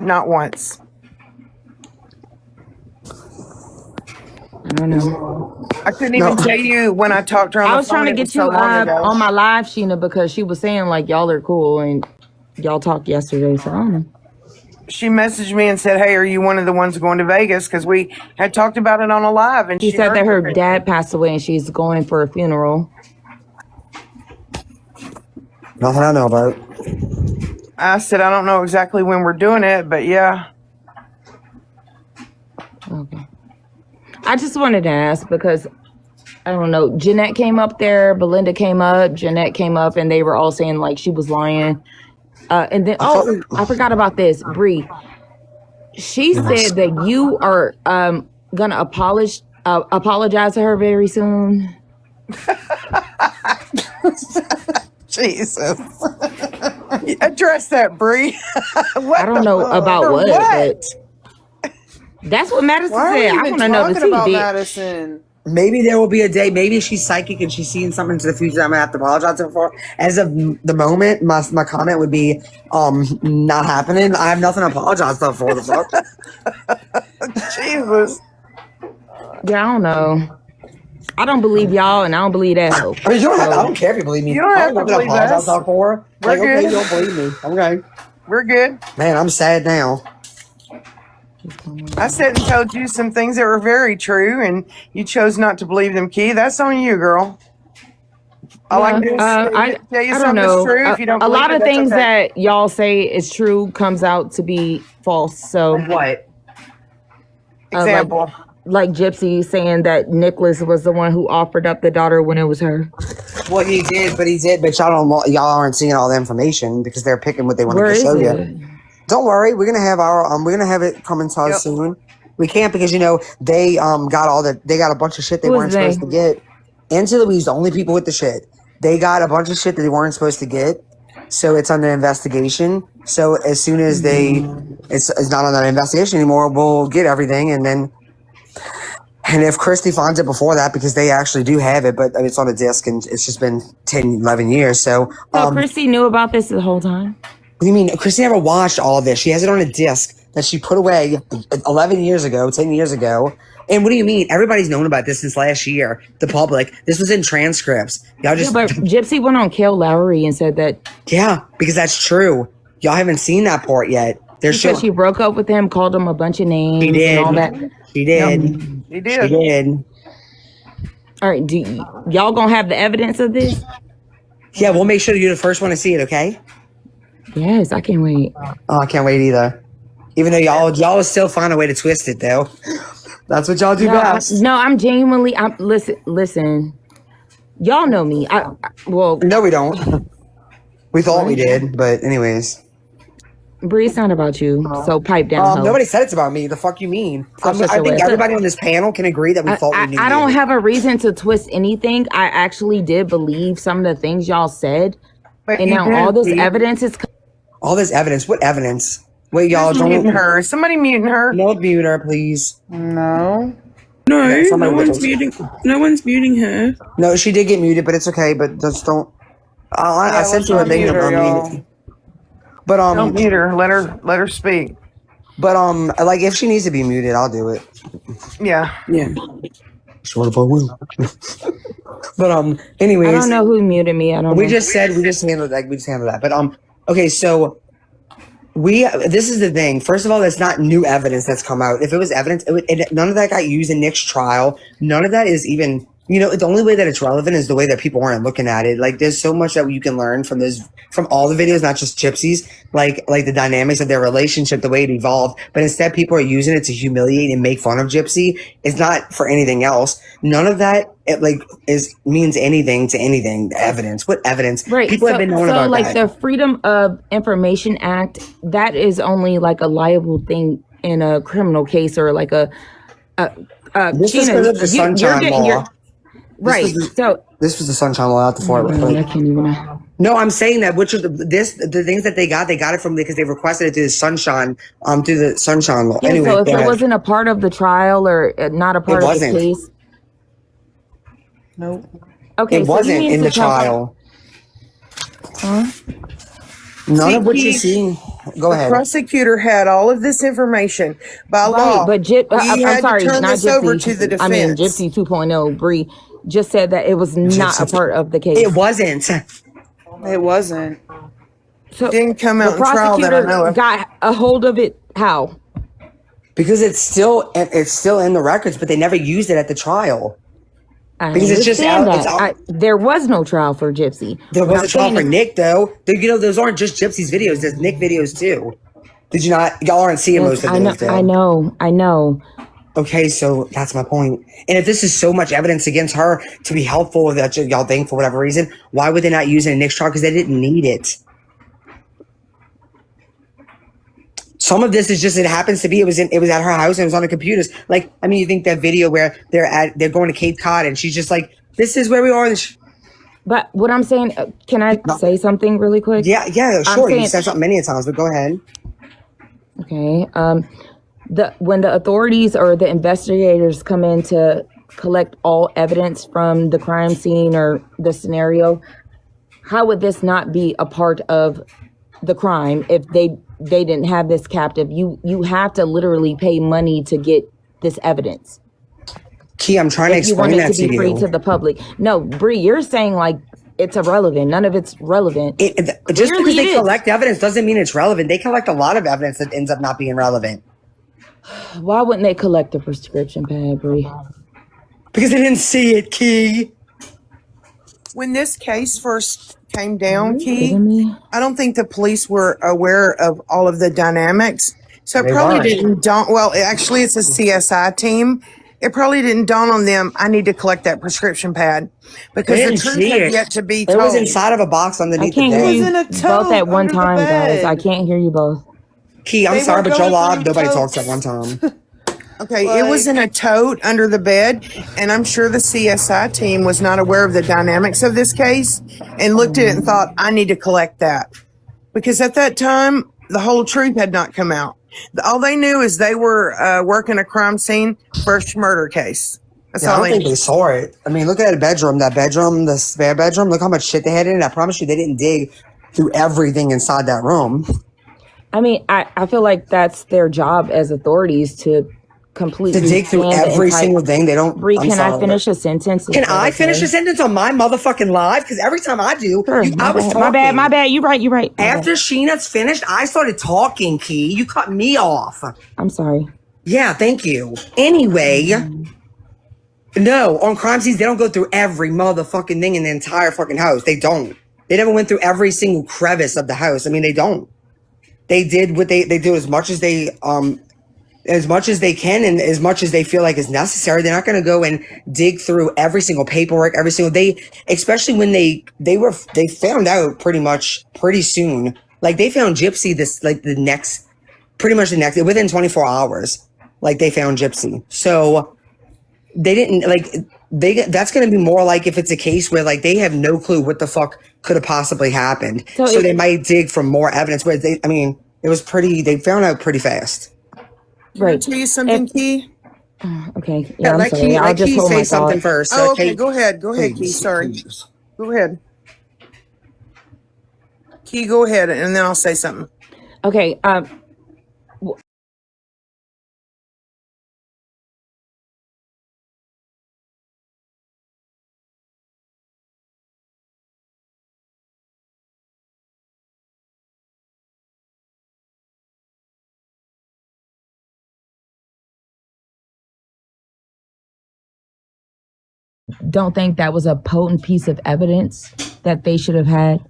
Not once. I don't know. I couldn't even tell you when I talked to her on I the was trying phone. to It get was so you long ago. on my live, Sheena, because she was saying like y'all are cool and y'all talked yesterday. So I don't know. She messaged me and said, "Hey, are you one of the ones going to Vegas?" Because we had talked about it on a live, and She said that her heard dad passed away and she's going for a funeral. Nothing I know about. I said, "I don't know exactly when we're doing it, but yeah." Okay. I just wanted to ask because I don't know. Jeanette came up there, Belinda came up, Jeanette came up, and they were all saying like she was lying. And then I forgot about this, Bree. She said that you are gonna apologize to her very soon. Jesus. Address that, Bree. I don't know about what, but that's what Madison said. I want to know the tea, about bitch. Madison. Maybe there will be a day. Maybe she's psychic and she's seeing something into the future that I'm gonna have to apologize to her for. As of the moment, my comment would be, not happening. I have nothing to apologize to her for. The fuck? Jesus. Yeah, I don't know. I don't believe y'all, and I don't believe that hoe. I mean, you don't have, I don't care if you believe me. You don't have to I'm not gonna believe apologize us. to her for. We're Like, okay, good. you don't believe me. Okay. We're good. Man, I'm sad now. I said and told you some things that were very true, and you chose not to believe them, Key. That's on you, girl. I like to I tell you don't something know. that's true. If you don't A believe lot it, of that's things okay. that y'all say is true comes out to be false. So, What? Example. like Gypsy saying that Nicholas was the one who offered up the daughter when it was her. Well, he did, but y'all aren't seeing all the information because they're picking what they want Where to is show it? you. Don't worry, we're gonna have it coming to us soon. We can't because they got a bunch of shit they Who is weren't supposed to get. Into Louise, the only people with the shit. They got a bunch of shit that they weren't supposed to get. So it's under investigation. So as soon as it's not under investigation anymore, we'll get everything and if Christy finds it before that, because they actually do have it, but it's on a disc and it's just been 10, 11 years. So Christy knew about this the whole time? What do you mean? Christy never watched all of this. She has it on a disc that she put away 11 years ago, 10 years ago. And what do you mean? Everybody's known about this since last year. The public. This was in transcripts. Y'all just... Yeah, but Gypsy went on Kale Lowry and said that... Yeah, because that's true. Y'all haven't seen that part yet. She said she broke up with him, called him a bunch of names She did. and all that. She did. He did. She did. All right, y'all gonna have the evidence of this? Yeah, we'll make sure you're the first one to see it, okay? Yes, I can't wait. Oh, I can't wait either. Even though y'all will still find a way to twist it, though. That's what y'all do best. I'm genuinely... Listen. Y'all know me. No, we don't. We thought we did, but anyways. Bree, it's not about you, so pipe down. Nobody said it's about me. The fuck you mean? I think everybody on this panel can agree that we thought we knew. I don't have a reason to twist anything. I actually did believe some of the things y'all said. But and now all this evidence is... All this evidence? What evidence? Wait, y'all don't... Muting her. Somebody muting her. No, mute her, please. No. Yeah, no one's muting. No one's muting her. No, she did get muted, but it's okay. But just don't... I sent you a thing about but don't mute her. Let her speak. But like if she needs to be muted, I'll do it. Yeah. Sure if I will. But anyways, I don't know who muted me. I don't. We just handled that. But okay, so this is the thing. First of all, that's not new evidence that's come out. If it was evidence, none of that got used in Nick's trial. None of that is even. The only way that it's relevant is the way that people aren't looking at it. Like, there's so much that you can learn from all the videos, not just Gypsy's, like the dynamics of their relationship, the way it evolved. But instead, people are using it to humiliate and make fun of Gypsy. It's not for anything else. None of that means anything to anything. The evidence, what evidence? Right. People have been knowing about that. The Freedom of Information Act, that is only like a liable thing in a criminal case or like a. This is because of the Sunshine Law. Right. This was the Sunshine Law out the far. I can't even. No, I'm saying that the things that they got it from because they requested it through the Sunshine Law. Yeah, anyway, so if it wasn't a part of the trial or not a part of the case. Nope. Okay, it wasn't in the trial. Huh? None of what you're seeing. Go The ahead. prosecutor had all of this information by law. Right, but We I'm had sorry, to turn not this over to Gypsy. the I mean, defense. Gypsy 2.0, Bree just said that it was not a Gypsy. part of the case. It wasn't. It wasn't. So Didn't come the out in trial that I know prosecutor of. got a hold of it. How? Because it's still in the records, but they never used it at the trial. I Because it's just understand out. It's that. out. There was no trial for Gypsy. There What was I'm a trial saying for is- Nick, though. Those aren't just Gypsy's videos. There's Nick videos too. Did you not? Y'all aren't seeing Yes, most of I know, those, though. I know. Okay, so that's my point. And if this is so much evidence against her to be helpful that y'all think for whatever reason, why would they not use it in Nick's trial? Because they didn't need it. Some of this is just it happens to be it was at her house and it was on the computers. Like, I mean, you think that video where they're going to Cape Cod and she's just like, "This is where we are." But what I'm saying, can I say something really quick? Yeah, I'm sure. You saying- said something many times, but go ahead. Okay. When the authorities or the investigators come in to collect all evidence from the crime scene or the scenario, how would this not be a part of the crime if they didn't have this captive? You have to literally pay money to get this evidence. Key, I'm trying to If you want explain it that to be free you. to the public. No, Bree, you're saying like it's irrelevant. None of it's relevant. Just Clearly because they it is. collect evidence doesn't mean it's relevant. They collect a lot of evidence that ends up not being relevant. Why wouldn't they collect the prescription pad, Bree? Because they didn't see it, Key. When this case first came down, Key, Kidding me? I don't think the police were aware of all of the dynamics. So it They probably weren't. didn't dawn. Well, actually, it's a CSI team. It probably didn't dawn on them. I need to collect that prescription pad because They the didn't truth see had it. yet to be It told. was inside of a box I underneath the can't hear bed. you in a both tote at one under the time, guys. I bed. can't hear you both. Key, I'm They sorry, were but you're going live. through Nobody totes. talks at one time. Okay, it was in a tote under the bed, and I'm sure the CSI team was not aware of the dynamics of this case and looked at it and thought, I need to collect that. Because at that time, the whole truth had not come out. All they knew is they were working a crime scene for a murder case. That's Yeah, I all don't they think knew. they saw it. I mean, look at that bedroom, the spare bedroom. Look how much shit they had in it. I promise you, they didn't dig through everything inside that room. I mean, I feel like that's their job as authorities to completely To dig through scan the every entire- single thing. They don't. Bree, I'm can I sorry. finish a sentence? Is Can that I finish okay? a sentence on my motherfucking live? Because every time I do, Sure. I was talking. My bad. You're right. My After bad. Sheena's finished, I started talking, Key. You cut me off. I'm sorry. Yeah, thank you. Anyway, no, on crime scenes, they don't go through every motherfucking thing in the entire fucking house. They don't. They never went through every single crevice of the house. I mean, they don't. They did what they do as much as they can and as much as they feel like is necessary. They're not going to go and dig through every single paperwork, especially when they found out pretty soon. Like they found Gypsy within 24 hours. Like they found Gypsy. So they didn't that's going to be more like if it's a case where like they have no clue what the fuck could have possibly happened. So So if- they might dig for more evidence where they found out pretty fast. Can I Right. tell you something, Key? Okay. Yeah, I'm let sorry. Key, I'll let just Key hold say my something thought. first. Oh, okay. Kate, Go ahead. Go ahead, Key. please, Sorry. please. Go ahead. Key, go ahead, and then I'll say something. Okay. Don't think that was a potent piece of evidence that they should have had.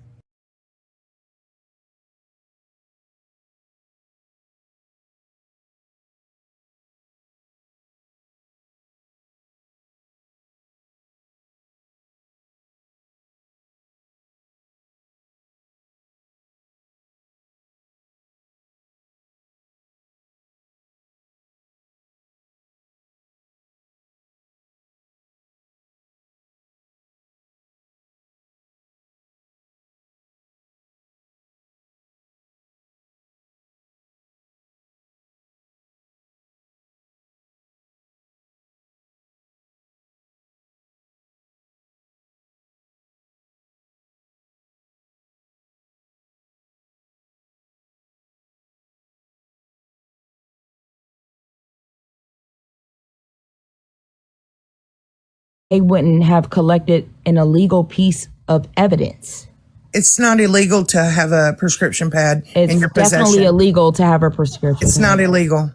they wouldn't have collected an illegal piece of evidence. It's not illegal to have a prescription pad It's in your definitely possession. illegal to have a prescription. It's not illegal.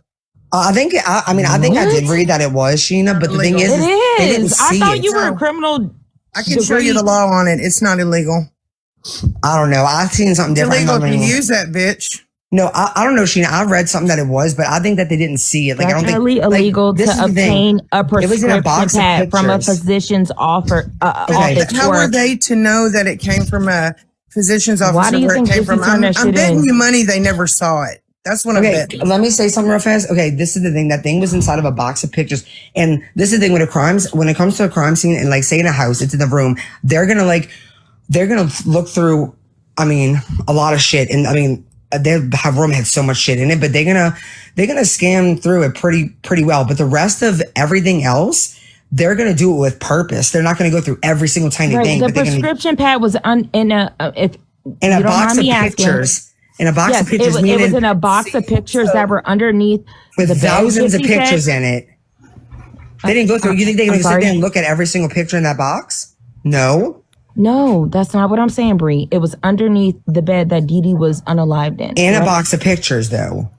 I think I did What? read that it was, Sheena, but the thing is, It they didn't is. I see thought it. you were a criminal. I can show you the law on it. It's not illegal. I don't know. I've seen something It's different. illegal if you use that, bitch. No, I don't know, Sheena. I read something that it was, but I think that they didn't see it. Like, I don't think Definitely like, illegal this to is the thing. obtain a It was in a prescription box of pad from a pictures. physician's office. How were they to know that it came from a physician's office? Why do you where it think came Gypsy from? turned that I'm shit betting in? you money they never saw it. That's what I'm Okay, betting. let me say something real fast. Okay, this is the thing. That thing was inside of a box of pictures, and this is the thing when it comes to a crime scene, and like say in a house, it's in the room. They're gonna look through. I mean, a lot of shit, and I mean, their room had so much shit in it, but they're gonna scan through it pretty well. But the rest of everything else, they're gonna do it with purpose. They're not gonna go through every single tiny Right, thing. the but they're gonna prescription pad was in a if in you a don't box mind of me asking. pictures. In a box Yes, of pictures, it was meaning in a box of pictures that were underneath with the bed, thousands of Gypsy pictures said. in it. They didn't go through. You think they're I'm gonna sit sorry? there and look at every single picture in that box? No. No, that's not what I'm saying, Bree. It was underneath the bed that Dee Dee was unalived in. In a right? box of pictures, though.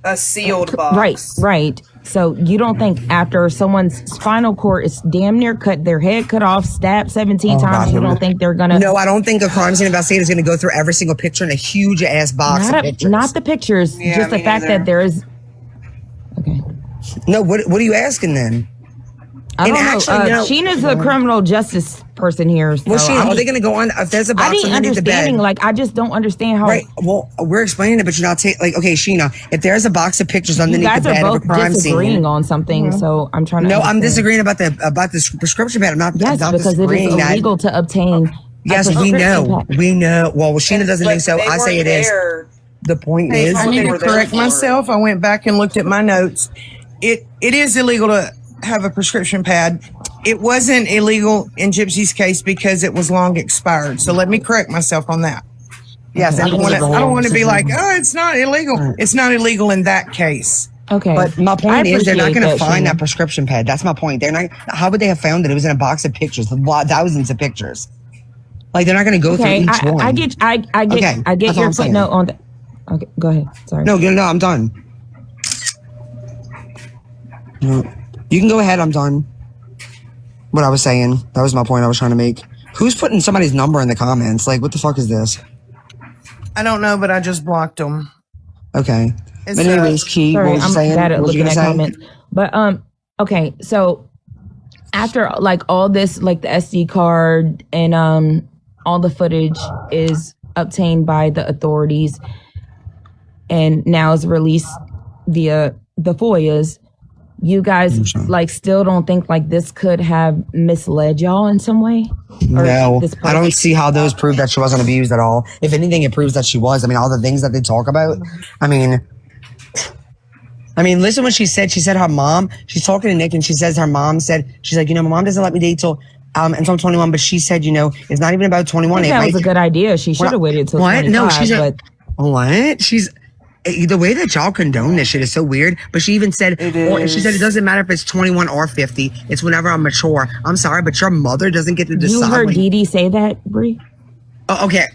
A sealed box. Right. So you don't think after someone's spinal cord is damn near cut, their head cut off, stabbed 17 times, you don't think they're gonna No, I don't think a crime scene investigator is gonna go through every single picture in a huge ass box of pictures. not the pictures, Yeah, just the me fact neither. that there is. Okay. No, what are you asking then? I don't And know. actually, no. Sheena's the criminal justice person here. So Well, Sheena, I are they mean, gonna go on if there's a I box didn't underneath the bed? understanding. Like, I just don't understand how. Right. Well, we're explaining it, but you're not taking like okay, Sheena. If there's a box of pictures You underneath guys the are bed of a both crime disagreeing scene. on something, so I'm trying to. No, I'm understand. disagreeing about the prescription pad. I'm not. Yes, I'm not because it disagreeing is that. illegal to obtain. a Yes, we prescription know. pad. We know. Well, Sheena doesn't But think so. they I say it weren't is. there. The point Hey, is, I what need they to were there correct for. myself. I went back and looked at my notes. It is illegal to have a prescription pad. It wasn't illegal in Gypsy's case because it was long expired. So let me correct myself on that. Yes, I don't want to be like, oh, it's not illegal. It's not illegal in that case. Okay. But my I point is, they're not appreciate going to find Sheena. that prescription pad. That's my point. They're not. How would they have found it? It was in a box of pictures, thousands of pictures. Like they're not going to go Okay, through each one. I get Okay, I get that's all your I'm saying. footnote on that. Okay, go ahead. Sorry. No, I'm done. No, you can go ahead. I'm done. What I was saying. That was my point I was trying to make. Who's putting somebody's number in the comments? Like, what the fuck is this? I don't know, but I just blocked them. Okay. It's, But anyways, Key, Sorry, what was you I'm saying? bad at What was you looking gonna at say? comments. But okay, so after like all this, like the SD card and all the footage is obtained by the authorities and now is released via the FOIAs. You guys like still don't think like this could have misled y'all in some way? Or No, this I don't person- see how those prove that she wasn't abused at all. If anything, it proves that she was. I mean, all the things that they talk about. I mean, listen what she said. She said her mom, she's talking to Nick and she says her mom said, she's like, my mom doesn't let me date till, until I'm 21, but she said, it's not even about 21. I think that was a good idea. She should have waited till What? 25. No, she's but what? She's, the way that y'all condone this shit is so weird. But she even said, she said it doesn't matter if it's 21 or 50. It's whenever I'm mature. I'm sorry, but your mother doesn't get to decide. you heard when- Dee Dee say that, Bree? Oh, okay.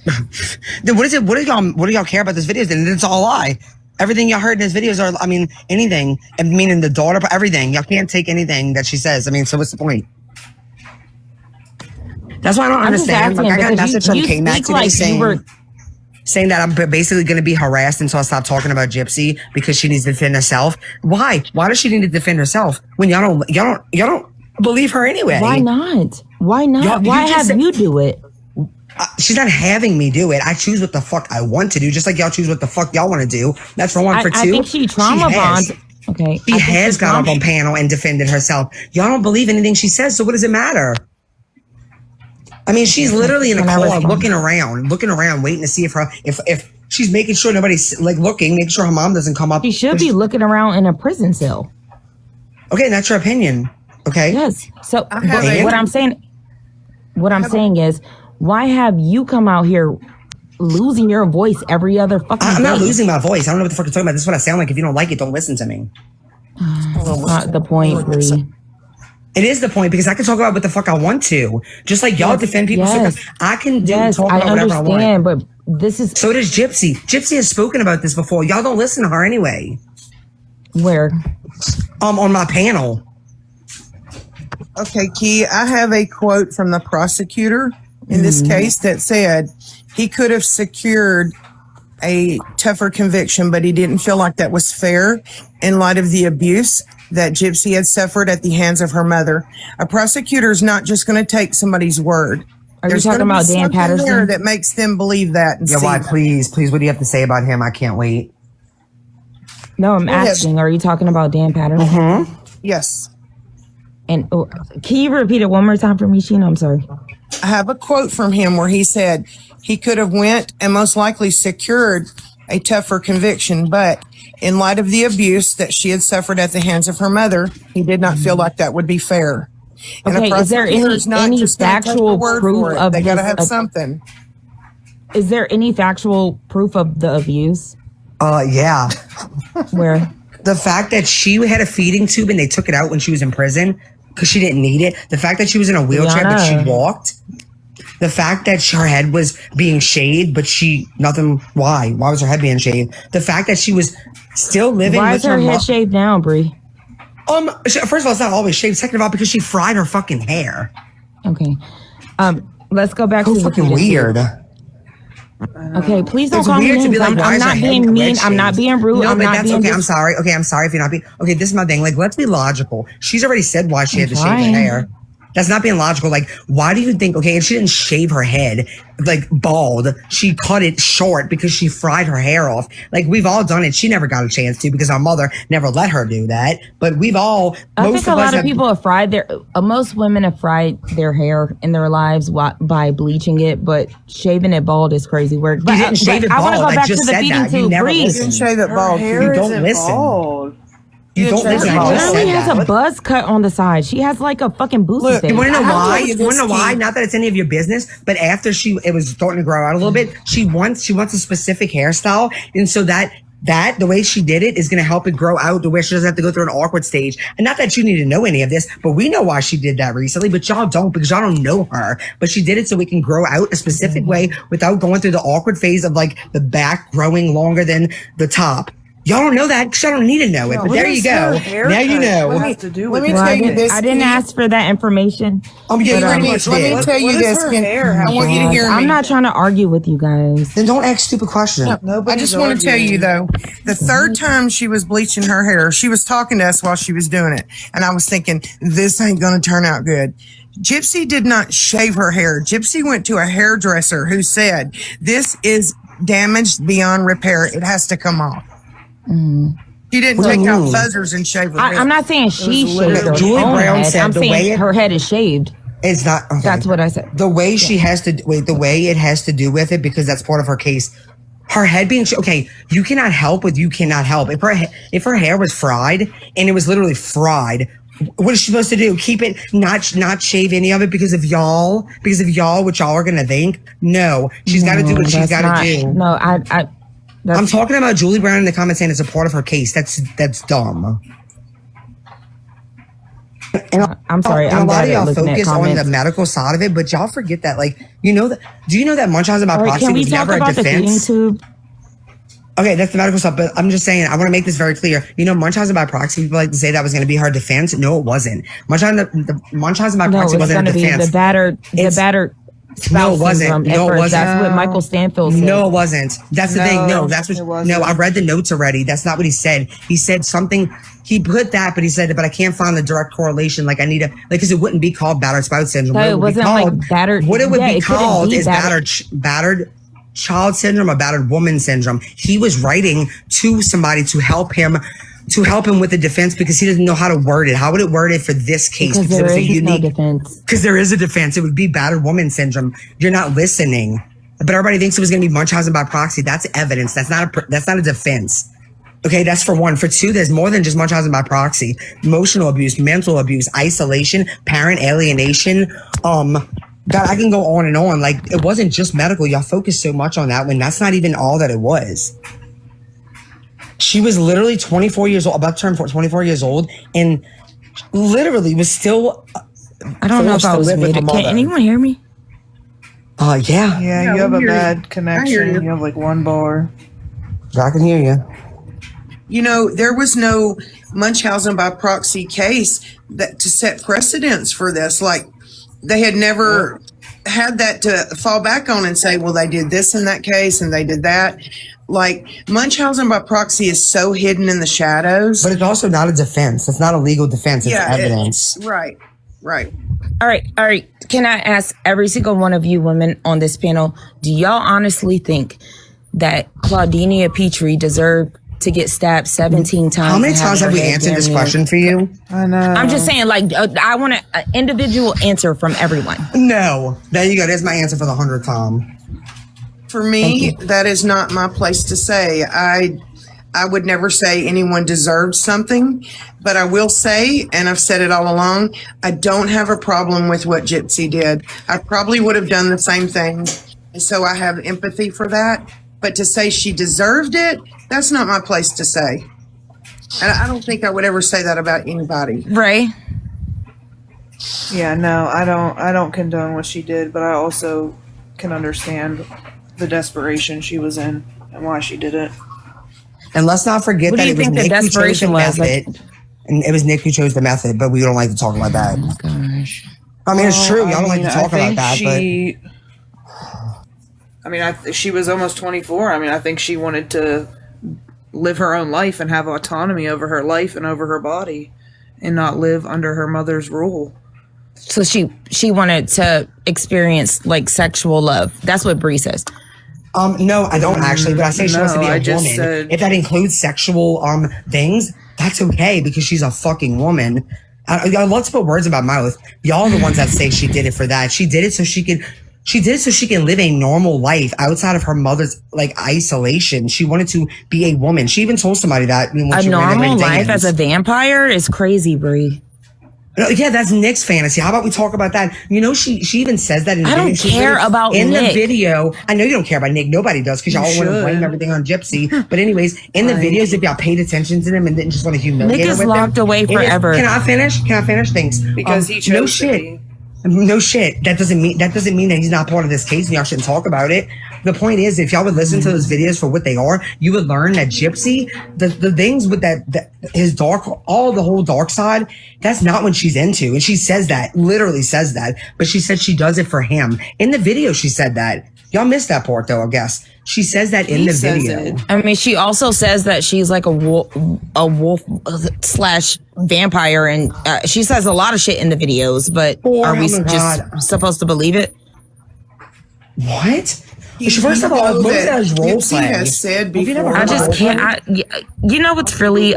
Then what is it? What do y'all care about this videos? Then it's all a lie. Everything y'all heard in his videos are, anything. I mean, the daughter, everything. Y'all can't take anything that she says. So what's the point? That's why I don't I'm just understand. asking Like, I got a because message from you K-Mac speak today like saying, you were. saying that I'm basically going to be harassed until I stop talking about Gypsy because she needs to defend herself. Why? Why does she need to defend herself when y'all don't believe her anyway? Why not? Why not? Y'all- Why you just have said- you do it? She's not having me do it. I choose what the fuck I want to do, just like y'all choose what the fuck y'all want to do. That's for one. I For two, think she trauma has. bond. Okay. She I think has the got up trauma- on panel and defended herself. Y'all don't believe anything she says, so what does it matter? I mean, she's literally in a Can I car respond? looking around, waiting to see if she's making sure nobody's like looking, making sure her mom doesn't come up. She should be looking around in a prison cell. Okay, that's your opinion. Okay. Yes. So I have but a- what I'm saying is, why have you come out here losing your voice every other fucking I'm not day? losing my voice. I don't know what the fuck you're talking about. This is what I sound like. If you don't like it, don't listen to me. That's not the point, Bree. It is the point because I can talk about what the fuck I want to. Just like y'all defend people. Yes. So I can Yes, talk I about whatever I want. understand, but this is So does Gypsy. Gypsy has spoken about this before. Y'all don't listen to her anyway. where. On my panel. Okay, Key, I have a quote from the prosecutor in this case that said he could have secured a tougher conviction, but he didn't feel like that was fair in light of the abuse that Gypsy had suffered at the hands of her mother. A prosecutor is not just going to take somebody's word. Are There's you talking gonna be about Dan something there Patterson? that makes them believe that. And Yeah, see why? that. Please, what do you have to say about him? I can't wait. No, I'm ahead. asking. Are you talking about Dan Patterson? Yes. And can you repeat it one more time for me, Sheena? I'm sorry. I have a quote from him where he said he could have went and most likely secured a tougher conviction, but in light of the abuse that she had suffered at the hands of her mother, he did not feel like that would be fair. And a Okay, is there prosecutor any- is not any just gonna take factual the word proof for it. of They got to this have something. Is there any factual proof of the abuse? Yeah. Where? The fact that she had a feeding tube and they took it out when she was in prison because she didn't need it. The fact that she was in a wheelchair but she Rihanna. walked. The fact that her head was being shaved, but nothing. Why? Why was her head being shaved? The fact that she was still living Why with is her her head shaved down, Bree? First of all, it's not always shaved. Second of all, because she fried her fucking hair. Okay. Let's go back So to the fucking feeding weird. tube. Okay, please don't It's call me weird to names. be like, why I'm is her not head being red mean. I'm not shaved? being rude. No, I'm but not that's being okay. I'm sorry. Okay, I'm sorry if you're not being. Okay, this is my thing. Like, let's be logical. She's already said why she had to shave trying. her hair. That's not being logical. Like, why do you think? Okay, and she didn't shave her head like bald. She cut it short because she fried her hair off. Like, we've all done it. She never got a chance to because our mother never let her do that. But we've all. I most think a of us lot of have- people have fried their. Most women have fried their hair in their lives by bleaching it, but shaving it bald is crazy work. But, didn't shave it I want to bald. go I back just to the said feeding that. You tube. never Bree. listened. You shave it Her bald. hair You don't isn't listen. bald. You don't shave it listen. I bald. just Literally said has that. a buzz cut on the side. She has like a fucking boosty Look, face. You want to know I have why? to You tell you want to know this, why? Keith. Not that it's any of your business, but after it was starting to grow out a little bit. She wants a specific hairstyle, and so that the way she did it is going to help it grow out to where she doesn't have to go through an awkward stage. And not that you need to know any of this, but we know why she did that recently, but y'all don't because y'all don't know her. But she did it so we can grow out a specific way without going through the awkward phase of like the back growing longer than the top. Y'all don't know that because y'all don't need to know it. But What there is you go. her haircut? Now you know. What has to do let with me it? tell you this. I didn't ask for that information. Yeah, you Let pretty me, much let me did. tell you What does this. her Ken. hair have I want you to Gosh, hear me. I'm not trying to argue with you guys. Then don't ask stupid questions. I just want to tell you though, the third time she was bleaching her hair, she was talking to us while she was doing it. And I was thinking, this ain't going to turn out good. Gypsy did not shave her hair. Gypsy went to a hairdresser who said, this is damaged beyond repair. It has to come off. She didn't take out buzzers and shave her hair. I'm not saying she shaved her Julie own Brown head. said I'm the saying way it- her head is shaved. It's not. Okay. That's what I said. The way she has to wait, the way it has to do with it, because that's part of her case. Her head being okay, you cannot help with you cannot help. If her hair was fried and it was literally fried, what is she supposed to do? Keep it not shave any of it because of y'all, what y'all are gonna think. No, she's got to do what she's That's got not- to do. No, I'm talking about Julie Brown in the comments saying it's a part of her case. That's dumb. And I'm sorry. and I'm a lot bad of at y'all looking at focus on the comments. medical side of it, but y'all forget that. Like, do you know that Munchausen by All right, proxy can we was talk never a about the feeding defense? tube? Okay, that's the medical stuff, but I'm just saying, I want to make this very clear. Munchausen by proxy, people like to say that was going to be her defense. No, it wasn't. Munchausen by No, proxy it's wasn't going a to be defense. the battered spouse it wasn't. syndrome. No, at it first. wasn't. That's what Michael Stanfield said. No, it wasn't. That's the thing. No, that's it what. wasn't. No, I read the notes already. That's not what he said. He said something. He put that, but he said, but I can't find the direct correlation. Like I need because it wouldn't be called battered spouse syndrome. So What it would be wasn't called- like battered. What it would yeah, be it couldn't called be is battered child syndrome or battered woman syndrome. He was writing to somebody to help him with the defense because he doesn't know how to word it. How would it word it for this case? Because it there was a is no unique defense. because there is a defense. It would be battered woman syndrome. You're not listening. But everybody thinks it was going to be Munchausen by proxy. That's evidence. That's not a defense. Okay, that's for one. For two, there's more than just Munchausen by proxy. Emotional abuse, mental abuse, isolation, parent alienation. God, I can go on and on. Like, it wasn't just medical. Y'all focus so much on that when that's not even all that it was. She was literally 24 years old, about to turn 24 years old, and literally was still. I don't know if forced I to was live with muted. her Can mother. anyone hear me? Yeah, Yeah, you have a we hear you. bad I hear connection. you. You have like one bar. I can hear you. You know, there was no Munchausen by proxy case that to set precedents for this. Like, they had never had that to fall back on and say, well, they did this in that case and they did that. Like, Munchausen by proxy is so hidden in the shadows. But it's also not a defense. It's not a legal defense. It's evidence. Right. All right. Can I ask every single one of you women on this panel, do y'all honestly think that Claudinia Petrie deserved to get stabbed 17 times? How many and times her have we head answered this damn near- question for you? I know. I'm just saying, like, I want an individual answer from everyone. No. There you go. There's my answer for the 100th time. For me, that is not my place to say. I would never say anyone deserved something, but I will say, and I've said it all along, I don't have a problem with what Gypsy did. I probably would have done the same thing, so I have empathy for that. But to say she deserved it, that's not my place to say. And I don't think I would ever say that about anybody. Ray? Yeah, no, I don't condone what she did, but I also can understand the desperation she was in and why she did it. And let's not forget What that do you it was think the Nick who chose the desperation was? method. And it was Nick who chose the method, but we don't like to talk about that. Gosh. I mean, it's true. Y'all don't like to I talk about think that, she was almost 24. I mean, I think she wanted to live her own life and have autonomy over her life and over her body and not live under her mother's rule. So she wanted to experience like sexual love. That's what Bree says. no, I don't actually, but I say she wants to be No, a I just woman. said- If that includes sexual things, that's okay because she's a fucking woman. I love to put words in my mouth. Y'all are the ones that say she did it for that. She did it so she could. She did it so she can live a normal life outside of her mother's like isolation. She wanted to be a woman. She even told somebody that when A she ran normal the life as a Vans. vampire is crazy, Bree. No, yeah, that's Nick's fantasy. How about we talk about that? You know, she even says that in the I video. don't She care literally- about in Nick. the video. I know you don't care about Nick. Nobody does because y'all want to should. blame everything on Gypsy. But anyways, in the videos, if y'all paid attention to them and didn't just want to humiliate Nick her is with locked them, away it is- forever. Can I finish? Thanks. Because he chose no to shit. be. No shit. That doesn't mean that he's not part of this case and y'all shouldn't talk about it. The point is, if y'all would listen to those videos for what they are, you would learn that Gypsy, the things with that his dark, all the whole dark side, that's not what she's into. And she says that, literally says that. But she said she does it for him. In the video, she said that. Y'all missed that part though, I guess. She says that in He the says video. it. I mean, she also says that she's like a wolf slash vampire, and she says a lot of shit in the videos. But Oh, are we oh my just God. supposed to believe it? What? First of all, most of that is role Gypsy play. has said Have you before. never I heard just role can't. play? You know what's really You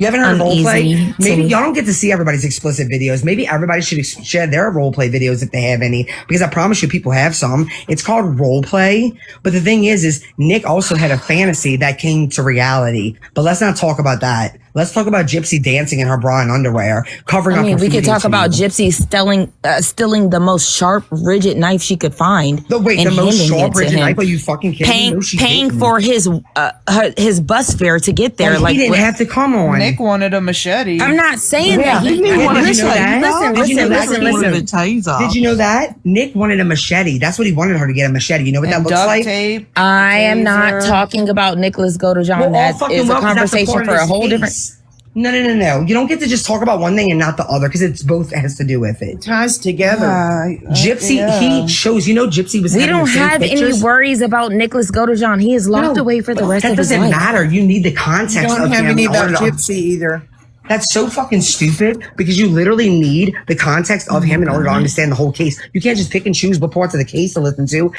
haven't heard role play? uneasy to Maybe me. y'all don't get to see everybody's explicit videos. Maybe everybody should share their role play videos if they have any, because I promise you people have some. It's called role play. But the thing is Nick also had a fantasy that came to reality. But let's not talk about that. Let's talk about Gypsy dancing in her bra and underwear, covering I up mean, her we could feet talk and about tube. Gypsy stealing the most sharp, rigid knife she could find. The most handing it sharp to rigid him. knife? Are you fucking kidding me? No, she Paying didn't. for his bus fare to get there. Well, Like he didn't what- have to come on. Nick wanted a machete. I'm not saying Yeah. that. He, Didn't he want a listen, taser? Did you know that? listen. Did you know that? Nick wanted a machete. That's what he wanted her to get, a machete. You know what that and looks duct like? tape. I am not taser. talking about Nicholas Godejohn. Well, all That fucking is a well, 'cause that's conversation part for of a his whole case. different. No. You don't get to just talk about one thing and not the other because it's both has to do with it. ties together. Gypsy, yeah. he shows. You know, Gypsy was. We having don't the same have pictures. any worries about Nicholas Godejohn. He is locked No, away for the rest that of his doesn't life. matter. You need the context Don't of have him any in order about to- Gypsy either. That's so fucking stupid because you literally need the context of him in order to understand the whole case. You can't just pick and choose what parts of the case to listen to.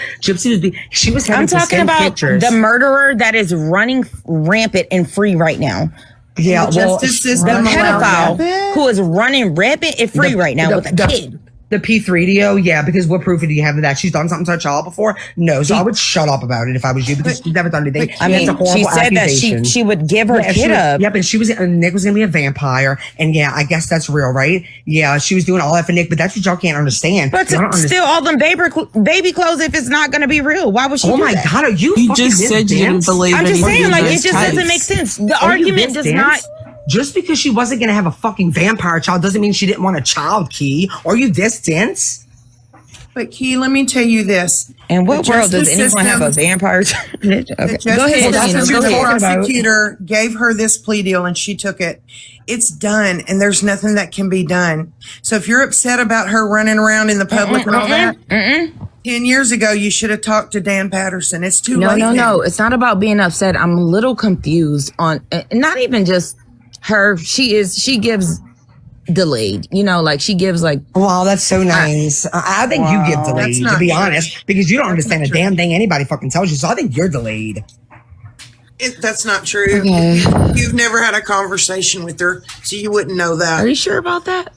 She was having I'm the talking same about pictures. the murderer that is running rampant and free right now. Yeah, The well, justice The system allowed pedophile that. who is running rampant and free right now with a kid. The P3DO, yeah, because what proof do you have of that? She's done something to a child before? No, so I would shut up about it if I was you because she's never done anything. I That's mean, a horrible she said that accusation. she would give her Yeah, kid up. Yep, and she was Nick was gonna be a vampire, and yeah, I guess that's real, right? Yeah, she was doing all that for Nick, but that's what y'all can't understand. But Y'all don't understand. still, all them baby clothes, if it's not going to be real, why would she Oh do my that? god, are you? You fucking just this said you didn't dense? believe I'm just anything saying, like, in it this just case. doesn't make sense. The Are you argument this does not. dense? Just because she wasn't going to have a fucking vampire child doesn't mean she didn't want a child, Key. Are you this dense? But Key, let me tell you this. In what The world does justice anyone have a system- vampire? Okay. The Go ahead, justice Tina. system, Go the ahead. prosecutor gave her this plea deal and she took it. It's done, and there's nothing that can be done. So if you're upset about her running around in the public and all that, 10 years ago, you should have talked to Dan Patterson. It's too No, late. no, now. no. It's not about being upset. I'm a little confused on not even just her. She gives delayed. You know, like she gives like Wow, that's so nice. I think you give delayed, That's to not be true. honest, because you don't understand a not true. damn thing anybody fucking tells you. So I think you're delayed. That's not true. Okay. You've never had a conversation with her, so you wouldn't know Are that. you sure about that?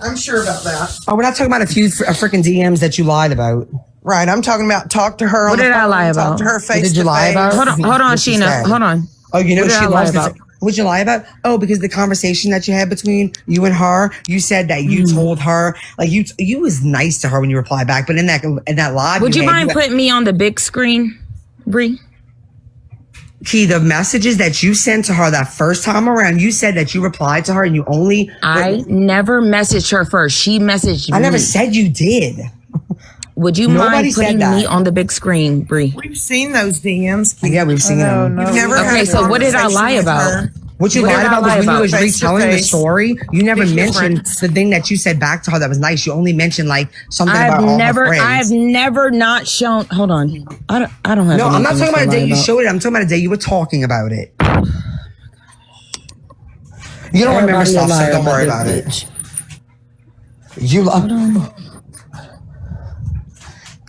I'm sure about that. Oh, we're not talking about a few freaking DMs that you lied about. Right. I'm talking about talk to her. What on the did I phone, lie talk about? to her What face did you to lie face. about? Hold on, What she Sheena. said. Hold on. Oh, you know What did she I lie loves about? this. What'd you lie about? Oh, because the conversation that you had between you and her, you said that you told her, like you was nice to her when you replied back, but in that live, Would you had- mind putting me on the big screen, Bree? Key, the messages that you sent to her that first time around, you said that you replied to her and you only. I never messaged her first. She messaged me. I never said you did. Would you Nobody mind said putting that. me on the big screen, Bree? We've seen those DMs. Keith. Yeah, we've seen them. You've never Okay, had a so what did I conversation lie with about? her. What you What lied did I about was lie when you about? was Face to retelling the face. story. You never It's mentioned different. the thing that you said back to her that was nice. You only mentioned like something about all her friends. I've never not shown. Hold on, I don't have. No, I'm not anything talking about to a day lie you about. showed it. I'm talking about a day you were talking about it. You don't remember Everybody a stuff, so liar don't worry this about it. bitch. You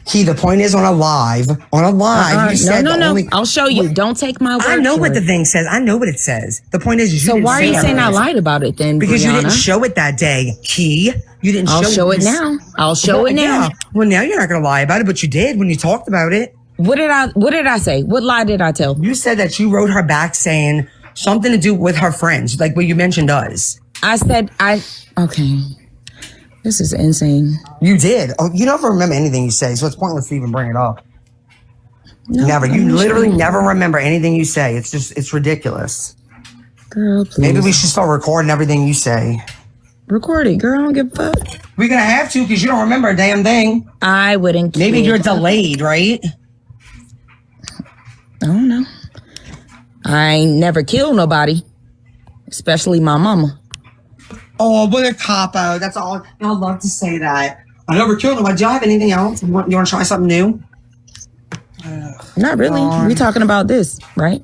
Key, the point is on a live, you said no. the only. I'll show you. Don't take my word. I know for what the it. thing says. I know what it says. The point is, you So didn't why are you say saying I it. lied about it then? Because you didn't Brianna? show it that day, Key. You didn't I'll show it now. I'll show it now. Yeah. Well, now you're not going to lie about it, but you did when you talked about it. What did I say? What lie did I tell? You said that you wrote her back saying something to do with her friends, like what you mentioned us. I said okay. This is insane. You did. Oh, you don't remember anything you say, so it's pointless to even bring it up. Never. You literally never remember anything you say. It's ridiculous. Girl, please. Maybe we should start recording everything you say. Record it, girl. I don't give a fuck. We're gonna have to because you don't remember a damn thing. I wouldn't. Maybe care. you're delayed, right? I don't know. I ain't never killed nobody, especially my mama. Oh, what a cop out. That's all. I love to say that. I never killed nobody. Do y'all have anything else? You want to try something new? Not really. We talking about this, right?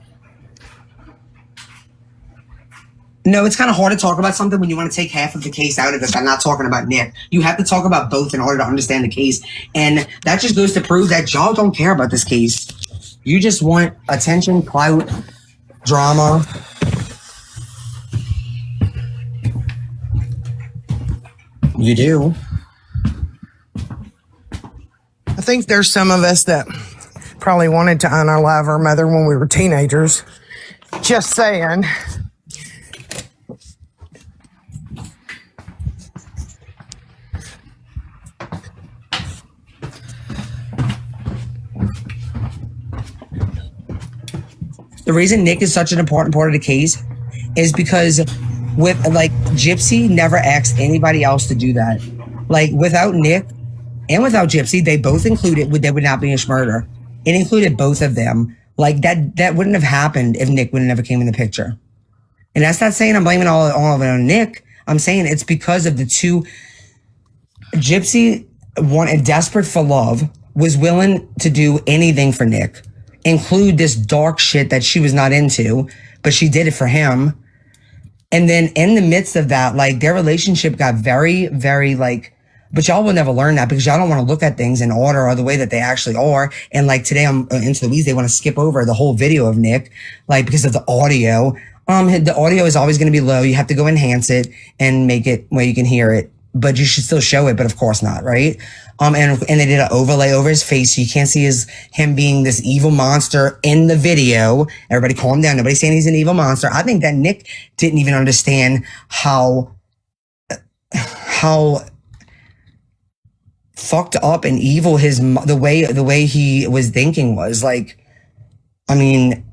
No, it's kind of hard to talk about something when you want to take half of the case out of it. I'm not talking about Nick. You have to talk about both in order to understand the case. And that just goes to prove that y'all don't care about this case. You just want attention, clout, drama. You do. I think there's some of us that probably wanted to unalive our mother when we were teenagers. Just saying. The reason Nick is such an important part of the case is because with like Gypsy never asked anybody else to do that. Like without Nick and without Gypsy, they both included there would not be a murder. It included both of them. Like that wouldn't have happened if Nick would have never came in the picture. And that's not saying I'm blaming all of it on Nick. I'm saying it's because of the two. Gypsy wanted desperate for love, was willing to do anything for Nick, include this dark shit that she was not into, but she did it for him. And then in the midst of that, like their relationship got very, very like, but y'all will never learn that because y'all don't want to look at things in order or the way that they actually are. And like today I'm into the weeds, they want to skip over the whole video of Nick, like because of the audio. The audio is always going to be low. You have to go enhance it and make it where you can hear it, but you should still show it, but of course not, right? And they did an overlay over his face so you can't see him being this evil monster in the video. Everybody calm down. Nobody's saying he's an evil monster. I think that Nick didn't even understand how fucked up and evil the way he was thinking was. Like, I mean,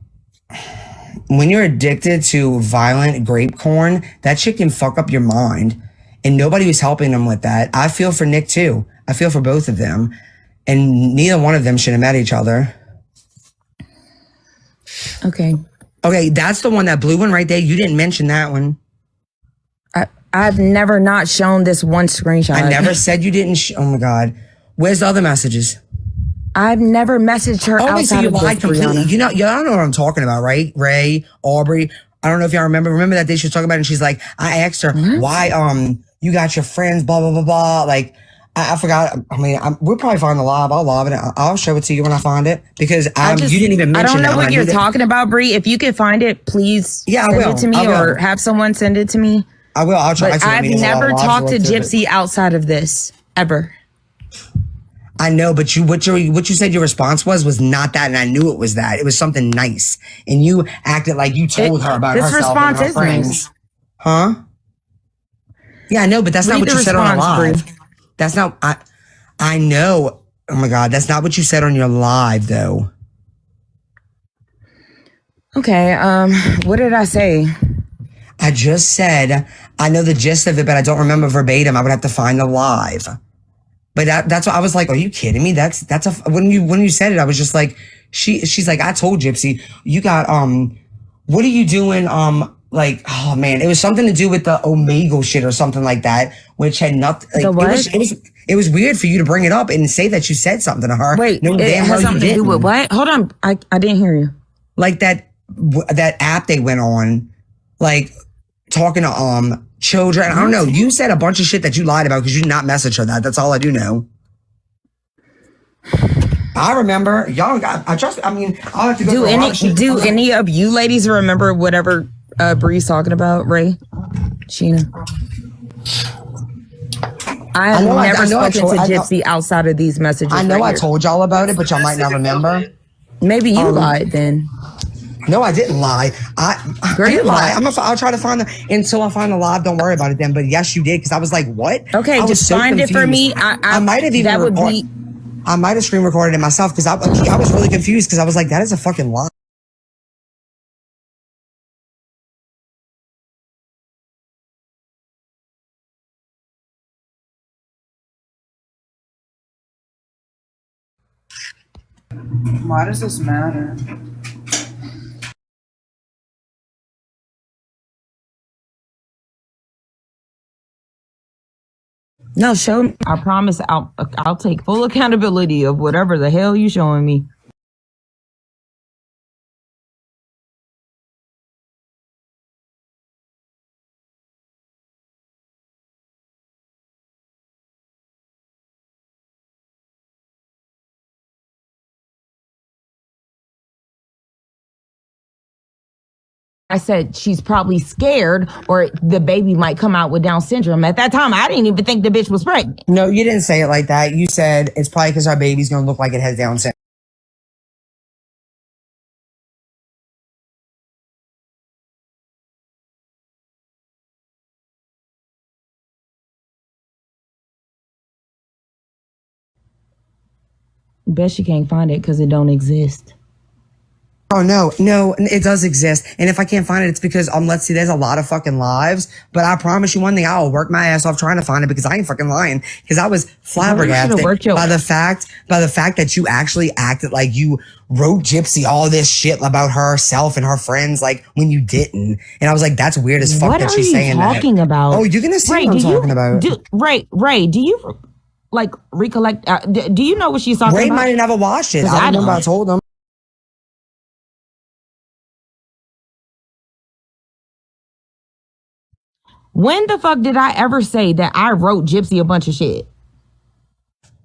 when you're addicted to violent grape corn, that shit can fuck up your mind. And nobody was helping them with that. I feel for Nick too. I feel for both of them. And neither one of them should have met each other. Okay. Okay, that's the one, that blue one right there. You didn't mention that one. I've never not shown this one screenshot. I never said you didn't. Oh my God. Where's the other messages? I've never messaged her Oh, wait, so outside you of this, lied completely. Brianna. Y'all know what I'm talking about, right? Ray, Aubrey. I don't know if y'all remember. Remember that day she was talking about it, and she's like, I asked her, why, you got your friends, blah, blah, blah, blah. Like, I forgot. I mean, we'll probably find the live. I'll live it. I'll show it to you when I find it, because you didn't even mention I don't know that what one. you're talking about, Bree. If you can find it, please Yeah, I send will. it to me I will. or have someone send it to me. I will. I'll try. But I've never talked to Gypsy outside of this, ever. I know, but what you said your response was not that, and I knew it was that. It was something nice, and you acted like you told her about this herself and response her is friends. nice. Huh? Yeah, I know, but that's not Read what the you said on response, live. Bree. That's not. I know. Oh my God, that's not what you said on your live, though. Okay, what did I say? I just said I know the gist of it, but I don't remember verbatim. I would have to find the live. But that's what I was like. Are you kidding me? That's when you said it, I was just like, she's like, I told Gypsy, you got what are you doing? Like, oh man, it was something to do with the Omegle shit or something like that, which had nothing. Like, The what? It was weird for you to bring it up and say that you said something to her. Wait, No, it damn well has you something to do with didn't. what? Hold on, I didn't hear you. Like that app they went on, like talking to children. I don't know. You said a bunch of shit that you lied about because you did not message her that. That's all I do know. I remember. Y'all got. I mean, I'll have to go. Do any of you ladies remember whatever Bree's talking about, Ray? Sheena? I have never spoken to Gypsy outside of these messages. I know right I here. told y'all about it, but y'all might not remember. Maybe you lied then. No, I didn't lie. I didn't lie. I'll try to find until I find the live. Don't worry about it then. But yes, you did, because I was like, what? Okay, I was just so find it for confused. me. I might have even. I might have screen recorded it myself because I was really confused because I was like, that is a fucking lie. Why does this matter? No, show me. I promise I'll take full accountability of whatever the hell you showing me. I said she's probably scared or the baby might come out with Down syndrome. At that time, I didn't even think the bitch was pregnant. No, you didn't say it like that. You said it's probably because our baby's going to look like it has Down syndrome. Bet she can't find it because it don't exist. Oh no, it does exist. And if I can't find it, it's because let's see, there's a lot of fucking lives. But I promise you one thing, I'll work my ass off trying to find it because I ain't fucking lying. Because I was flabbergasted by the fact that you actually acted like you wrote Gypsy all this shit about herself and her friends, like when you didn't. And I was like, that's weird as fuck that she's saying that. What are you talking about? Oh, you're gonna see what I'm talking about. Ray, do you like recollect? Do you know what she's talking Ray about? might have never watched it. I remember I told him. When the fuck did I ever say that I wrote Gypsy a bunch of shit?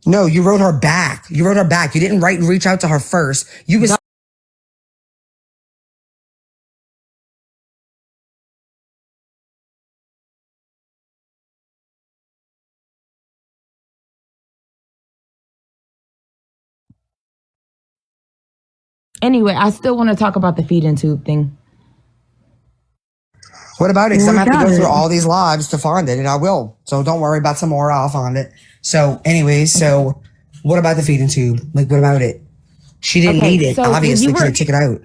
No, you wrote her back. You didn't reach out to her first. You was. Anyway, I still want to talk about the feed-in tube thing. What about it? Because I'm going to have to go through all these lives to find it, and I will. So don't worry about some more. I'll find it. So anyways, what about the feeding tube? Like, what about it? She didn't need it, obviously, because I took it out.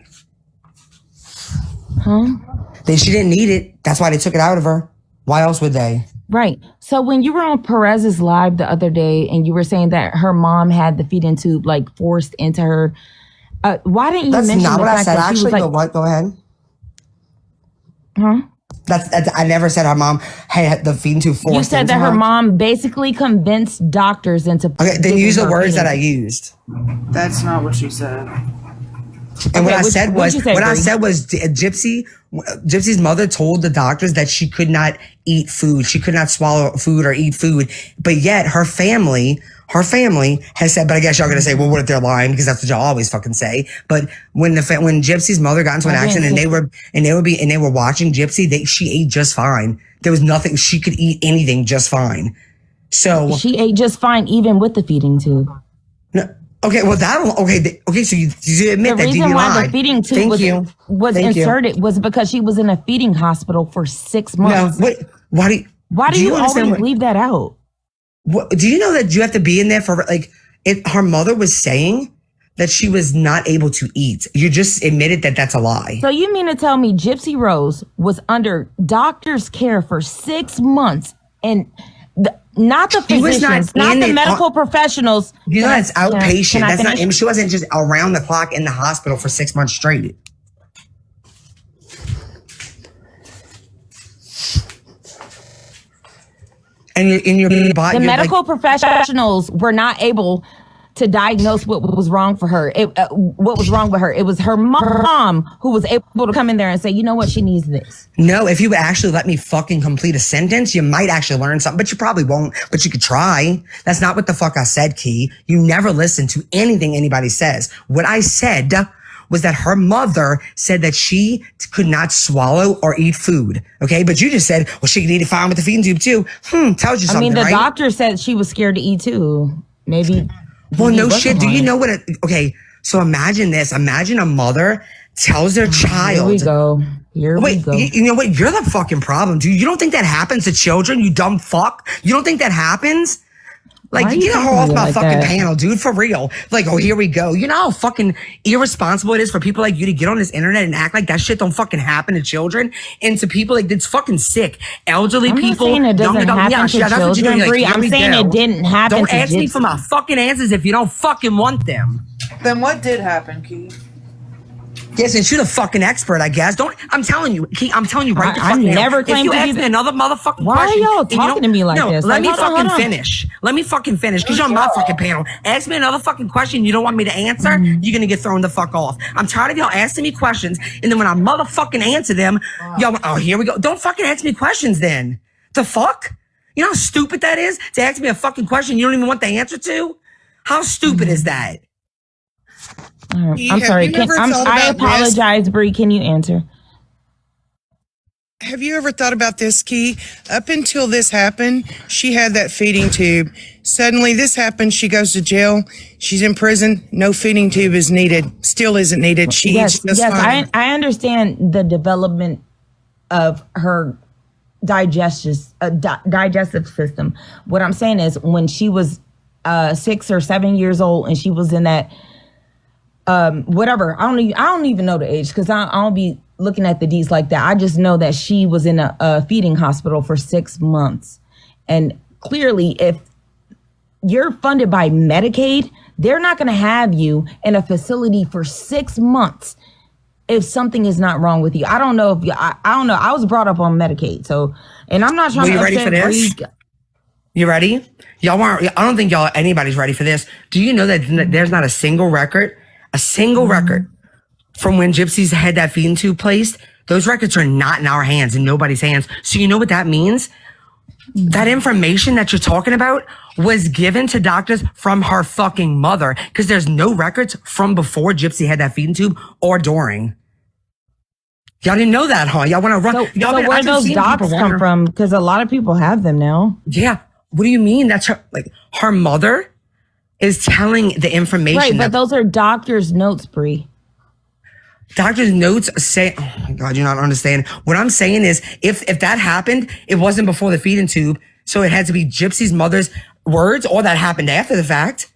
She didn't need it. That's why they took it out of her. Why else would they? Right. So when you were on Perez's live the other day and you were saying that her mom had the feeding tube like forced into her, why didn't you That's mention not the what I fact said. that she was Actually, like, but what? Go ahead. huh? That's I never said her mom had the feeding tube forced. You said into that her mom basically convinced doctors into. Okay, then giving use the her words that I feeding. used. That's not what she said. And what Okay, I said was, what'd you say, Bree? Gypsy's mother told the doctors that she could not eat food. She could not swallow food or eat food. But yet her family has said, but I guess y'all gonna say, well, what if they're lying? Because that's what y'all always fucking say. But when Gypsy's mother got into an accident and they were watching Gypsy, she ate just fine. There was nothing, she could eat anything just fine. So She ate just fine even with the feeding tube. no, okay, well okay. So you admit The that reason you why lied. the feeding tube Thank you. was Thank you. inserted was because she was in a feeding hospital for 6 No, months. wait. Why do you understand always leave that out? Do you know that you have to be in there for like? Her mother was saying that she was not able to eat. You just admitted that that's a lie. So you mean to tell me Gypsy Rose was under doctor's care for 6 months and not the She was not physicians, not in the it medical professionals. You know Can I- that's outpatient. can I That's not. finish? She wasn't just around the clock in the hospital for 6 months straight. And in your body, The medical professionals were not able to diagnose what was wrong for her. What was wrong with her? It was her mom who was able to come in there and say, you know what, she needs this. No, if you would actually let me fucking complete a sentence, you might actually learn something, but you probably won't, but you could try. That's not what the fuck I said, Key. You never listen to anything anybody says. What I said was that her mother said that she could not swallow or eat food. Okay. But you just said, well, she could eat it fine with the feeding tube too. Tells you something, I mean, the right? doctor said she was scared to eat too. Maybe. Well, he no wasn't shit. Do you lying. know what? Okay. So imagine this. Imagine a mother tells their child. Here we go. Here we Wait, go. you know what? You're the fucking problem, dude. You don't think that happens to children, you dumb fuck? You don't think that happens? Like, Why are you get her talking to off me my like fucking that? panel, dude, for real. Like, oh, here we go. You know how fucking irresponsible it is for people like you to get on this internet and act like that shit don't fucking happen to children and to people like it's fucking sick. Elderly I'm not people. saying it doesn't young adults- happen to that's what you're children, doing. Bree. Here I'm we saying go. it didn't happen Don't to ask me Gypsy. for my fucking answers if you don't fucking want them. Then what did happen, Key? Yes, and you're the fucking expert, I guess. I'm telling you, Key, I'm telling you right the I fucking now. never If claimed you to ask be me the- another motherfucking Why are question. y'all and you talking don't- to me like no, this? Let Like, me hold on, fucking hold on. finish. Let me fucking finish because you're on my fucking panel. Ask me another fucking question you don't want me to answer, you're gonna get thrown the fuck off. I'm tired of y'all asking me questions, and then when I motherfucking answer them, y'all, oh, here we go. Don't fucking ask me questions then. The fuck? You know how stupid that is to ask me a fucking question you don't even want the answer to? How stupid is that? I'm Have sorry. you ever thought I about this? apologize, Bree. Can you answer? Have you ever thought about this, Key? Up until this happened, she had that feeding tube. Suddenly this happened, she goes to jail. She's in prison. No feeding tube is needed. Still isn't needed. She eats just fine. I understand the development of her digestive system. What I'm saying is, when she was 6 or 7 years old and she was in that whatever, I don't even know the age because I don't be looking at the D's like that. I just know that she was in a feeding hospital for 6 months, and clearly, if you're funded by Medicaid, they're not going to have you in a facility for 6 months if something is not wrong with you. I don't know if you, I don't know. I was brought up on Medicaid, so, and I'm not trying Well, to you ready upset for this? Bree. You ready? Y'all aren't. I don't think anybody's ready for this. Do you know that there's not a single record from when Gypsy's had that feeding tube placed? Those records are not in our hands, in nobody's hands. So you know what that means? That information that you're talking about was given to doctors from her fucking mother, because there's no records from before Gypsy had that feeding tube or during. Y'all didn't know that, huh? Y'all want to run? So where those docs come from? Because a lot of people have them now. Yeah. What do you mean? That's her. Like, her mother is telling the information. Right, but that those are doctor's notes, Bree. doctor's notes say, oh my God, you're not understanding. What I'm saying is, if that happened, it wasn't before the feeding tube. So it had to be Gypsy's mother's words, or that happened after the fact.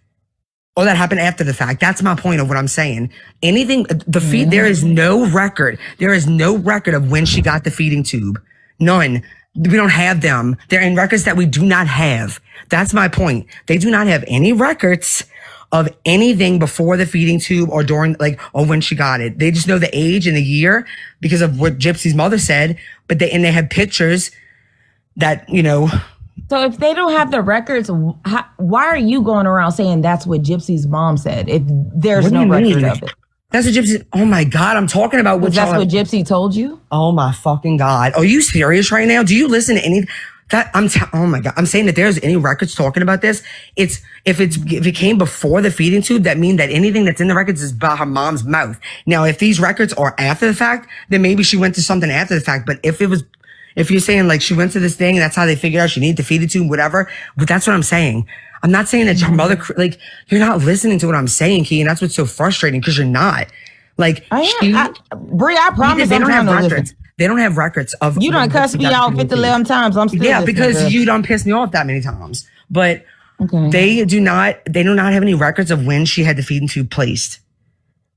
or that happened after the fact. That's my point of what I'm saying. Anything, there is no record. There is no record of when she got the feeding tube. None. We don't have them. They're in records that we do not have. That's my point. They do not have any records of anything before the feeding tube or during, like, or when she got it. They just know the age and the year because of what Gypsy's mother said, but they have pictures that, you know. So if they don't have the records, why are you going around saying that's what Gypsy's mom said if there's no record of it? That's what Gypsy. Oh my God, I'm talking about what that's what Gypsy told you. Oh my fucking God, are you serious right now? Do you listen to any? Oh my God, I'm saying that there's any records talking about this. If it came before the feeding tube, that means that anything that's in the records is about her mom's mouth. Now, if these records are after the fact, then maybe she went to something after the fact. But if you're saying like she went to this thing and that's how they figured out she needed to feed it to whatever, but that's what I'm saying. I'm not saying that your mother, like, you're not listening to what I'm saying, Key, and that's what's so frustrating because you're not. Like, Brie, I promise they don't have records. Listen. They don't have records of. You done cussed me out 50 11 times. I'm still because you don't piss me off that many times. But okay. They do not have any records of when she had the feeding tube placed.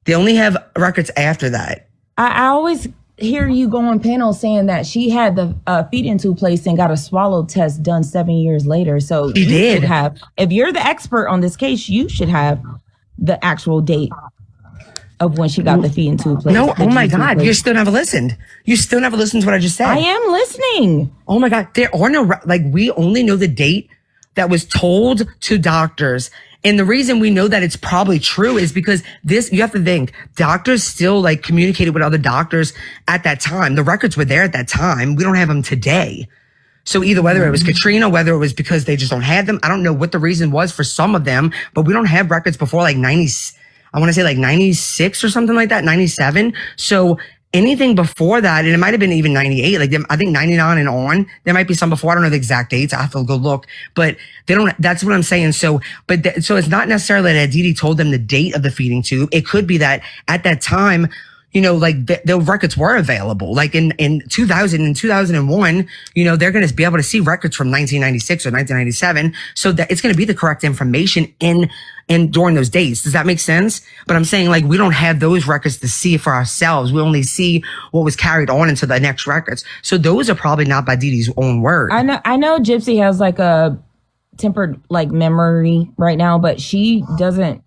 They only have records after that. I always hear you go on panels saying that she had the feeding tube placed and got a swallow test done 7 years later. So she did have. If you're the expert on this case, you should have the actual date of when she got the feeding tube placed. No, oh my God, you still never listened. You still never listened to what I just said. I am listening. Oh my God, there are no, like, we only know the date that was told to doctors. And the reason we know that it's probably true is because you have to think, doctors still like communicated with other doctors at that time. The records were there at that time. We don't have them today. So either whether it was Katrina, whether it was because they just don't have them, I don't know what the reason was for some of them, but we don't have records before like 96 or something like that, 97. So anything before that, and it might have been even 98, like I think 99 and on, there might be some before. I don't know the exact dates. I have to go look, but they don't, that's what I'm saying. So, so it's not necessarily that Didi told them the date of the feeding tube. It could be that at that time, you know, like the records were available. Like in 2000 and 2001, you know, they're going to be able to see records from 1996 or 1997. So that it's going to be the correct information in during those dates. Does that make sense? But I'm saying, like, we don't have those records to see for ourselves. We only see what was carried on into the next records. So those are probably not by Didi's own word. I know Gypsy has like a tempered like memory right now, but she doesn't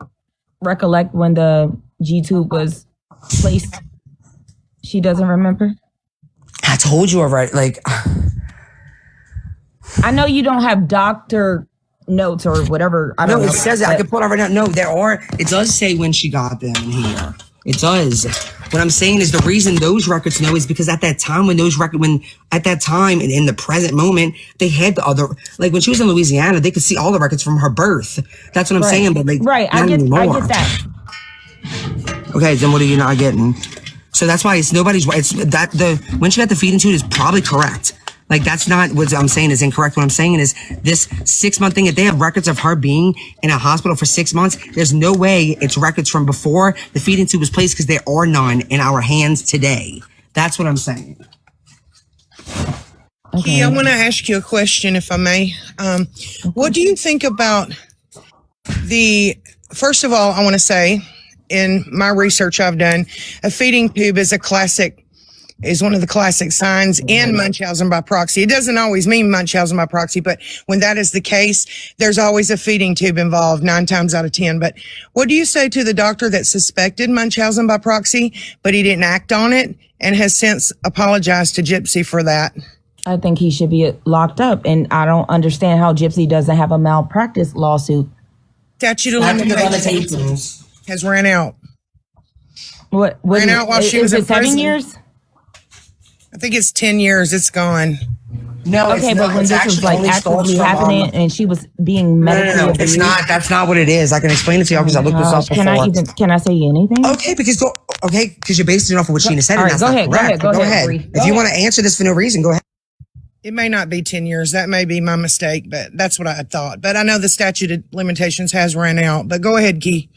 recollect when the G-tube was placed. She doesn't remember. I told you already. Like, I know you don't have doctor notes or whatever. I don't know. It says I can pull it right now. No, it does say when she got them in here. It does. What I'm saying is the reason those records know is because at that time in the present moment, they had the other, like when she was in Louisiana, they could see all the records from her birth. That's what I'm saying. But like, right. I get that. Okay, then what are you not getting? So that's why it's when she got the feeding tube is probably correct. Like, that's not what I'm saying is incorrect. What I'm saying is this 6-month thing, if they have records of her being in a hospital for 6 months, there's no way it's records from before the feeding tube was placed because there are none in our hands today. That's what I'm saying. Okay. I want to ask you a question, if I may. What do you think about first of all, I want to say, in my research I've done, a feeding tube is one of the classic signs in Munchausen by proxy. It doesn't always mean Munchausen by proxy, but when that is the case, there's always a feeding tube involved 9 times out of 10. But what do you say to the doctor that suspected Munchausen by proxy, but he didn't act on it and has since apologized to Gypsy for that? I think he should be locked up, and I don't understand how Gypsy doesn't have a malpractice lawsuit. Statute of limitations has ran out. What ran out while she was in prison? 7 years? I think it's 10 years. It's gone. No, okay, but when this was like actively happening and she was being medically no, it's not. That's not what it is. I can explain it to you because I looked this up before. Can I say anything? Okay, because you're basing it off of what Sheena said. All right, go ahead. If you want to answer this for no reason, go ahead. It may not be 10 years. That may be my mistake, but that's what I thought. But I know the statute of limitations has ran out. But go ahead, Key.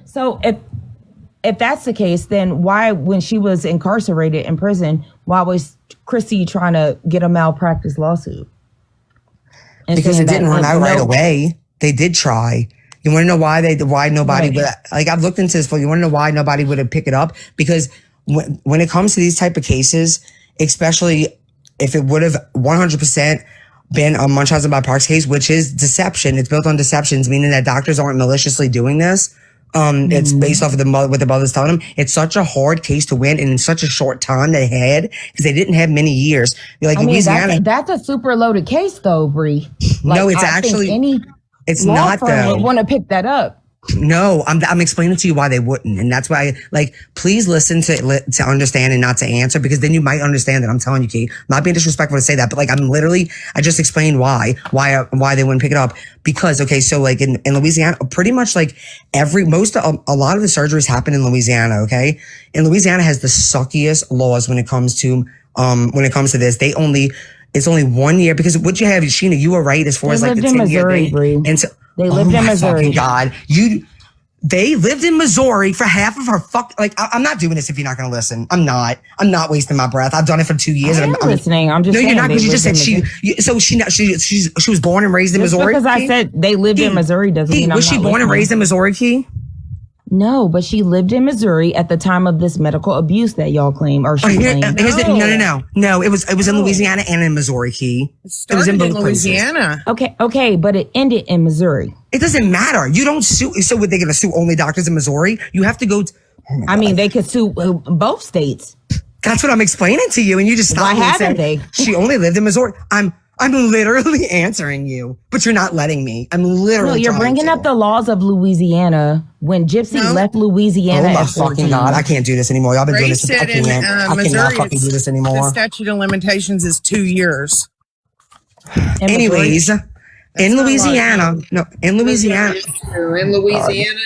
So if that's the case, then why, when she was incarcerated in prison, why was Chrissy trying to get a malpractice lawsuit? Because it didn't run out right away. They did try. You want to know why nobody would, like, I've looked into this, but you want to know why nobody would have picked it up? Because when it comes to these type of cases, especially if it would have 100% been a Munchausen by Parks case, which is deception. It's built on deceptions, meaning that doctors aren't maliciously doing this. It's based off of what the mother's telling them. It's such a hard case to win, and in such a short time they had, because they didn't have many years. Like Louisiana, that's a super loaded case, though, Bree. Like, no, it's I actually think any it's law not firm though. would want to pick that up. No, I'm explaining to you why they wouldn't, and that's why, like, please listen to understand and not to answer, because then you might understand that I'm telling you, Kate. I'm not being disrespectful to say that, but like I just explained why they wouldn't pick it up. Because okay, so like in Louisiana, pretty much like a lot of the surgeries happen in Louisiana. Okay, and Louisiana has the suckiest laws when it comes to this. It's only 1 year, because what you have, Sheena, you were right as far as like the 10-year thing. And so, they lived in Missouri. God, they lived in Missouri for half of her I'm not doing this if you're not going to listen. I'm not wasting my breath. I've done it for 2 years. I'm listening. I'm just no, saying, you're not, because you just said she was born and raised in Missouri. Because I said they lived in Missouri doesn't mean I'm was she not born and listening. raised in Missouri, Key? No, but she lived in Missouri at the time of this medical abuse that y'all claim, or she claimed. No. It was in Louisiana and in Missouri, Key. It was in Louisiana. Okay, but it ended in Missouri. It doesn't matter. You don't sue. So would they going to sue only doctors in Missouri? You have to go. I mean, they could sue both states. That's what I'm explaining to you, and you just stop. Why me and haven't say, they? She only lived in Missouri. I'm literally answering you, but you're not letting me. I'm literally. No, you're bringing up the laws of Louisiana when Gypsy left Louisiana. Oh my at 14. fucking God! I can't do this anymore. Y'all been doing this. I cannot Missouri, fucking do this the anymore. statute of limitations is 2 years. Anyways, in Louisiana, In Louisiana,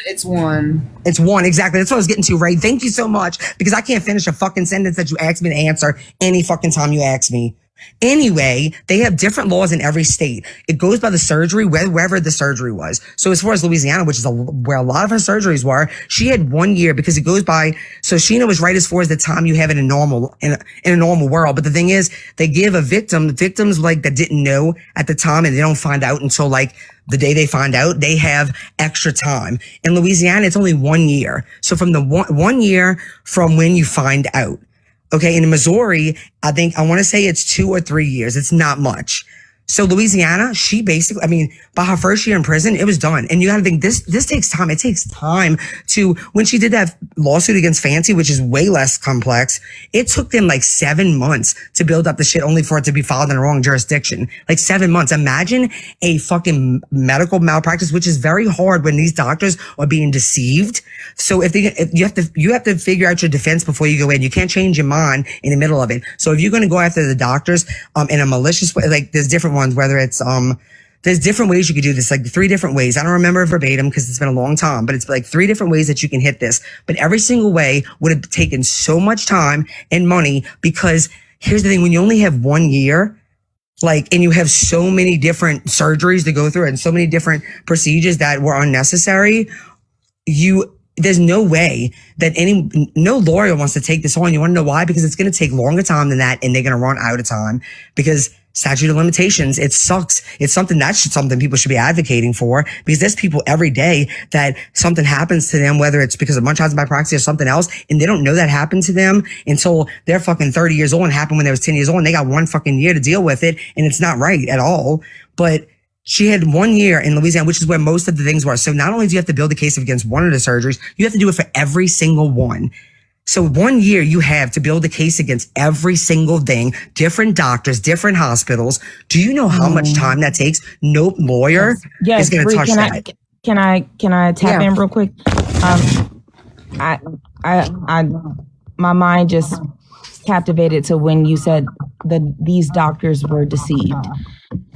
it's 1. It's 1, exactly. That's what I was getting to, Ray. Thank you so much, because I can't finish a fucking sentence that you asked me to answer any fucking time you ask me. Anyway, they have different laws in every state. It goes by the surgery, wherever the surgery was. So as far as Louisiana, which is where a lot of her surgeries were, she had 1 year, because it goes by. So Sheena was right as far as the time you have it in a normal world. But the thing is, they give victims like that didn't know at the time, and they don't find out until like the day they find out, they have extra time. In Louisiana, it's only 1 year. So from the 1 year from when you find out. Okay, in Missouri, I want to say it's 2 or 3 years. It's not much. So Louisiana, she basically, by her first year in prison, it was done. And you got to think, this takes time. It takes time when she did that lawsuit against Fancy, which is way less complex, it took them like 7 months to build up the shit, only for it to be filed in the wrong jurisdiction. Like 7 months. Imagine a fucking medical malpractice, which is very hard when these doctors are being deceived. So if you have to figure out your defense before you go in. You can't change your mind in the middle of it. So if you're going to go after the doctors, in a malicious way, like there's different ones, whether it's, there's different ways you could do this, like 3 different ways. I don't remember verbatim because it's been a long time, but it's like 3 different ways that you can hit this. But every single way would have taken so much time and money, because here's the thing, when you only have 1 year, and you have so many different surgeries to go through and so many different procedures that were unnecessary, there's no way that no lawyer wants to take this on. You want to know why? Because it's going to take longer time than that, and they're going to run out of time, because statute of limitations, it sucks. It's something people should be advocating for, because there's people every day that something happens to them, whether it's because of Munchausen by proxy or something else, and they don't know that happened to them until they're fucking 30 years old and happened when they was 10 years old, and they got 1 fucking year to deal with it, and it's not right at all. But she had 1 year in Louisiana, which is where most of the things were. So not only do you have to build a case against one of the surgeries, you have to do it for every single one. So 1 year you have to build a case against every single thing, different doctors, different hospitals. Do you know how much time that takes? No lawyer is going to touch that. Can I tap in real quick? My mind just captivated to when you said that these doctors were deceived.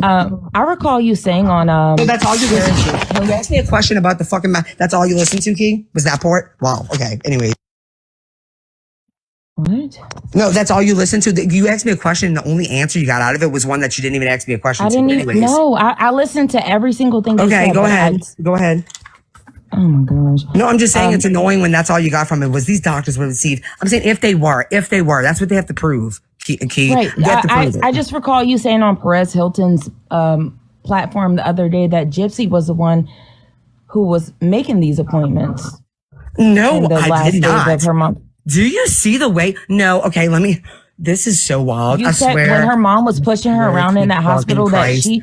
I recall you saying on so that's all you listen to. You asked me a question about the fucking that's all you listen to, Key? Was that part? Wow. Okay. Anyway. What? No, that's all you listened to. You asked me a question, and the only answer you got out of it was one that you didn't even ask me a question. I didn't even know. I listened to every single thing. Okay, go ahead. Go ahead. Oh my gosh. No, I'm just saying it's annoying when that's all you got from it was these doctors were deceived. I'm saying if they were, that's what they have to prove. Key. Right. I just recall you saying on Perez Hilton's platform the other day that Gypsy was the one who was making these appointments. No, in the I last did days not. of her mom. Do you see the way? No, okay, this is so wild. You I said swear. when her mom was pushing her around in that Fucking hospital Christ. that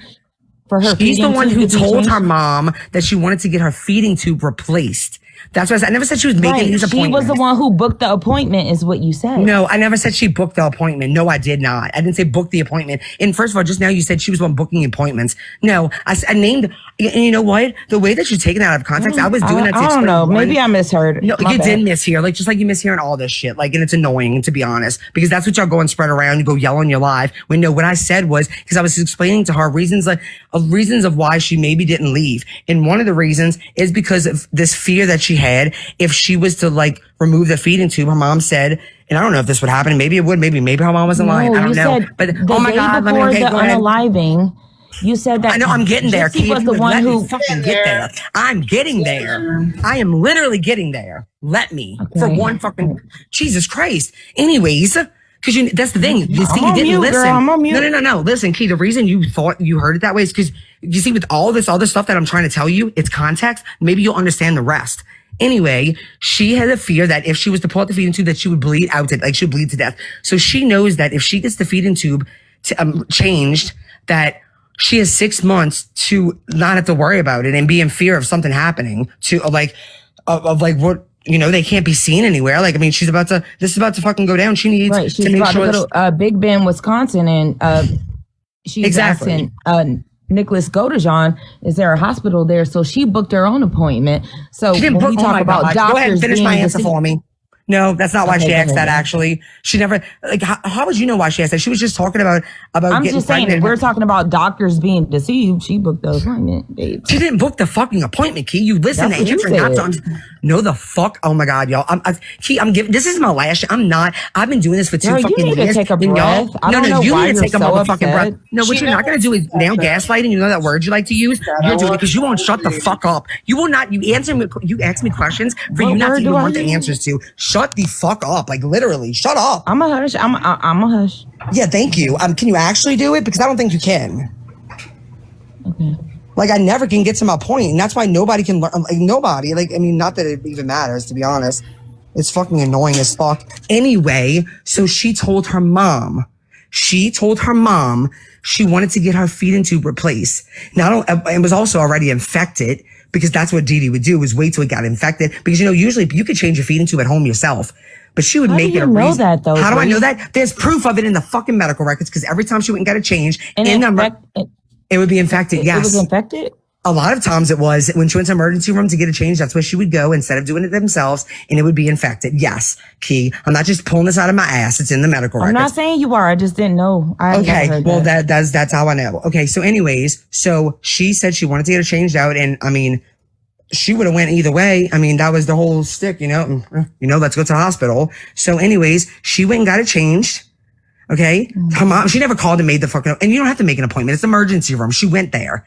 for her She's the feeding one tube who to be told changed. her mom that she wanted to get her feeding tube replaced. That's what I said. I never said she was making Right. these She appointments. was the one who booked the appointment, is what you said. No, I never said she booked the appointment. No, I did not. I didn't say book the appointment. And first of all, just now you said she was the one booking appointments. No, I named, and you know what? The way that you're taking that out of context, I was doing that to I don't explain know. one- Maybe I misheard. No, My you bad. did mishear, just like you mishearing all this shit. And it's annoying, to be honest, because that's what y'all go and spread around. You go yell on your live. When no, what I said was, because I was explaining to her reasons of why she maybe didn't leave. And one of the reasons is because of this fear that she had if she was to remove the feeding tube. Her mom said, and I don't know if this would happen. Maybe it would. Maybe her mom wasn't lying. I don't you know. said But the oh my day God, let me before the go ahead. unaliving, you said that I know I'm getting there. Gypsy Keith, was the one let me who fucking get there. I'm getting there. I am literally getting there. Let me for Okay. one fucking Jesus Christ. Anyways, because that's the thing. You see, I'm you on didn't mute, listen. girl. I'm on mute. No. Listen, Key. The reason you thought you heard it that way is because you see, with all this other stuff that I'm trying to tell you, it's context. Maybe you'll understand the rest. Anyway, she had a fear that if she was to pull out the feeding tube, that she would bleed out, she would bleed to death. So she knows that if she gets the feeding tube changed, that she has 6 months to not have to worry about it and be in fear of something happening what, they can't be seen anywhere. This is about to fucking go down. She needs right. She's to make about sure to go to Big Bend, Wisconsin, and she's Exactly. asking Nicholas Godejohn, is there a hospital there? So she booked her own appointment. So she didn't when book, we oh talk my about God. doctors Go ahead and finish being my answer deceived- for me. No, that's not why Okay, she go asked ahead. that, actually. She never, how would you know why she asked that? She was just talking about I'm getting just saying, pregnant. we're talking about doctors being deceived. She booked the appointment, babe. She didn't book the fucking appointment, Key. You listen That's to what you answering. Not said. to, no, the fuck. Oh my God, y'all. Key, I'm giving, this is my last, I've been doing this for 2 Girl, you fucking need to years. take a and y'all- breath. I don't know you why need to you're take a so motherfucking upset. breath. No, what She you're not going to do is now gaslighting. You know that word you like to use? You're doing it because you won't shut the fuck up. You will not, you ask me questions for What you not word to do even I want the use? answers to. Shut the fuck up. Literally, shut up. I'm a hush. I'm a hush. Yeah, thank you. Can you actually do it? Because I don't think you can. Okay. I never can get to my point, and that's why nobody can learn. Nobody. Not that it even matters, to be honest. It's fucking annoying as fuck. Anyway, so she told her mom she wanted to get her feeding tube replaced. Now, it was also already infected, because that's what Dee Dee would do, is wait till it got infected. Because, usually you could change your feeding tube at home yourself. But she would How do make you it a know reason. that, though, How do I Bree? know that? There's proof of it in the fucking medical records, because every time she went and got it changed, And it would be infected. it Yes. was infected? A lot of times it was. When she went to emergency room to get it changed, that's where she would go instead of doing it themselves, and it would be infected. Yes, Key. I'm not just pulling this out of my ass. It's in the medical I'm not records. saying you are. I just didn't know. I never Okay, heard well that. that's how I know. Okay, so anyways, so she said she wanted to get it changed out, and she would have went either way. That was the whole stick, let's go to the hospital. So anyways, she went and got it changed. Okay. Her mom, she never called and made the fucking, and you don't have to make an appointment. It's emergency room. She went there.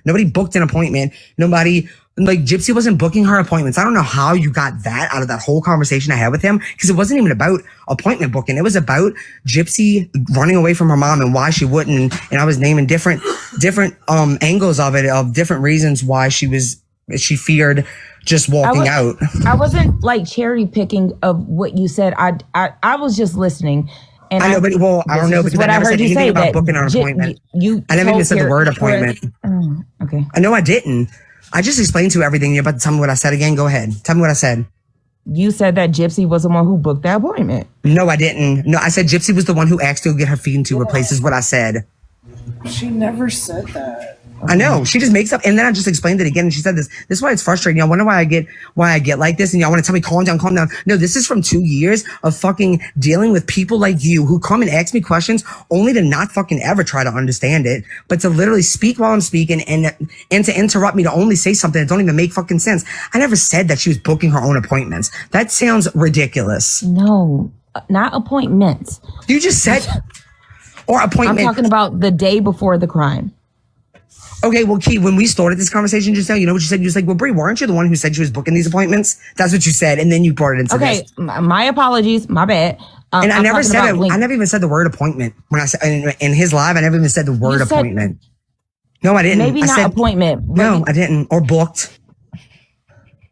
Nobody booked an appointment. Nobody, Gypsy wasn't booking her appointments. I don't know how you got that out of that whole conversation I had with him, because it wasn't even about appointment booking. It was about Gypsy running away from her mom and why she wouldn't. And I was naming different angles of it, of different reasons why she feared just walking out. I wasn't cherry picking of what you said. I was just listening. And I know, but I don't know, because I never said anything about booking an appointment. I never even said the word appointment. Okay. I know I didn't. I just explained to you everything. You're about to tell me what I said again. Go ahead. Tell me what I said. You said that Gypsy was the one who booked that appointment. No, I didn't. No, I said Gypsy was the one who asked to get her feeding tube replaced, is what I said. She never said that. I know. She just makes up, and then I just explained it again, and she said this. This is why it's frustrating. Y'all wonder why I get like this, and y'all want to tell me calm down. No, this is from 2 years of fucking dealing with people like you who come and ask me questions only to not fucking ever try to understand it, but to literally speak while I'm speaking and to interrupt me to only say something that don't even make fucking sense. I never said that she was booking her own appointments. That sounds ridiculous. No, not appointments. You just said, or appointment. I'm talking about the day before the crime. Okay, well, Key, when we started this conversation just now, you know what you said? You was like, well, Brie, weren't you the one who said she was booking these appointments? That's what you said, and then you brought it into Okay, this. my apologies. My bad. And I I'm never talking said about it. I never even said the word appointment when I said in his live. I never even said the word You said- appointment. No, I didn't. Maybe I not said, appointment. but No, I didn't. Or booked.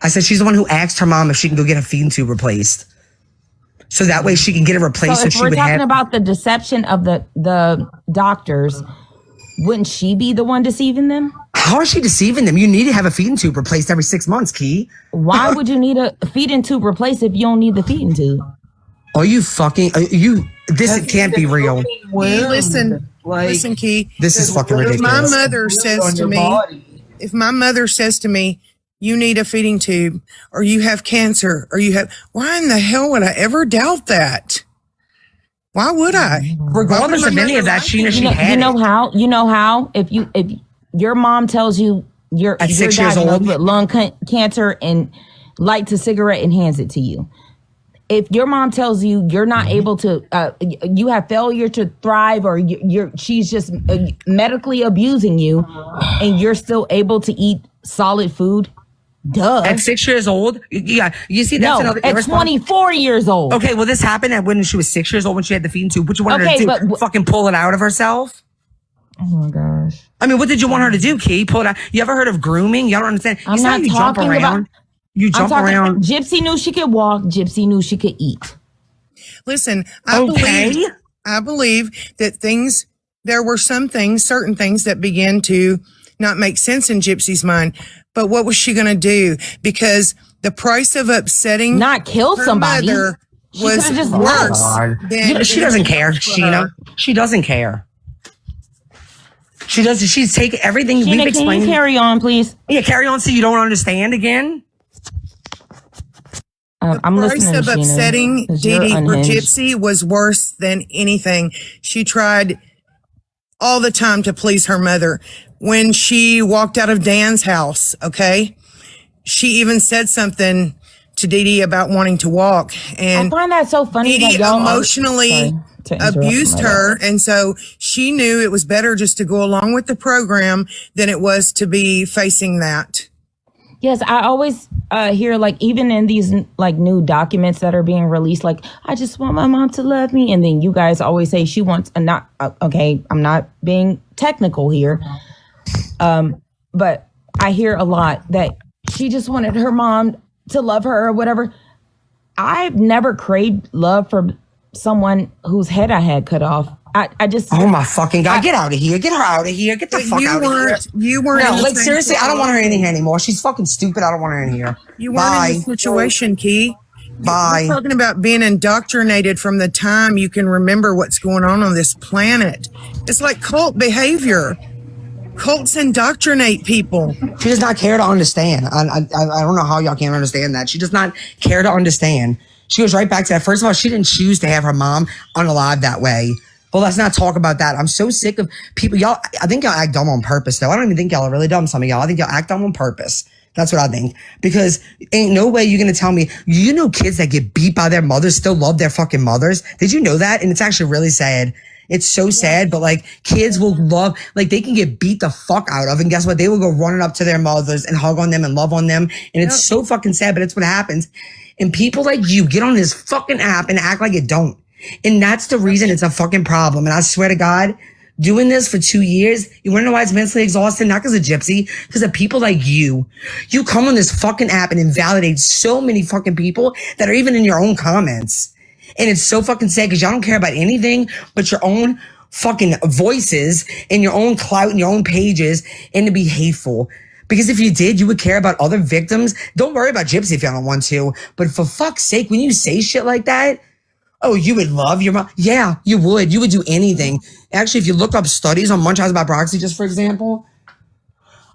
I said she's the one who asked her mom if she can go get a feeding tube replaced. So that way she can get it replaced. So if she we're would talking have. about the deception of the doctors, wouldn't she be the one deceiving them? How is she deceiving them? You need to have a feeding tube replaced every 6 months, Key. Why would you need a feeding tube replaced if you don't need the feeding tube? Are you fucking? This can't be real. Key, listen, Like, listen, Key. This is fucking If my ridiculous. mother says to me, you need a feeding tube, or you have cancer, or you have, why in the hell would I ever doubt that? Why would I? Regardless of any of that, Sheena, she had You know it. how? You know how? If your mom tells you you're At 6 years diagnosed old? with lung cancer and lights a cigarette and hands it to you. If your mom tells you you're not able to, you have failure to thrive, or she's just medically abusing you, and you're still able to eat solid food, duh. At 6 years old, yeah, you see, that's No, another at irresponsible. 24 years old. Okay, well, this happened when she was 6 years old when she had the feeding tube. What you wanted her Okay, to do? but- Fucking pull it out of herself? Oh my gosh. I mean, what did you want her to do, Key? Pull it out? You ever heard of grooming? Y'all don't understand. I'm You see how not you jump talking around? about- You I'm jump talking. around. Gypsy knew she could walk. Gypsy knew she could eat. Listen, Okay. I believe that there were certain things that began to not make sense in Gypsy's mind. But what was she going to do? Because the price of upsetting Not kill her somebody. mother She was could've just worse left. than She doesn't care, Sheena. She doesn't care. She does. She's taking everything we've Sheena, can you explained. carry on, please? Yeah, carry on so you don't understand again. I'm price listening of to Sheena, upsetting 'cause Dee you're Dee or unhinged. Gypsy was worse than anything. She tried all the time to please her mother. When she walked out of Dan's house, okay, she even said something to Dee Dee about wanting to walk, I and find that so funny Dee that Dee y'all emotionally Sorry to interrupt, abused my her, bad. and so she knew it was better just to go along with the program than it was to be facing that. Yes, I always hear, like, even in these like new documents that are being released, like, I just want my mom to love me, and then you guys always say she wants, and not okay, I'm not being technical here, but I hear a lot that she just wanted her mom to love her or whatever. I've never craved love for someone whose head I had cut off. I just Oh my fucking God. Get out of here. Get her out of here. Get the fuck You out of here. weren't No, in the like same seriously, I don't want her in here anymore. She's fucking stupid. I don't want her in here. You weren't Bye. in the situation, Key. Bye. We're talking about being indoctrinated from the time you can remember what's going on this planet. It's like cult behavior. Cults indoctrinate people. She does not care to understand. I don't know how y'all can't understand that. She does not care to understand. She goes right back to that. First of all, she didn't choose to have her mom unalive that way. But let's not talk about that. I'm so sick of people. Y'all, I think y'all act dumb on purpose, though. I don't even think y'all are really dumb, some of y'all. I think y'all act dumb on purpose. That's what I think. Because ain't no way you're going to tell me, you know, kids that get beat by their mothers still love their fucking mothers. Did you know that? And it's actually really sad. It's so sad, but like kids will love, like they can get beat the fuck out of. And guess what? They will go running up to their mothers and hug on them and love on them. And it's so fucking sad, but it's what happens. And people like you get on this fucking app and act like it don't. And that's the reason it's a fucking problem. And I swear to God, doing this for 2 years, you want to know why it's mentally exhausting? Not because of Gypsy, because of people like you. You come on this fucking app and invalidate so many fucking people that are even in your own comments. And it's so fucking sad because y'all don't care about anything but your own fucking voices and your own clout and your own pages, and to be hateful. Because if you did, you would care about other victims. Don't worry about Gypsy if y'all don't want to. But for fuck's sake, when you say shit like that, oh, you would love your mom. Yeah, you would. You would do anything. Actually, if you look up studies on Munchausen by proxy, just for example.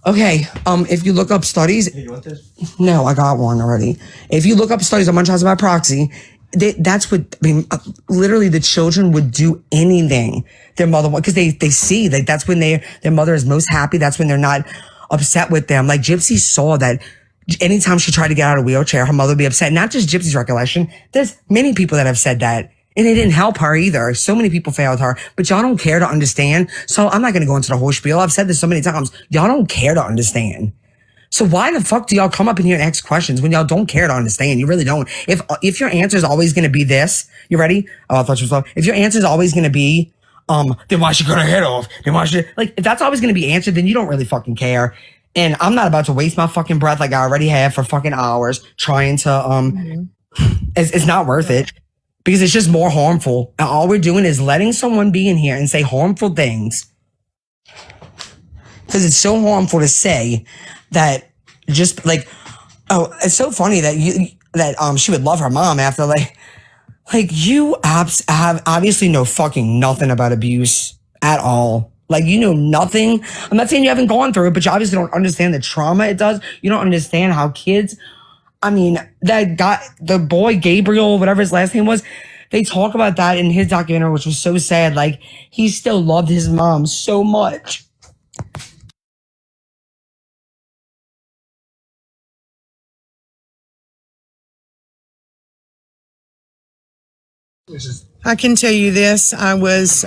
Okay, if you look up studies. Hey, you want this? No, I got one already. If you look up studies on Munchausen by proxy, that's what, I mean, literally the children would do anything their mother because they see that that's when their mother is most happy. That's when they're not upset with them. Like Gypsy saw that anytime she tried to get out of a wheelchair, her mother would be upset. Not just Gypsy's recollection. There's many people that have said that. And it didn't help her either. So many people failed her, but y'all don't care to understand. So I'm not going to go into the whole spiel. I've said this so many times. Y'all don't care to understand. So why the fuck do y'all come up in here and ask questions when y'all don't care to understand? You really don't. If your answer is always going to be this, you ready? Oh, I thought you were slow. If your answer is always going to be, then why she cut her head off? Then why she, like, if that's always going to be answered, then you don't really fucking care. And I'm not about to waste my fucking breath like I already have for fucking hours trying to, it's not worth it because it's just more harmful. And all we're doing is letting someone be in here and say harmful things. Because it's so harmful to say that just like, oh, it's so funny that she would love her mom after like you have obviously know fucking nothing about abuse at all. Like, you know nothing. I'm not saying you haven't gone through it, but you obviously don't understand the trauma it does. You don't understand how kids, I mean, that guy, the boy Gabriel, whatever his last name was, they talk about that in his documentary, which was so sad. Like, he still loved his mom so much. I can tell you this. I was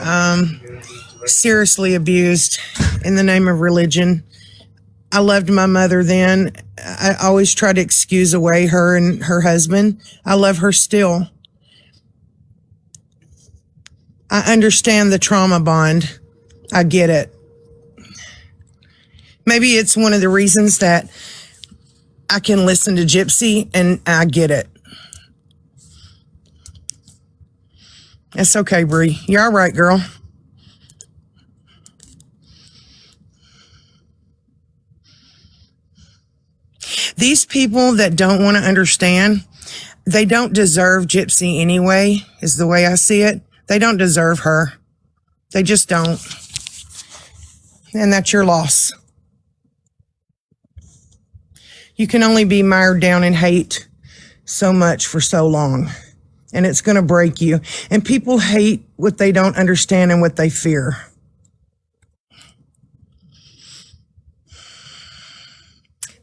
seriously abused in the name of religion. I loved my mother then. I always tried to excuse away her and her husband. I love her still. I understand the trauma bond. I get it. Maybe it's one of the reasons that I can listen to Gypsy, and I get it. It's okay, Bree. You're all right, girl. These people that don't want to understand, they don't deserve Gypsy anyway, is the way I see it. They don't deserve her. They just don't. And that's your loss. You can only be mired down in hate so much for so long. And it's going to break you. And people hate what they don't understand and what they fear.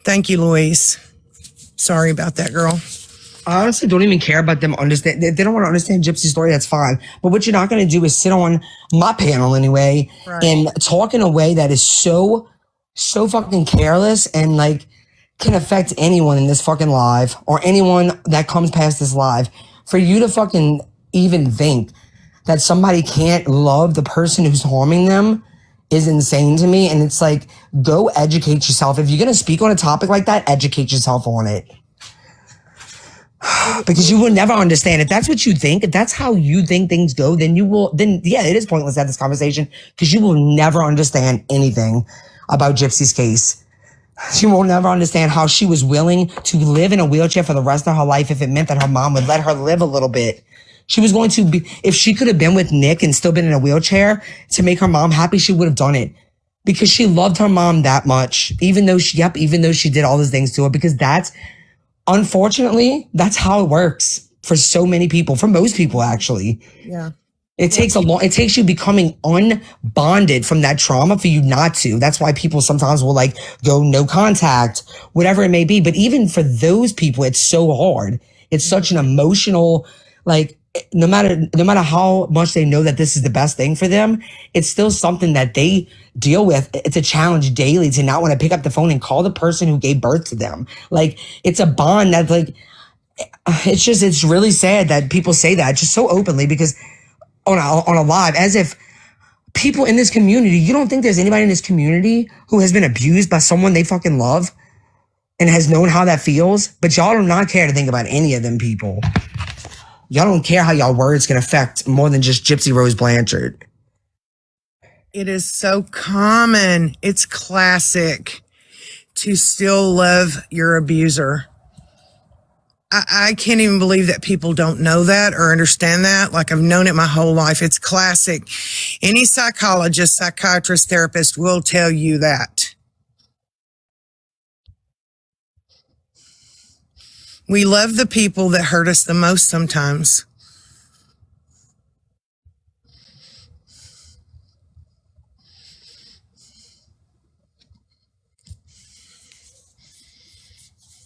Thank you, Louise. Sorry about that, girl. I honestly don't even care about them understand. They don't want to understand Gypsy's story. That's fine. But what you're not going to do is sit on my panel anyway and talk in a way that is so fucking careless and like can affect anyone in this fucking live or anyone that comes past this live. For you to fucking even think that somebody can't love the person who's harming them is insane to me. And it's like, go educate yourself. If you're going to speak on a topic like that, educate yourself on it. Because you will never understand. If that's what you think, if that's how you think things go, then yeah, it is pointless to have this conversation because you will never understand anything about Gypsy's case. She will never understand how she was willing to live in a wheelchair for the rest of her life if it meant that her mom would let her live a little bit. She was going to be, if she could have been with Nick and still been in a wheelchair to make her mom happy, she would have done it because she loved her mom that much, even though she did all those things to her, because unfortunately, that's how it works for so many people, for most people, actually. Yeah. It takes you becoming unbonded from that trauma for you not to. That's why people sometimes will like go no contact, whatever it may be. But even for those people, it's so hard. It's such an emotional, like, no matter how much they know that this is the best thing for them, it's still something that they deal with. It's a challenge daily to not want to pick up the phone and call the person who gave birth to them. Like, it's a bond that like, it's really sad that people say that just so openly because on a live, as if people in this community, you don't think there's anybody in this community who has been abused by someone they fucking love and has known how that feels, but y'all do not care to think about any of them people. Y'all don't care how y'all words can affect more than just Gypsy Rose Blanchard. It is so common. It's classic to still love your abuser. I can't even believe that people don't know that or understand that. Like, I've known it my whole life. It's classic. Any psychologist, psychiatrist, therapist will tell you that. We love the people that hurt us the most sometimes.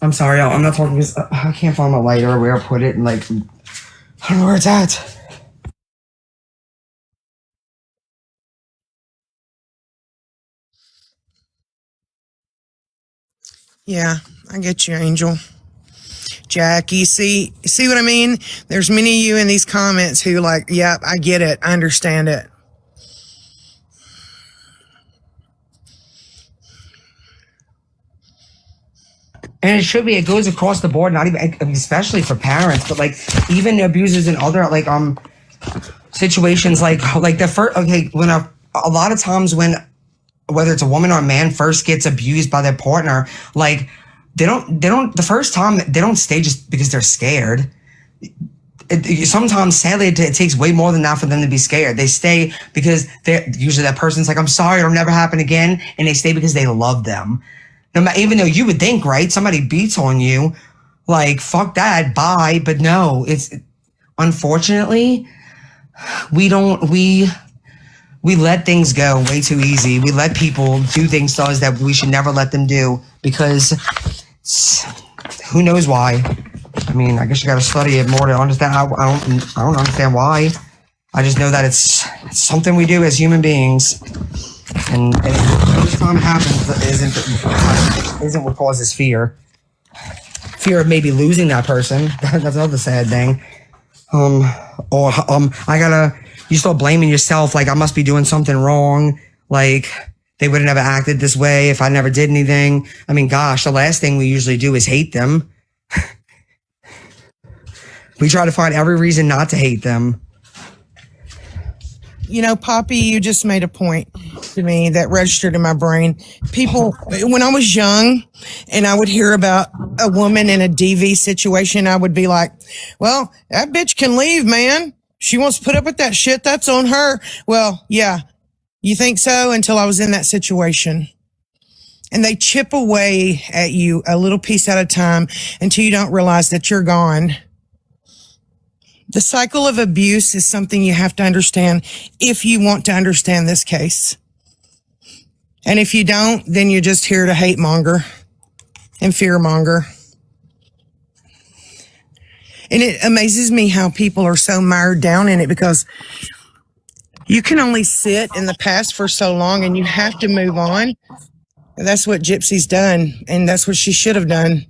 I'm sorry, y'all. I'm not talking because I can't find my lighter or where I put it, and like, I don't know where it's at. Yeah, I get you, Angel. Jackie, see what I mean? There's many of you in these comments who like, yep, I get it. I understand it. And it should be. It goes across the board, not even, especially for parents, but like even abusers and other like situations like the first. Okay, when a lot of times when whether it's a woman or a man first gets abused by their partner, like they don't the first time they don't stay just because they're scared. Sometimes, sadly, it takes way more than that for them to be scared. They stay because they're usually that person's like, I'm sorry, it'll never happen again. And they stay because they love them. No matter, even though you would think, right? Somebody beats on you, like, fuck that, bye. But no, it's unfortunately, we let things go way too easy. We let people do things to us that we should never let them do because who knows why. I mean, I guess you got to study it more to understand. I don't understand why. I just know that it's something we do as human beings, and every time it happens isn't what causes fear. Fear of maybe losing that person. That's another sad thing. You start blaming yourself. Like I must be doing something wrong. Like they would have never acted this way if I never did anything. I mean, gosh, the last thing we usually do is hate them. We try to find every reason not to hate them. You know, Poppy, you just made a point to me that registered in my brain. People, when I was young and I would hear about a woman in a DV situation, I would be like, well, that bitch can leave, man. She wants to put up with that shit. That's on her. Well, yeah, you think so? Until I was in that situation. And they chip away at you a little piece at a time until you don't realize that you're gone. The cycle of abuse is something you have to understand if you want to understand this case. And if you don't, then you're just here to hate monger and fear monger. And it amazes me how people are so mired down in it because you can only sit in the past for so long and you have to move on. That's what Gypsy's done, and that's what she should have done.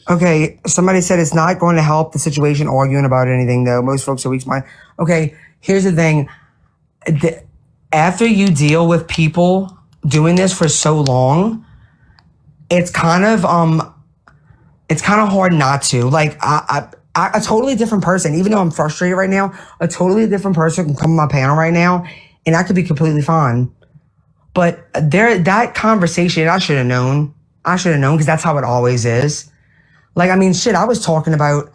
Okay, somebody said it's not going to help the situation arguing about anything, though. Most folks are weak minded. Okay, here's the thing. After you deal with people doing this for so long, it's kind of hard not to. Like, a totally different person, even though I'm frustrated right now, a totally different person can come on my panel right now, and I could be completely fine. But that conversation, I should have known because that's how it always is. Like, I mean, shit, I was talking about,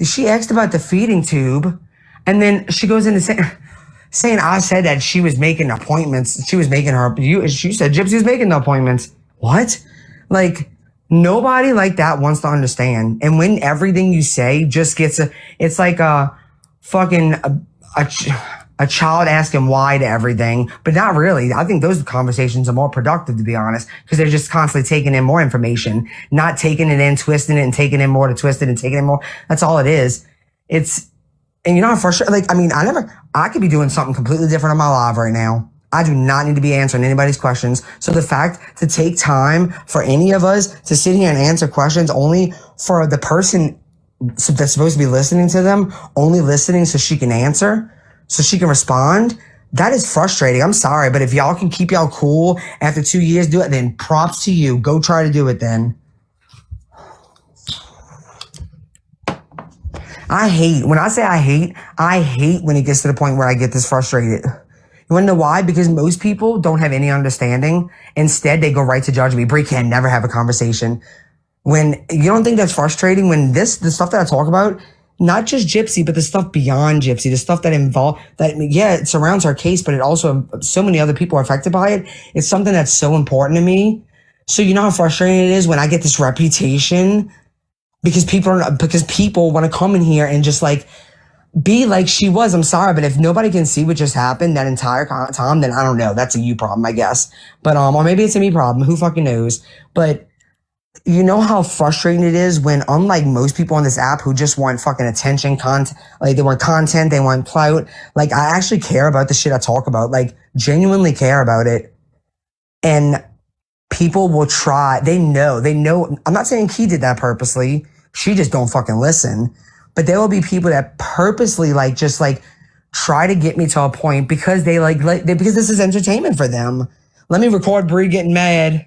she asked about the feeding tube, and then she goes into saying I said that she was making appointments. She said Gypsy was making the appointments. What? Like, nobody like that wants to understand. And when everything you say just gets it's like a fucking, a child asking why to everything, but not really. I think those conversations are more productive, to be honest, because they're just constantly taking in more information, not taking it in, twisting it, and taking in more to twist it and taking in more. That's all it is. And you're not frustrated. Like, I mean, I could be doing something completely different in my life right now. I do not need to be answering anybody's questions. So the fact to take time for any of us to sit here and answer questions only for the person that's supposed to be listening to them, only listening so she can answer, so she can respond, that is frustrating. I'm sorry, but if y'all can keep y'all cool after 2 years, do it, then props to you. Go try to do it then. When I say I hate when it gets to the point where I get this frustrated. You want to know why? Because most people don't have any understanding. Instead, they go right to judge me. Bree can never have a conversation. When you don't think that's frustrating, when the stuff that I talk about, not just Gypsy, but the stuff beyond Gypsy, the stuff that it surrounds our case, but it also, so many other people are affected by it. It's something that's so important to me. So you know how frustrating it is when I get this reputation because people want to come in here and just like be like she was. I'm sorry, but if nobody can see what just happened that entire time, then I don't know. That's a you problem, I guess. But, or maybe it's a me problem. Who fucking knows? But you know how frustrating it is when, unlike most people on this app who just want fucking attention, like they want content, they want clout. Like, I actually care about the shit I talk about, like genuinely care about it. And people will try. They know. I'm not saying Key did that purposely. She just don't fucking listen. But there will be people that purposely just try to get me to a point because because this is entertainment for them. Let me record Bree getting mad.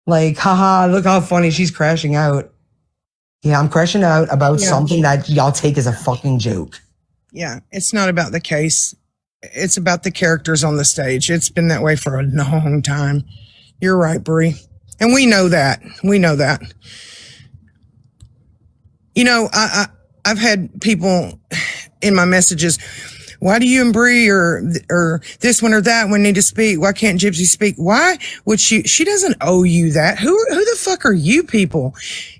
Like, haha, look how funny she's crashing out. Yeah, I'm crashing out about something that y'all take as a fucking joke. Yeah, it's not about the case. It's about the characters on the stage. It's been that way for a long time. You're right, Bree. And we know that. We know that. You know, I've had people in my messages, why do you and Bree or this one or that one need to speak? Why can't Gypsy speak? Why would she doesn't owe you that. Who the fuck are you people?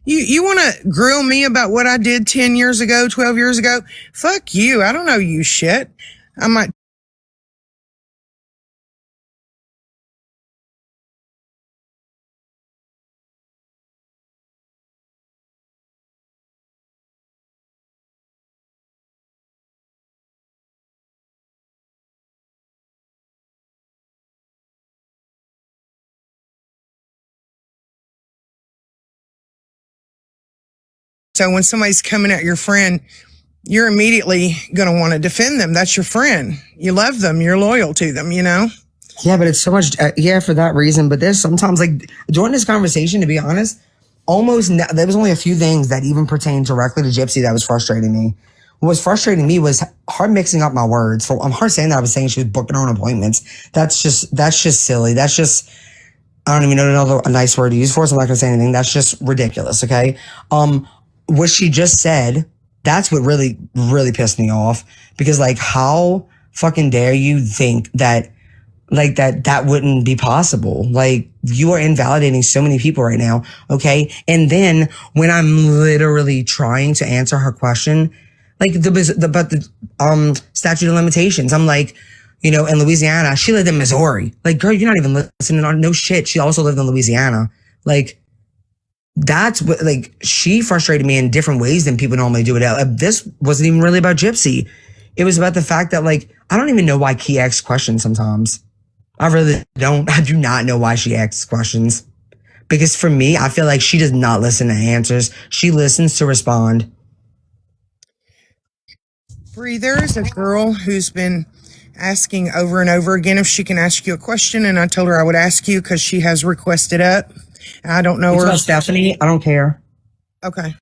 You want to grill me about what I did 10 years ago, 12 years ago? Fuck you. I don't owe you shit. I might. So when somebody's coming at your friend, you're immediately going to want to defend them. That's your friend. You love them. You're loyal to them, you know? Yeah, but it's so much, for that reason. But there's sometimes, like, during this conversation, to be honest, there was only a few things that even pertained directly to Gypsy that was frustrating me. What was frustrating me was her mixing up my words. For her saying that I was saying she was booking her own appointments. That's just silly. That's just, I don't even know a nice word to use for it, so I'm not going to say anything. That's just ridiculous, okay? What she just said, that's what really, really pissed me off. Because, like, how fucking dare you think that, like, that wouldn't be possible? Like, you are invalidating so many people right now, okay? And then when I'm literally trying to answer her question, like, the statute of limitations, I'm like, you know, in Louisiana, she lived in Missouri. Like, girl, you're not even listening on no shit. She also lived in Louisiana. Like, that's what, like, she frustrated me in different ways than people normally do it. This wasn't even really about Gypsy. It was about the fact that, like, I don't even know why Key asks questions sometimes. I really don't. I do not know why she asks questions. Because for me, I feel like she does not listen to answers. She listens to respond. Bree, there is a girl who's been asking over and over again if she can ask you a question, and I told her I would ask you because she has requested up. I don't know It's her. about Stephanie. I don't care. Okay.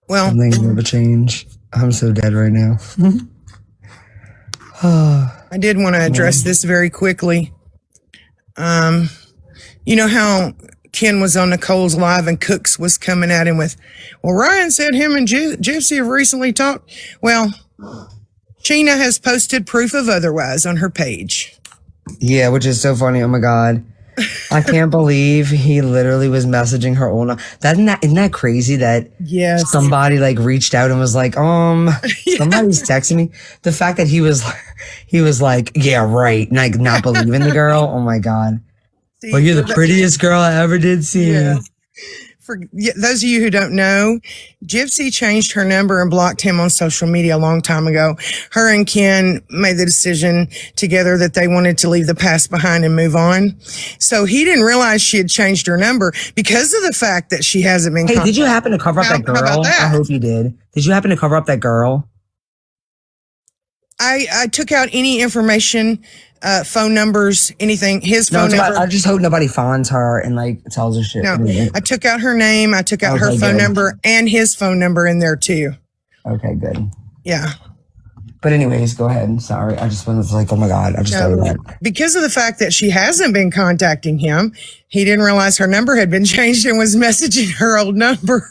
Well, Something never change. I'm so dead right now. I did want to address this very quickly. You know how Ken was on Nicole's live and Cooks was coming at him with, well, Ryan said him and Gypsy have recently talked. Well, Sheena has posted proof of otherwise on her page. Yeah, which is so funny. Oh my God. I can't believe he literally was messaging her own. Isn't that crazy that Yes. somebody like reached out and was like, somebody's texting me. The fact that he was like, yeah, right. Like not believing the girl. Oh my God. See, Well, you're the prettiest girl I ever did see. Yeah. For those of you who don't know, Gypsy changed her number and blocked him on social media a long time ago. Her and Ken made the decision together that they wanted to leave the past behind and move on. So he didn't realize she had changed her number because of the fact that she hasn't been. Hey, did you happen to cover up that How about girl? that? I hope you did. Did you happen to cover up that girl? I took out any information, phone numbers, anything, his phone number. I just hope nobody finds her and like tells her shit. No, I took out her name. I took out her Okay, phone good. number and his phone number in there too. Okay, good. Yeah. But anyways, go ahead. Sorry. I just was like, oh my God. I just thought of that. Because of the fact that she hasn't been contacting him, he didn't realize her number had been changed and was messaging her old number.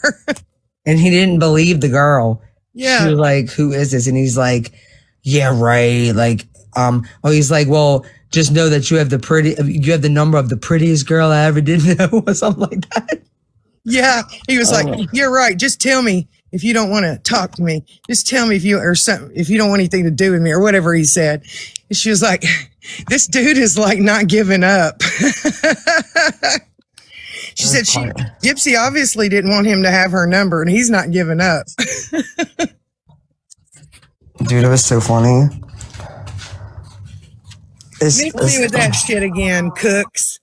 And he didn't believe the girl. Yeah. She was like, who is this? And he's like, yeah, right. Like, he's like, well, just know that you have the number of the prettiest girl I ever did know, or something like that. Yeah. He was like, you're right. Just tell me if you don't want to talk to me. Just tell me if you don't want anything to do with me or whatever he said. And she was like, this dude is like not giving up. She said Gypsy obviously didn't want him to have her number and he's not giving up. Dude, it was so funny. Miss me with that shit again, Cooks.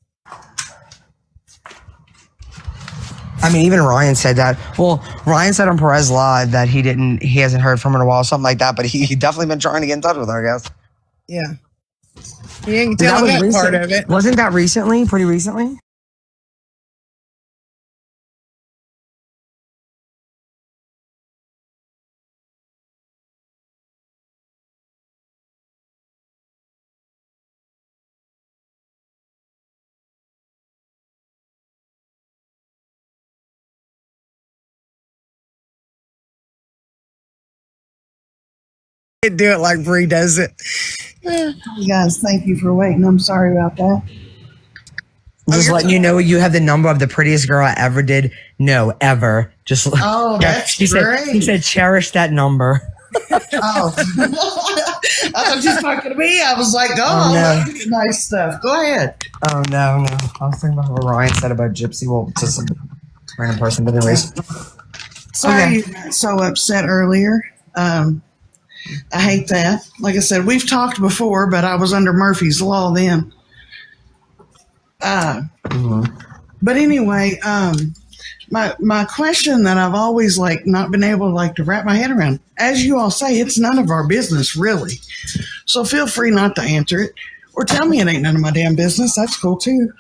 I mean, even Ryan said that. Well, Ryan said on Perez Live that he hasn't heard from her in a while, something like that. But he definitely been trying to get in touch with her, I guess. Yeah. You ain't telling that part of it. Wasn't that recently? Pretty recently? Do it like Bree does it. You guys, thank you for waiting. I'm sorry about that. Just letting you know you have the number of the prettiest girl I ever did. No, ever. Just Oh, that's he great. said cherish that number. Oh. I was just talking to me. I was like, Oh, no. nice stuff. Go ahead. Oh no. I was thinking about what Ryan said about Gypsy. Well, to some random person, but anyways. Sorry you got so upset earlier. I hate that. Like I said, we've talked before, but I was under Murphy's Law then. But anyway, my question that I've always not been able to wrap my head around, as you all say, it's none of our business really. So feel free not to answer it or tell me it ain't none of my damn business. That's cool too.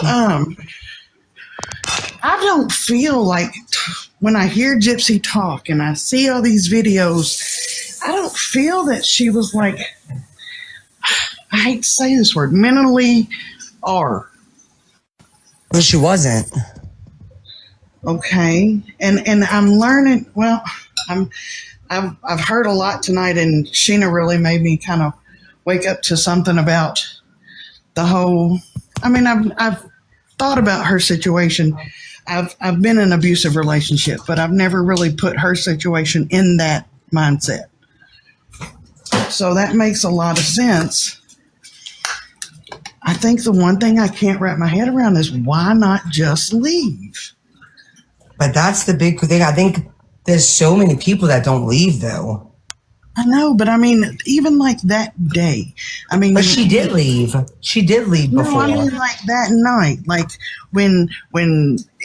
I don't feel like when I hear Gypsy talk and I see all these videos, I don't feel that she was I hate to say this word, mentally or. But she wasn't. Okay. And I'm learning, well, I've heard a lot tonight, and Sheena really made me kind of wake up to something about the whole, I've thought about her situation. I've been in an abusive relationship, but I've never really put her situation in that mindset. So that makes a lot of sense. I think the one thing I can't wrap my head around is why not just leave? But that's the big thing. I think there's so many people that don't leave though. I know, but even that day. But she did leave. She did leave before. No, that night, when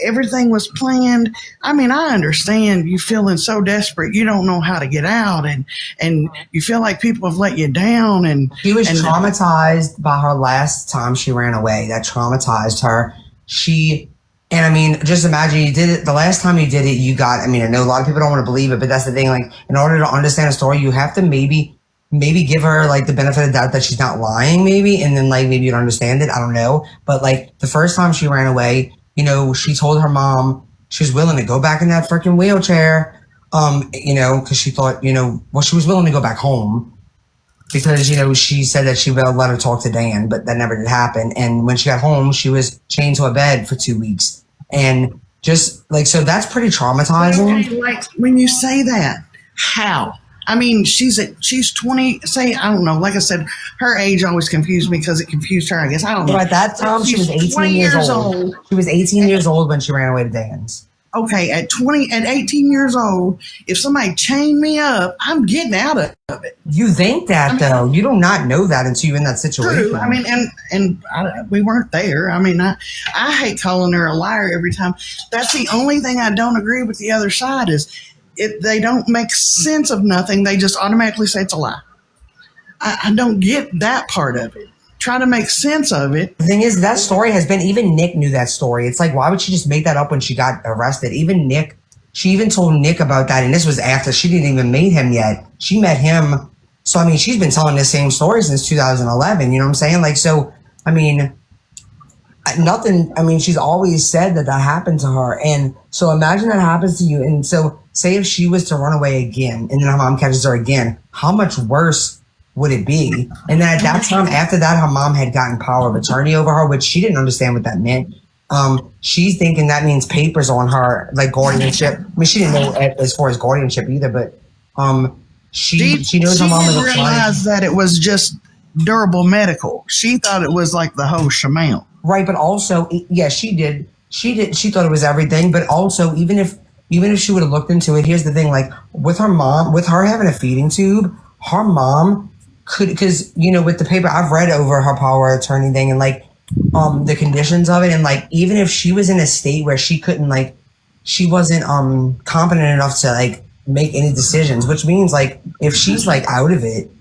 everything was planned. I understand you feeling so desperate, you don't know how to get out, and you feel like people have let you down. And she was traumatized by her last time she ran away. That traumatized her. Just imagine you did it the last time you did it. You got. I know a lot of people don't want to believe it, but that's the thing. In order to understand a story, you have to maybe give her the benefit of the doubt that she's not lying, maybe, and then maybe you'd understand it. I don't know, but the first time she ran away, she told her mom she was willing to go back in that freaking wheelchair, because she thought, she was willing to go back home because she said that she would let her talk to Dan, but that never did happen. And when she got home, she was chained to a bed for 2 weeks. And just so that's pretty traumatizing. When you say that, how? She's 20, say, I don't know. Like I said, her age always confused me because it confused her, I guess. I don't know. But at that time, she was 18 years old. She was 18 years old when she ran away to Dan's. Okay, at 18 years old, if somebody chained me up, I'm getting out of it. You think that, though. You do not know that until you're in that situation. True. We weren't there. I hate calling her a liar every time. That's the only thing I don't agree with the other side is if they don't make sense of nothing, they just automatically say it's a lie. I don't get that part of it. Try to make sense of it. The thing is, that story has been, even Nick knew that story. It's why would she just make that up when she got arrested? Even Nick, she even told Nick about that, and this was after she didn't even meet him yet. She met him. So, she's been telling the same story since 2011, you know what I'm saying? Nothing, she's always said that happened to her. And so imagine that happens to you. And so say if she was to run away again, and then her mom catches her again, how much worse would it be? And then at that time, after that, her mom had gotten power of attorney over her, which she didn't understand what that meant. She's thinking that means papers on her, guardianship. She didn't know as far as guardianship either, but she knows her mom was didn't realize that it was just durable medical. She thought it was the whole shemale. Right, but also, yeah, she did. She thought it was everything, but also, even if even if she would have looked into it, here's the thing, like with her having a feeding tube, her mom could, because, you know, with the paper, I've read over her power of attorney thing and like the conditions of it. And like, even if she was in a state where she couldn't, like, she wasn't competent enough to like make any decisions, which means like if she's like out of it,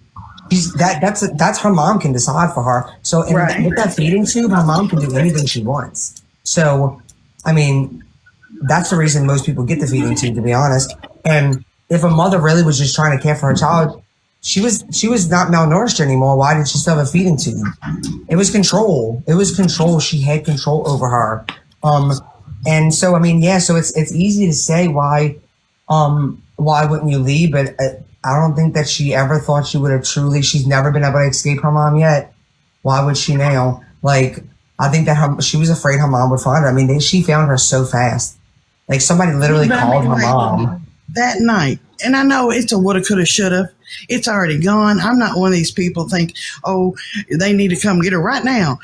that's her mom can decide for her. So with that feeding tube, her mom can do anything she wants. So, I mean, that's the reason most people get the feeding tube, to be honest. And if a mother really was just trying to care for her child, she was not malnourished anymore. Why did she still have a feeding tube? It was control. She had control over her. And so, I mean, yeah, so it's easy to say why wouldn't you leave? But I don't think that she ever thought she would have she's never been able to escape her mom yet. Why would she now? Like, I think that she was afraid her mom would find her. I mean, she found her so fast. Like, somebody literally called her mom that night. And I know it's a woulda, coulda, shoulda. It's already gone. I'm not one of these people think, oh, they need to come get her right now.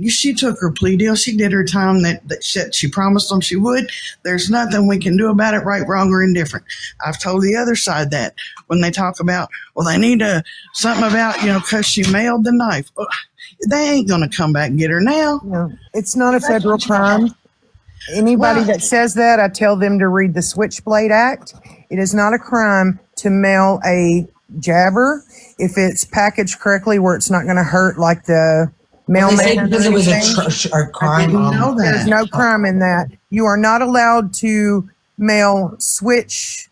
She took her plea deal. She did her time that she promised them she would. There's nothing we can do about it, right, wrong, or indifferent. I've told the other side that when they talk about, well, they need something about, you know, because she mailed the knife. Well, they ain't going to come back and get her now. No, it's not a federal crime. Anybody that says that, I tell them to read the Switchblade Act. It is not a crime to mail a jabber if it's packaged correctly where it's not going to hurt like the mailman. Because it was a crime. There's no crime in that. You are not allowed to mail switch.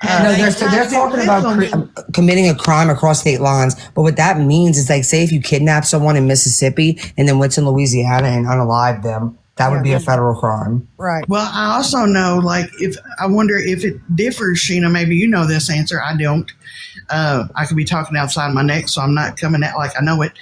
No, they're talking about committing a crime across state lines. But what that means is, like, say if you kidnap someone in Mississippi and then went to Louisiana and unalived them, that would be a federal crime. Right. Well, I also know, like, I wonder if it differs, Sheena. Maybe you know this answer. I don't. I could be talking outside my neck, so I'm not coming out like I know it.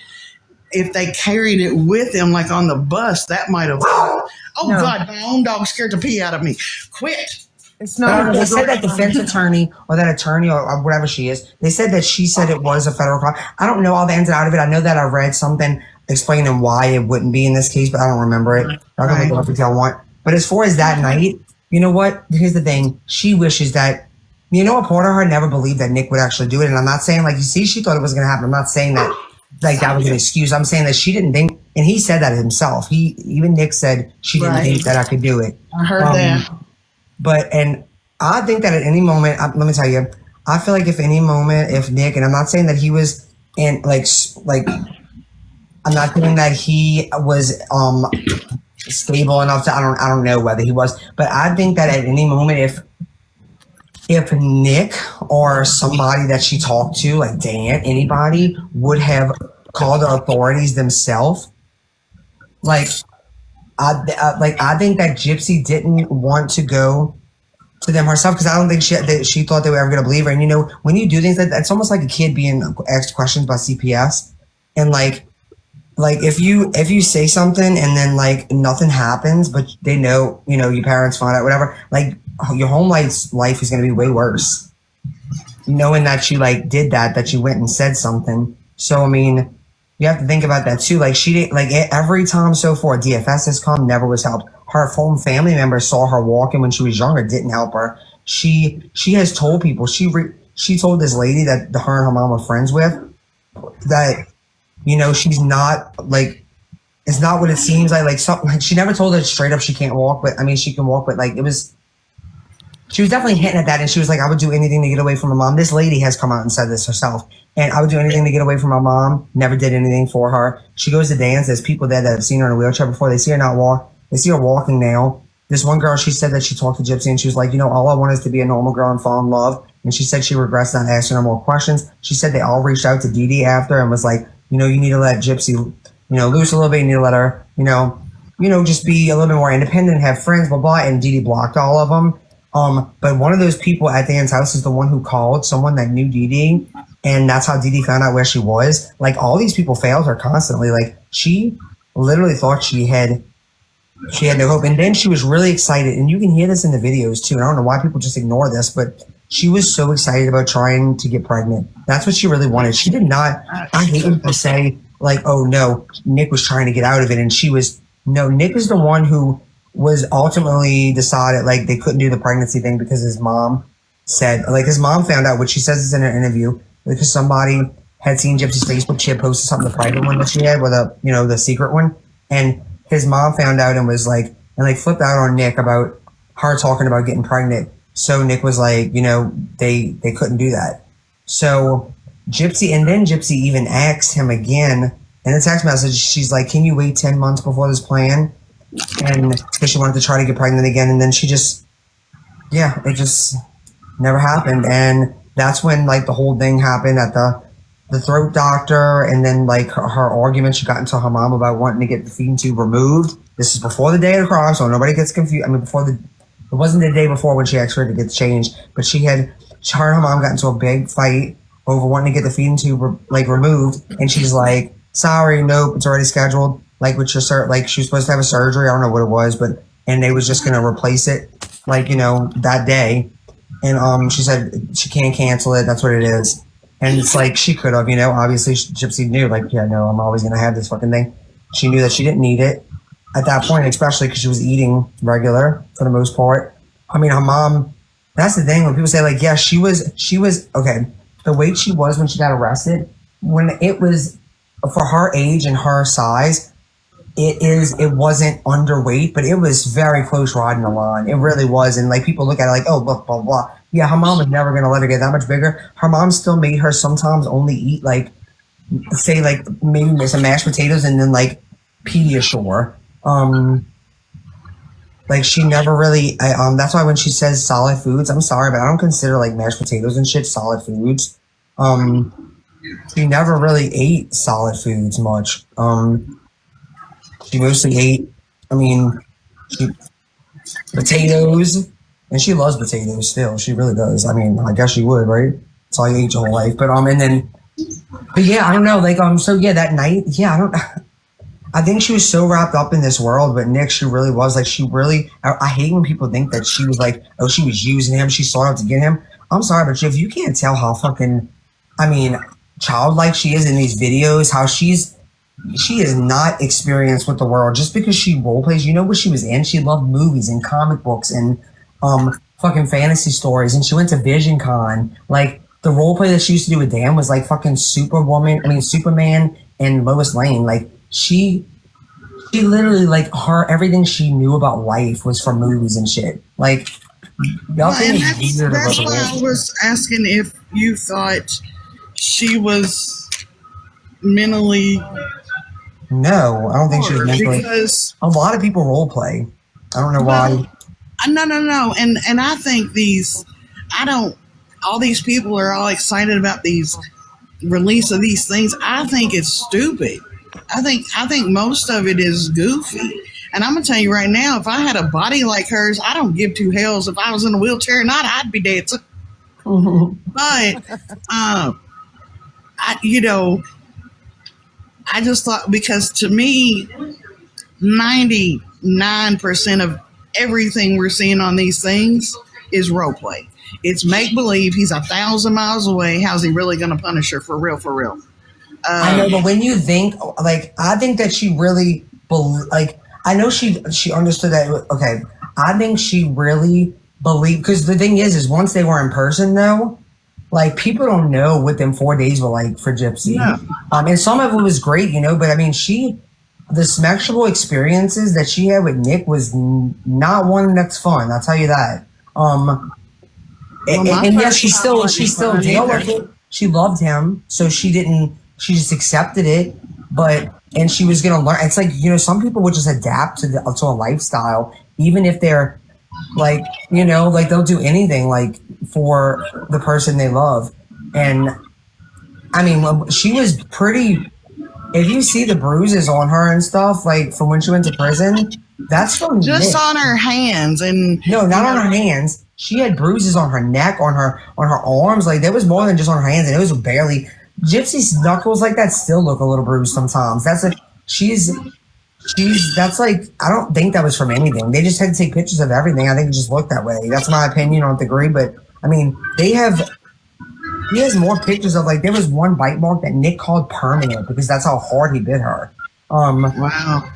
If they carried it with them, like on the bus, that might have. Oh, no. God, my own dog scared the pee out of me. Quit. It's not. They said that defense attorney or that attorney or whatever she is, they said that she said it was a federal crime. I don't know all the ins and outs of it. I know that I read something explaining why it wouldn't be in this case, but I don't remember it. I can look it up if y'all want. But as far as that night, you know what? Here's the thing. She wishes that, you know, a part of her never believed that Nick would actually do it. And I'm not saying, like, you see, she thought it was going to happen. I'm not saying that, like, that was an excuse. I'm saying that she didn't think, and he said that himself. Even Nick said she didn't think that I could do it. I heard that. But, and I think that at any moment, let me tell you, I feel like if Nick, and I'm not saying that he was in, like, I'm not saying that he was stable enough to, I don't know whether he was, but I think that at any moment if Nick or somebody that she talked to, like Dan, anybody would have called the authorities themselves, I think that Gypsy didn't want to go to them herself because I don't think she thought they were ever going to believe her. And you know, when you do things like that, it's almost like a kid being asked questions by CPS, and like if you say something and then like nothing happens, but they know, you know, your parents find out, whatever, like your home life is going to be way worse knowing that you like did that you went and said something. So I mean, you have to think about that too. Like she didn't, like every time so far DFS has come, never was helped. Her home family members saw her walking when she was younger, didn't help her. She has told people, she told this lady that her and her mom were friends with that, you know, she's not like, it's not what it seems like something, like she never told her straight up she can't walk, but I mean, she can walk, but like she was definitely hitting at that. And she was like, I would do anything to get away from my mom. This lady has come out and said this herself. And I would do anything to get away from my mom. Never did anything for her. She goes to dance. There's people there that have seen her in a wheelchair before. They see her walking now. This one girl, she said that she talked to Gypsy and she was like, you know, all I want is to be a normal girl and fall in love. And she said she regrets not asking her more questions. She said they all reached out to Dee Dee after and was like, you know, you need to let Gypsy, you know, loose a little bit. You need to let her, you know, just be a little bit more independent, have friends, blah, blah. And Dee Dee blocked all of them. But one of those people at Dan's house is the one who called someone that knew Dee Dee. And that's how Dee Dee found out where she was. Like, all these people failed her constantly. Like, she literally thought she had no hope. And then she was really excited. And you can hear this in the videos, too. And I don't know why people just ignore this, but she was so excited about trying to get pregnant. That's what she really wanted. She did not, I hate when people say, like, oh, no, Nick was trying to get out of it. And she was, no, Nick is the one who was ultimately decided like they couldn't do the pregnancy thing because his mom said, like his mom found out, what she says is in an interview, because somebody had seen Gypsy's Facebook. She had posted something, the private one that she had with a, the secret one. And his mom found out and was like, and like flipped out on Nick about her talking about getting pregnant. So Nick was like, they couldn't do that. So Gypsy even asked him again in a text message. She's like, can you wait 10 months before this plan? And because she wanted to try to get pregnant again. And then it just never happened. And that's when like the whole thing happened at the throat doctor. And then like her argument, she got into her mom about wanting to get the feeding tube removed. This is before the day of the crime, so nobody gets confused. I mean, it wasn't the day before when she asked her to get changed, but her and her mom got into a big fight over wanting to get the feeding tube removed. And she's like, sorry, nope, it's already scheduled. Like with your like she was supposed to have a surgery. I don't know what it was, and they was just going to replace it that day. And she said she can't cancel it. That's what it is. And it's like she could have, obviously Gypsy knew like, yeah, no, I'm always going to have this fucking thing. She knew that she didn't need it at that point, especially because she was eating regular for the most part. I mean, her mom, that's the thing when people say like, yeah, she was okay. The weight she was when she got arrested, when it was for her age and her size, it wasn't underweight, but it was very close riding the line. It really was. And like people look at it like, oh, blah, blah, blah. Yeah, her mom was never going to let her get that much bigger. Her mom still made her sometimes only eat like, say like maybe some mashed potatoes and then like Pediasure. Like she never really, that's why when she says solid foods, I'm sorry, but I don't consider like mashed potatoes and shit solid foods. She never really ate solid foods much. She mostly ate, potatoes, and she loves potatoes still. She really does. I mean, I guess she would, right? That's all you ate your whole life. But yeah, I don't know. Like, so yeah, that night, yeah, I think she was so wrapped up in this world, but Nick, she really was like, I hate when people think that she was like, oh, she was using him. She sought out to get him. I'm sorry, but if you can't tell how fucking, childlike she is in these videos, how she is not experienced with the world just because she role plays. You know what she was in? She loved movies and comic books and fucking fantasy stories, and she went to Vision Con. Like the role play that she used to do with Dan was like fucking Superman and Lois Lane. Like she literally like everything she knew about life was from movies and shit. Like y'all think that's why I was asking if you thought she was mentally. No, I don't think she was mentally. Because a lot of people role play. I don't know why. No. And I think all these people are all excited about these release of these things. I think it's stupid. I think most of it is goofy. And I'm going to tell you right now, if I had a body like hers, I don't give two hells if I was in a wheelchair or not, I'd be dancing. But, I just thought, because to me, 99% of everything we're seeing on these things is role play. It's make believe. He's 1,000 miles away. How's he really going to punish her for real? I know, but when you think, like, I think that she really, I know she understood that. Okay, I think she really believed, because the thing is once they were in person though, like people don't know what them 4 days were like for Gypsy. Yeah. And some of it was great, but the sexual experiences that she had with Nick was not one that's fun. I'll tell you that. And yes, she still dealt with it. She loved him, so she just accepted it. And she was gonna learn. It's like, some people would just adapt to a lifestyle, even if they're like, like they'll do anything like for the person they love. And she was pretty. If you see the bruises on her and stuff, like from when she went to prison, that's from just Nick. On her hands and no, not on her hands. She had bruises on her neck, on her arms. Like there was more than just on her hands, and it was barely. Gypsy's knuckles like that still look a little bruised sometimes. That's like that's like, I don't think that was from anything. They just had to take pictures of everything. I think it just looked that way. That's my opinion. I don't agree, but he has more pictures of, like, there was one bite mark that Nick called permanent because that's how hard he bit her. Wow.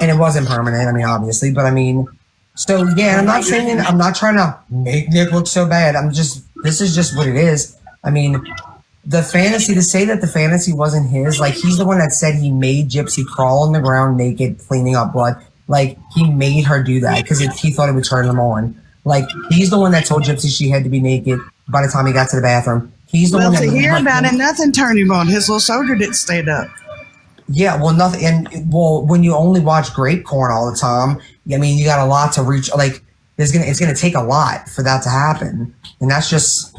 and it wasn't permanent. I mean, obviously, but I mean, so yeah. I'm not saying I'm not trying to make Nick look so bad. This is just what it is. I mean, the fantasy to say that the fantasy wasn't his, like he's the one that said he made Gypsy crawl on the ground naked, cleaning up blood. Like he made her do that because he thought it would turn him on. Like he's the one that told Gypsy she had to be naked by the time he got to the bathroom. He's the Well, one that to made hear her about clean. it, nothing turned him on. His little soldier didn't stand up. Yeah, well, nothing. And well, when you only watch Grape Corn all the time, I mean, you got a lot to reach. Like, it's gonna take a lot for that to happen, and that's just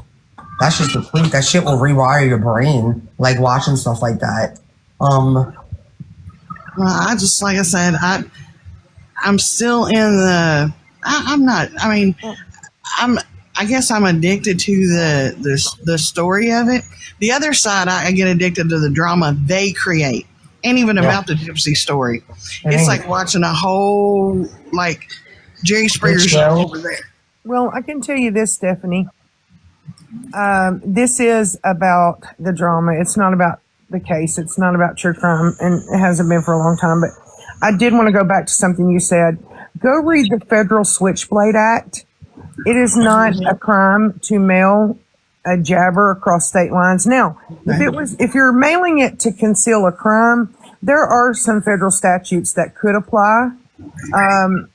the truth. That shit will rewire your brain, like watching stuff like that. Well, I just, like I said, I'm still in the. I'm not. I mean, I guess I'm addicted to the story of it. The other side, I get addicted to the drama they create. Ain't even about the Gypsy story. It's like watching a whole like Jerry Springer show over there. Well, I can tell you this, Stephanie. This is about the drama. It's not about the case. It's not about true crime, and it hasn't been for a long time. But I did want to go back to something you said. Go read the Federal Switchblade Act. It is not a crime to mail a jabber across state lines. Now, if you're mailing it to conceal a crime, there are some federal statutes that could apply. Well,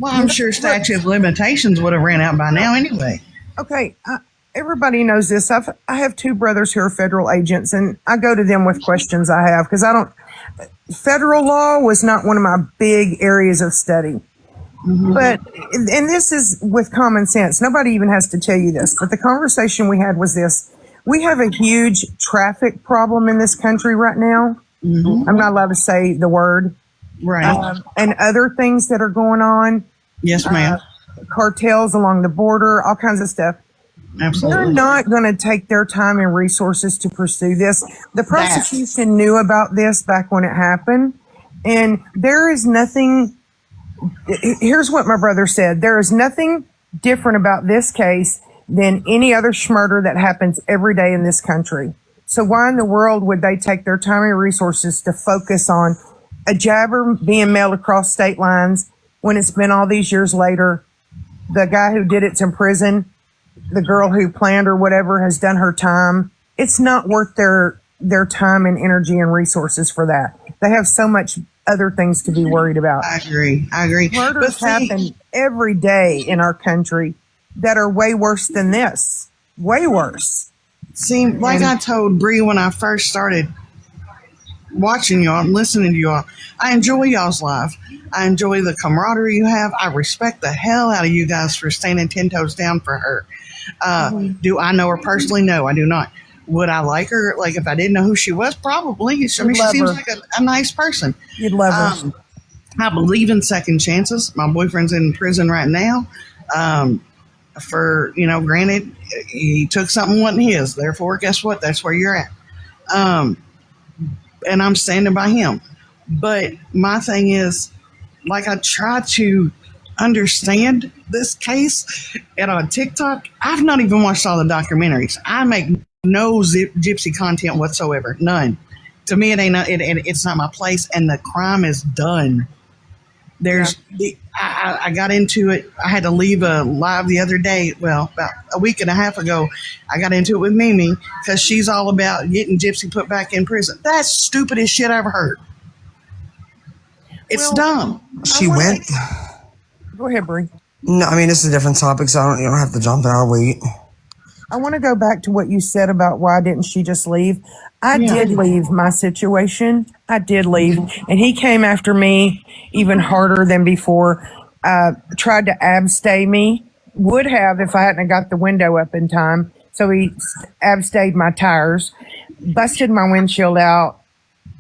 I'm sure statute of limitations would have ran out by now anyway. Okay, everybody knows this. I have two brothers who are federal agents, and I go to them with questions I have because federal law was not one of my big areas of study. But, and this is with common sense. Nobody even has to tell you this, but the conversation we had was this. We have a huge traffic problem in this country right now. I'm not allowed to say the word. Right. And other things that are going on. Yes, ma'am. Cartels along the border, all kinds of stuff. Absolutely. They're not going to take their time and resources to pursue this. The prosecution knew about this back when it happened. And there is nothing. Here's what my brother said. There is nothing different about this case than any other murder that happens every day in this country. So why in the world would they take their time and resources to focus on a jabber being mailed across state lines when it's been all these years later? The guy who did it's in prison. The girl who planned or whatever has done her time. It's not worth their time and energy and resources for that. They have so much other things to be worried about. I agree. Murders happen every day in our country that are way worse than this. Way worse. See, like I told Bree when I first started watching y'all and listening to y'all, I enjoy y'all's life. I enjoy the camaraderie you have. I respect the hell out of you guys for standing 10 toes down for her. Do I know her personally? No, I do not. Would I like her? Like, if I didn't know who she was, probably. I mean, she seems like a nice person. You'd love her. I believe in second chances. My boyfriend's in prison right now. Granted, he took something wasn't his. Therefore, guess what? That's where you're at. And I'm standing by him. But my thing is, like, I try to understand this case, and on TikTok, I've not even watched all the documentaries. I make no gypsy content whatsoever, none. To me, it's not my place, and the crime is done. I got into it. I had to leave a live the other day. Well, about a week and a half ago, I got into it with Mimi because she's all about getting Gypsy put back in prison. That's stupidest shit I've ever heard. It's dumb. She went. Go ahead, Bree. No, I mean, this is a different topic, so you don't have to jump in. I'll wait. I want to go back to what you said about why didn't she just leave? I did leave my situation. I did leave. And he came after me even harder than before. Tried to abstay me. Would have if I hadn't got the window up in time. So he abstayed my tires. Busted my windshield out.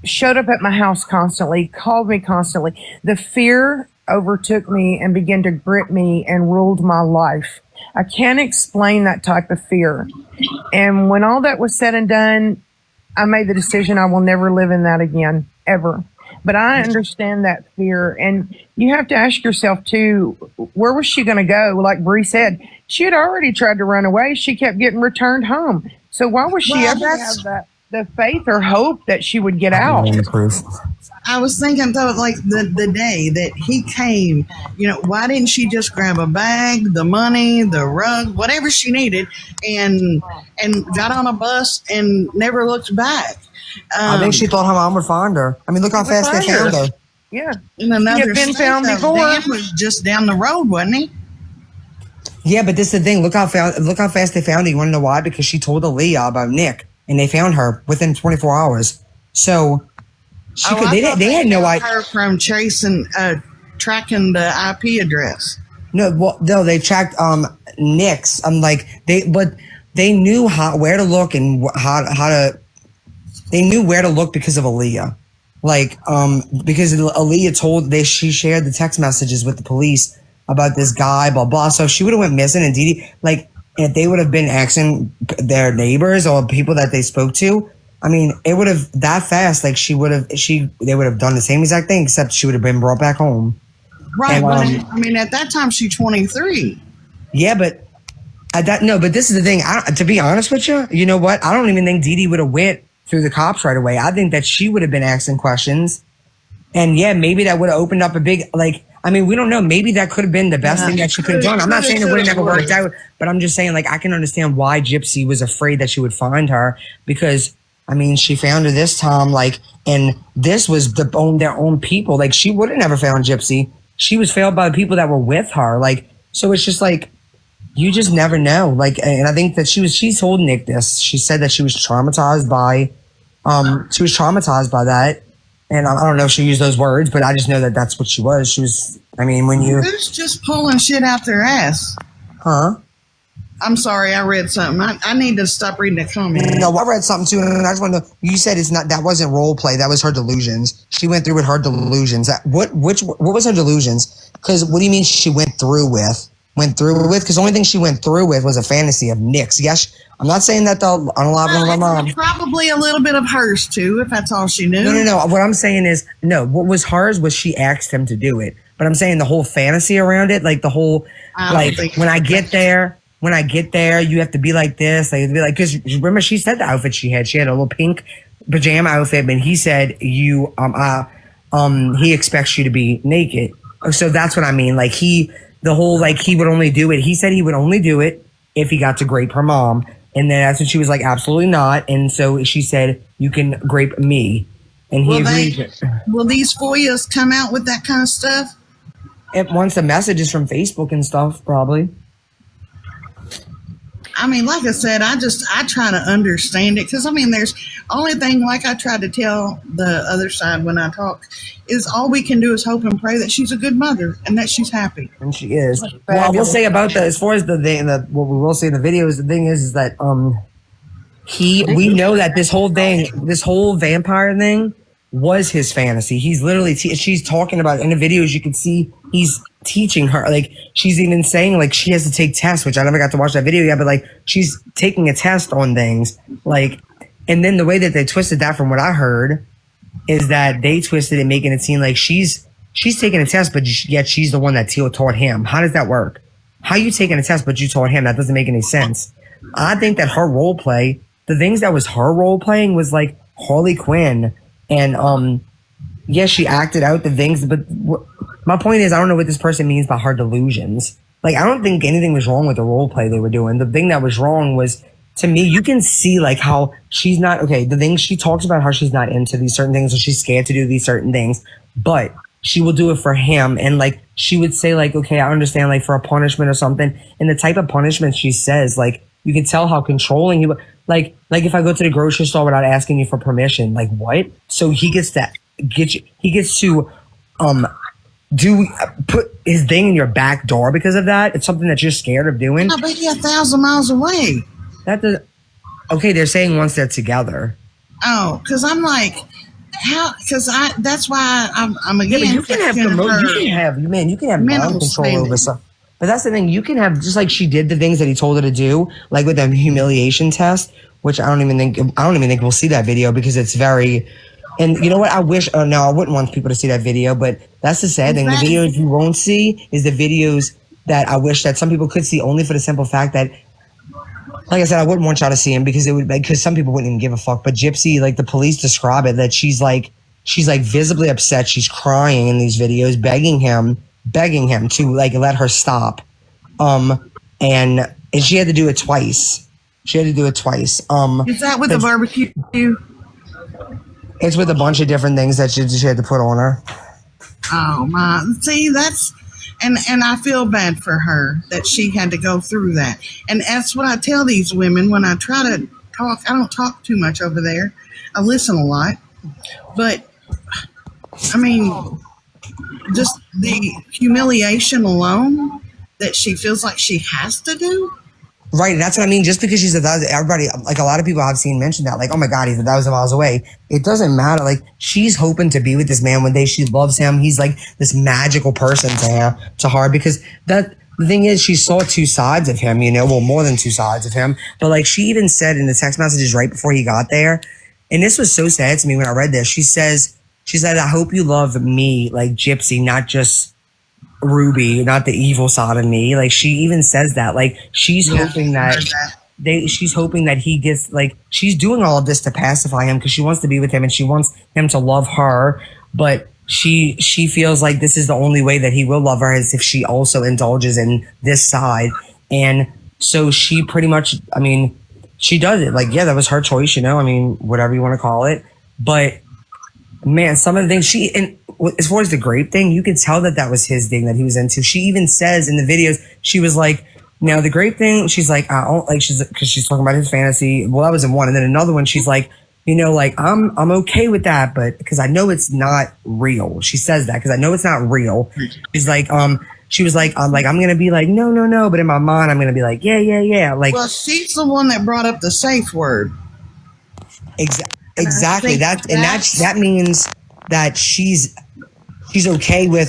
Showed up at my house constantly. Called me constantly. The fear overtook me and began to grip me and ruled my life. I can't explain that type of fear. And when all that was said and done, I made the decision I will never live in that again, ever. But I understand that fear. And you have to ask yourself, too, where was she going to go? Like Bree said, she had already tried to run away. She kept getting returned home. So why was she ever have the faith or hope that she would get out? I was thinking though, like the day that he came, why didn't she just grab a bag, the money, the rug, whatever she needed, and got on a bus and never looked back? I think she thought her mom would find her. I mean, look how fast they found her. Yeah. In another had been state, found though. before. Dan was just down the road, wasn't he? Yeah, but this is the thing. Look how fast they found her. You want to know why? Because she told Aaliyah about Nick, and they found her within 24 hours. So she could. They had no idea. Her from tracking the IP address. No, they tracked Nick's. They knew where to look and how to. They knew where to look because of Aaliyah, because Aaliyah she shared the text messages with the police about this guy, blah blah. So if she would have went missing, and Dee Dee, if they would have been asking their neighbors or people that they spoke to, I mean, it would have that fast. They would have done the same exact thing, except she would have been brought back home. Right. And, at that time she's 23. Yeah, but but this is the thing. To be honest with you, you know what? I don't even think Dee Dee would have went through the cops right away. I think that she would have been asking questions, and yeah, maybe that would have opened up a big I mean, we don't know. Maybe that could have been the best thing that she could have done. I'm not saying it would have never worked out, but I'm just saying, I can understand why Gypsy was afraid that she would find her, because, I mean, she found her this time, and this was their own people. She would have never found Gypsy. She was found by the people that were with her. So it's just you just never know. And I think that she told Nick this. She said that she was traumatized by that. And I don't know if she used those words, but I just know that that's what she was. She was, I mean, Who's just pulling shit out their ass? Huh? I'm sorry, I read something. I need to stop reading the comments. No, I read something too, and I just want to know, you said that wasn't role play, that was her delusions. She went through with her delusions. What was her delusions? Because what do you mean she went through with? Because the only thing she went through with was a fantasy of Nick's. Yes, I'm not saying that they'll unalive her mom. Probably a little bit of hers too, if that's all she knew. No. What I'm saying is, no, what was hers was she asked him to do it. But I'm saying the whole fantasy around it, the whole, when I get there, you have to be like this. Because remember, she said the outfit she had. She had a little pink pajama outfit, but he said he expects you to be naked. So that's what I mean. He would only do it. He said he would only do it if he got to grape her mom. And then that's when she was like, absolutely not. And so she said, you can grape me. And he agreed. Will these FOIAs come out with that kind of stuff? Once the messages from Facebook and stuff, probably. I mean, like I said, I try to understand it, because I mean, there's only thing, like I tried to tell the other side when I talk, is all we can do is hope and pray that she's a good mother and that she's happy. And she is. Well, I will say about as far as what we will say in the video is, the thing is that we know that this whole vampire thing was his fantasy. He's literally she's talking about in the videos. You can see he's teaching her, she's even saying she has to take tests, which I never got to watch that video yet, but she's taking a test on things, and then the way that they twisted that, from what I heard, is that they twisted it making it seem like she's taking a test, but yet she's the one that taught him. How does that work? How you taking a test but you taught him? That doesn't make any sense. I think that her role play, the things that was her role playing, was Harley Quinn. And yes, she acted out the things, but my point is, I don't know what this person means by her delusions. I don't think anything was wrong with the role play they were doing. The thing that was wrong was, to me, you can see how she's not, okay, the things she talks about, how she's not into these certain things, or she's scared to do these certain things, but she will do it for him. And she would say okay, I understand, for a punishment or something. And the type of punishment she says, you can tell how controlling he was. Like if I go to the grocery store without asking you for permission, what? So he gets to put his thing in your back door because of that. It's something that you're scared of doing. I bet you're 1,000 miles away. Okay, they're saying once they're together. Oh, because I'm how? Because that's why I'm again. Yeah, but you can have mind control over stuff. But that's the thing. You can have, just like she did the things that he told her to do, with the humiliation test, which I don't even think we'll see that video, because it's very. And you know what? I wish. No, I wouldn't want people to see that video. But that's the sad thing. The videos you won't see is the videos that I wish that some people could see, only for the simple fact that, like I said, I wouldn't want y'all to see him, because some people wouldn't even give a fuck. But Gypsy, the police describe it, that she's she's like visibly upset. She's crying in these videos, begging him to like let her stop. And she had to do it twice. Is that with the barbecue? It's with a bunch of different things that she had to put on her. Oh my! See, that's and I feel bad for her that she had to go through that. And that's what I tell these women when I try to talk. I don't talk too much over there. I listen a lot, but I mean, just the humiliation alone that she feels like she has to do. Right, that's what I mean. Just because she's 1,000, everybody, like a lot of people I've seen mention that, like, oh my God, he's 1,000 miles away. It doesn't matter. Like, she's hoping to be with this man one day. She loves him. He's like this magical person to her, because the thing is, she saw two sides of him, well, more than two sides of him. But like, she even said in the text messages right before he got there, and this was so sad to me when I read this. She said, I hope you love me like Gypsy, not just Ruby, not the evil side of me. Like, she even says that, like, she's hoping that she's hoping that he gets, like, she's doing all of this to pacify him because she wants to be with him and she wants him to love her, but she feels like this is the only way that he will love her, is if she also indulges in this side. And so she pretty much, I mean, she does it. Like, yeah, that was her choice, I mean, whatever you want to call it. But man, some of the things and as far as the grape thing, you could tell that was his thing that he was into. She even says in the videos, she was like, now the grape thing, she's like, I don't like, because she's talking about his fantasy. Well, that was in one. And then another one, she's like, like, I'm okay with that, but because I know it's not real. She says that because I know it's not real. She's like, she was like, I'm going to be like, no. But in my mind, I'm going to be like, yeah. Like, Well, she's the one that brought up the safe word. Exactly. That means that she's okay with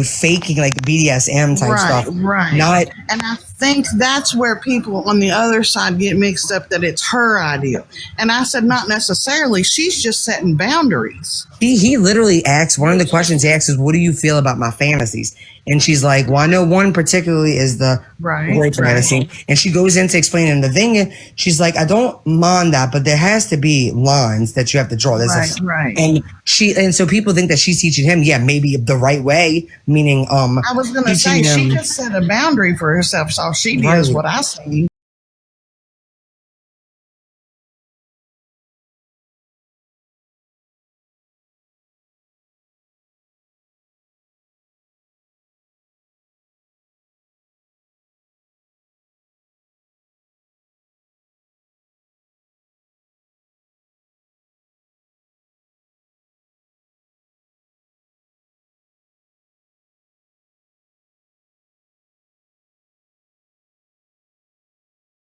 faking like BDSM type stuff. Right. And I think that's where people on the other side get mixed up, that it's her idea. And I said, not necessarily. She's just setting boundaries. He literally asks, one of the questions he asks is, what do you feel about my fantasies? And she's like, well, I know one particularly is the rape fantasy. And she goes into explaining the thing. She's like, I don't mind that, but there has to be lines that you have to draw. And so people think that she's teaching him, maybe the right way, meaning I was going to say, she just set a boundary for herself. So she did is what I see.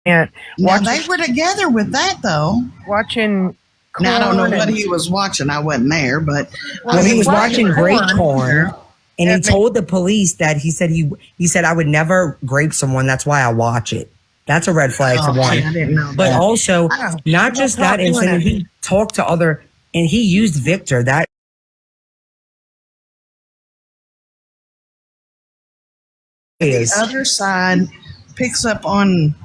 And Now, they were together with that, though. watching. Now, I don't know what he was watching. I wasn't there, but well, he was watching grape corn, and he told the police that he said I would never grape someone. That's why I watch it. That's a red flag for one. I didn't know but that. also, not just that incident. He talked to other, and he used Victor. That The other side picks up on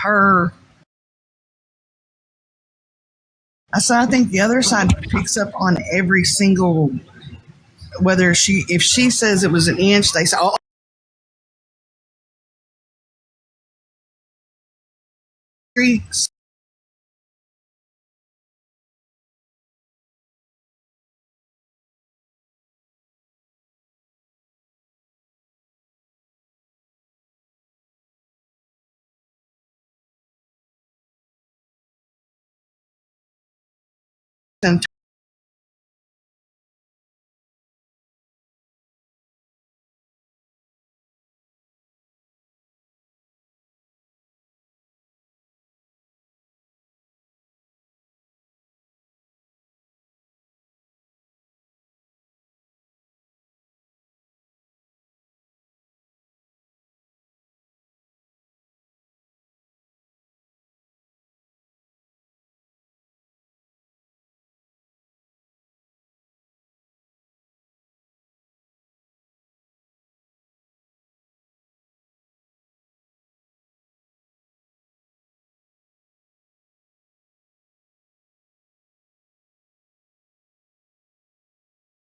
her. So I think the other side picks up on every single, if she says it was an inch, they say, oh.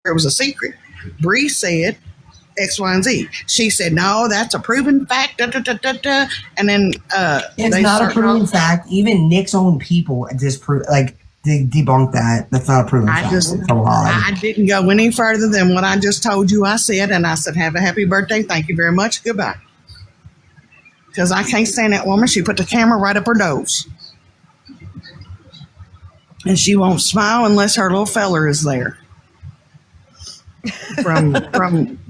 it was a secret. Bree said X, Y, and Z. She said, no, that's a proven fact. Da, da, da, da, da. And then It's they not a started proven off- fact. Even Nick's own people disprove, like, they debunk that. That's not a proven fact. It's a lie. I didn't go any further than what I just told you I said. And I said, have a happy birthday. Thank you very much. Goodbye. Because I can't stand that woman. She put the camera right up her nose. And she won't smile unless her little feller is there. From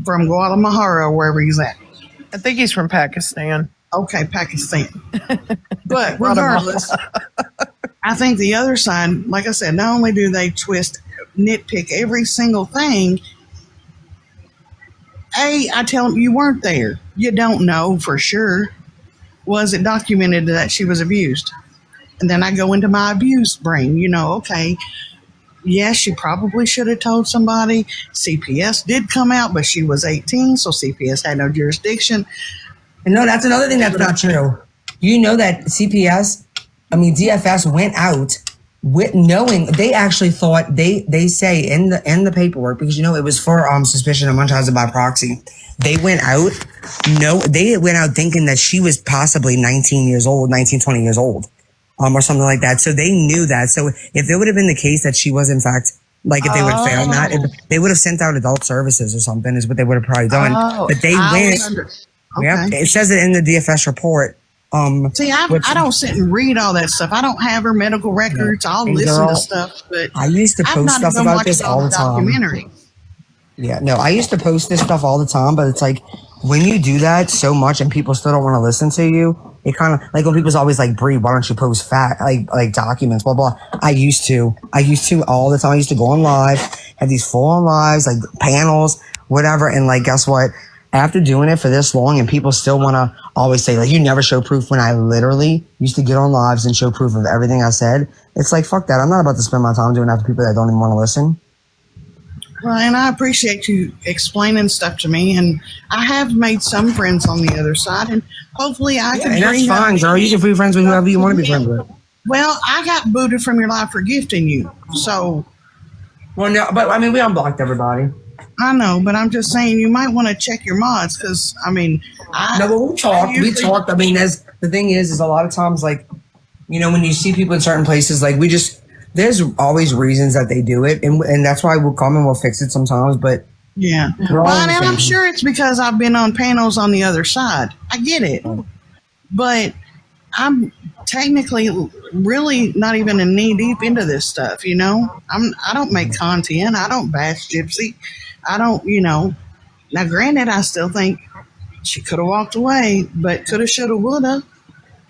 Guadalajara, wherever he's at. I think he's from Pakistan. Okay, Pakistan. But regardless, I think the other side, like I said, not only do they nitpick every single thing, I tell them, you weren't there. You don't know for sure. Was it documented that she was abused? And then I go into my abused brain, okay, yes, she probably should have told somebody. CPS did come out, but she was 18, so CPS had no jurisdiction. And no, that's another thing that's not true. You know that DFS went out with knowing they actually thought they say in the paperwork, because it was for suspicion of Munchausen by proxy. They went out thinking that she was possibly 19, 20 years old. Or something like that. So they knew that. So if it would have been the case that she was in fact, like if they would have found that, they would have sent out adult services or something is what they would have probably done. But they went. Yeah, it says it in the DFS report. See, I don't sit and read all that stuff. I don't have her medical records. I'll listen to stuff, but I used to post stuff about this all the time. Documentary. Yeah, no, I used to post this stuff all the time, but it's like when you do that so much and people still don't want to listen to you, it kind of like when people's always like, Bree, why don't you post like documents, blah, blah. I used to all the time. I used to go on live, have these full on lives, like panels, whatever. And like, guess what? After doing it for this long and people still want to always say like, you never show proof, when I literally used to get on lives and show proof of everything I said. It's like, fuck that. I'm not about to spend my time doing that for people that don't even want to listen. Well, and I appreciate you explaining stuff to me, and I have made some friends on the other side, and hopefully I can. And that's bring fine, girl. You can be friends with whoever you want to be friends with. Well, I got booted from your life for gifting you, so. Well, no, but I mean, we unblocked everybody. I know, but I'm just saying you might want to check your mods because no, but we talked. I mean, the thing is a lot of times, like, when you see people in certain places, like there's always reasons that they do it, and that's why we'll come and we'll fix it sometimes. But yeah, well, and I'm sure it's because I've been on panels on the other side. I get it, but I'm technically really not even in knee deep into this stuff. I don't make content. I don't bash Gypsy. I don't. Now, granted, I still think she could have walked away, but coulda, shoulda, woulda.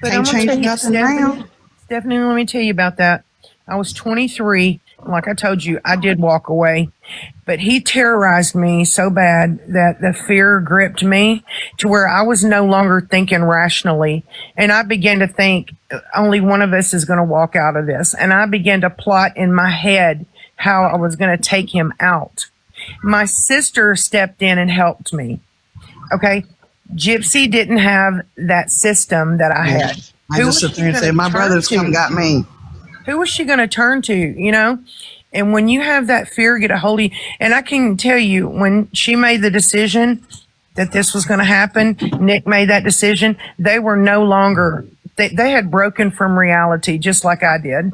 But Can't change nothing now. Stephanie, let me tell you about that. I was 23. Like I told you, I did walk away. But he terrorized me so bad that the fear gripped me to where I was no longer thinking rationally. And I began to think only one of us is going to walk out of this. And I began to plot in my head how I was going to take him out. My sister stepped in and helped me. Okay. Gypsy didn't have that system that I had. I just sit there and say, my brother's come and got me. Who was she going to turn to, And when you have that fear get a hold of you, and I can tell you, when she made the decision that this was going to happen, Nick made that decision, they were no longer, they had broken from reality just like I did.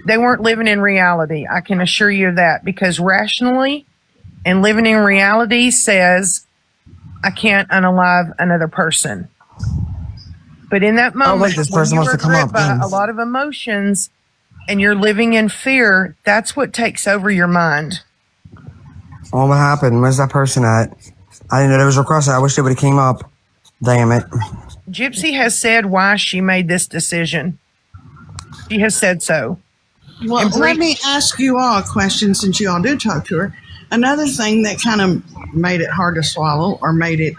They weren't living in reality. I can assure you of that, because rationally and living in reality says, I can't unalive another person. But in that moment, like this person when wants you're to come gripped up. by a lot of emotions and you're living in fear, that's what takes over your mind. Oh, what happened? Where's that person at? I didn't know there was requested. I wish they would have came up. Damn it. Gypsy has said why she made this decision. She has said so. Well, let me ask you all a question since you all did talk to her. Another thing that kind of made it hard to swallow or made it,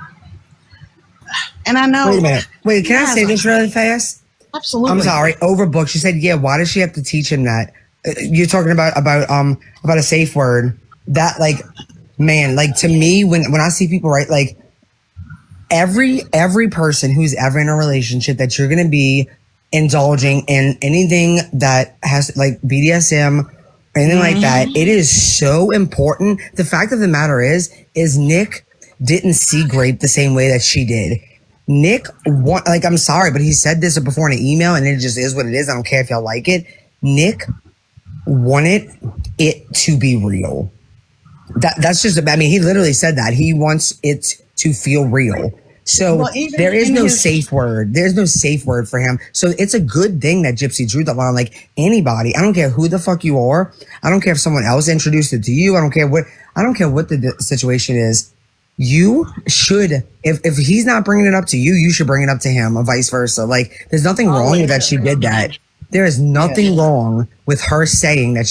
and I know. Wait a minute. Wait, can I say this really fast? Absolutely. I'm sorry. Overbooked. She said, yeah, why does she have to teach him that? You're talking about a safe word. That, like, man, like, to me, when I see people write, like, every person who's ever in a relationship that you're going to be indulging in anything that has, like, BDSM anything like that. It is so important. The fact of the matter is Nick didn't see Grape the same way that she did. Nick, like, I'm sorry, but he said this before in an email, and it just is what it is. I don't care if y'all like it. Nick wanted it to be real. That's just, I mean, he literally said that. He wants it to feel real. So there is no safe word. There's no safe word for him. So it's a good thing that Gypsy drew the line. Like, anybody, I don't care who the fuck you are. I don't care if someone else introduced it to you. I don't care what the situation is. You should, if he's not bringing it up to you, you should bring it up to him, or vice versa. Like, there's nothing wrong with that she did that. There is nothing wrong with her saying that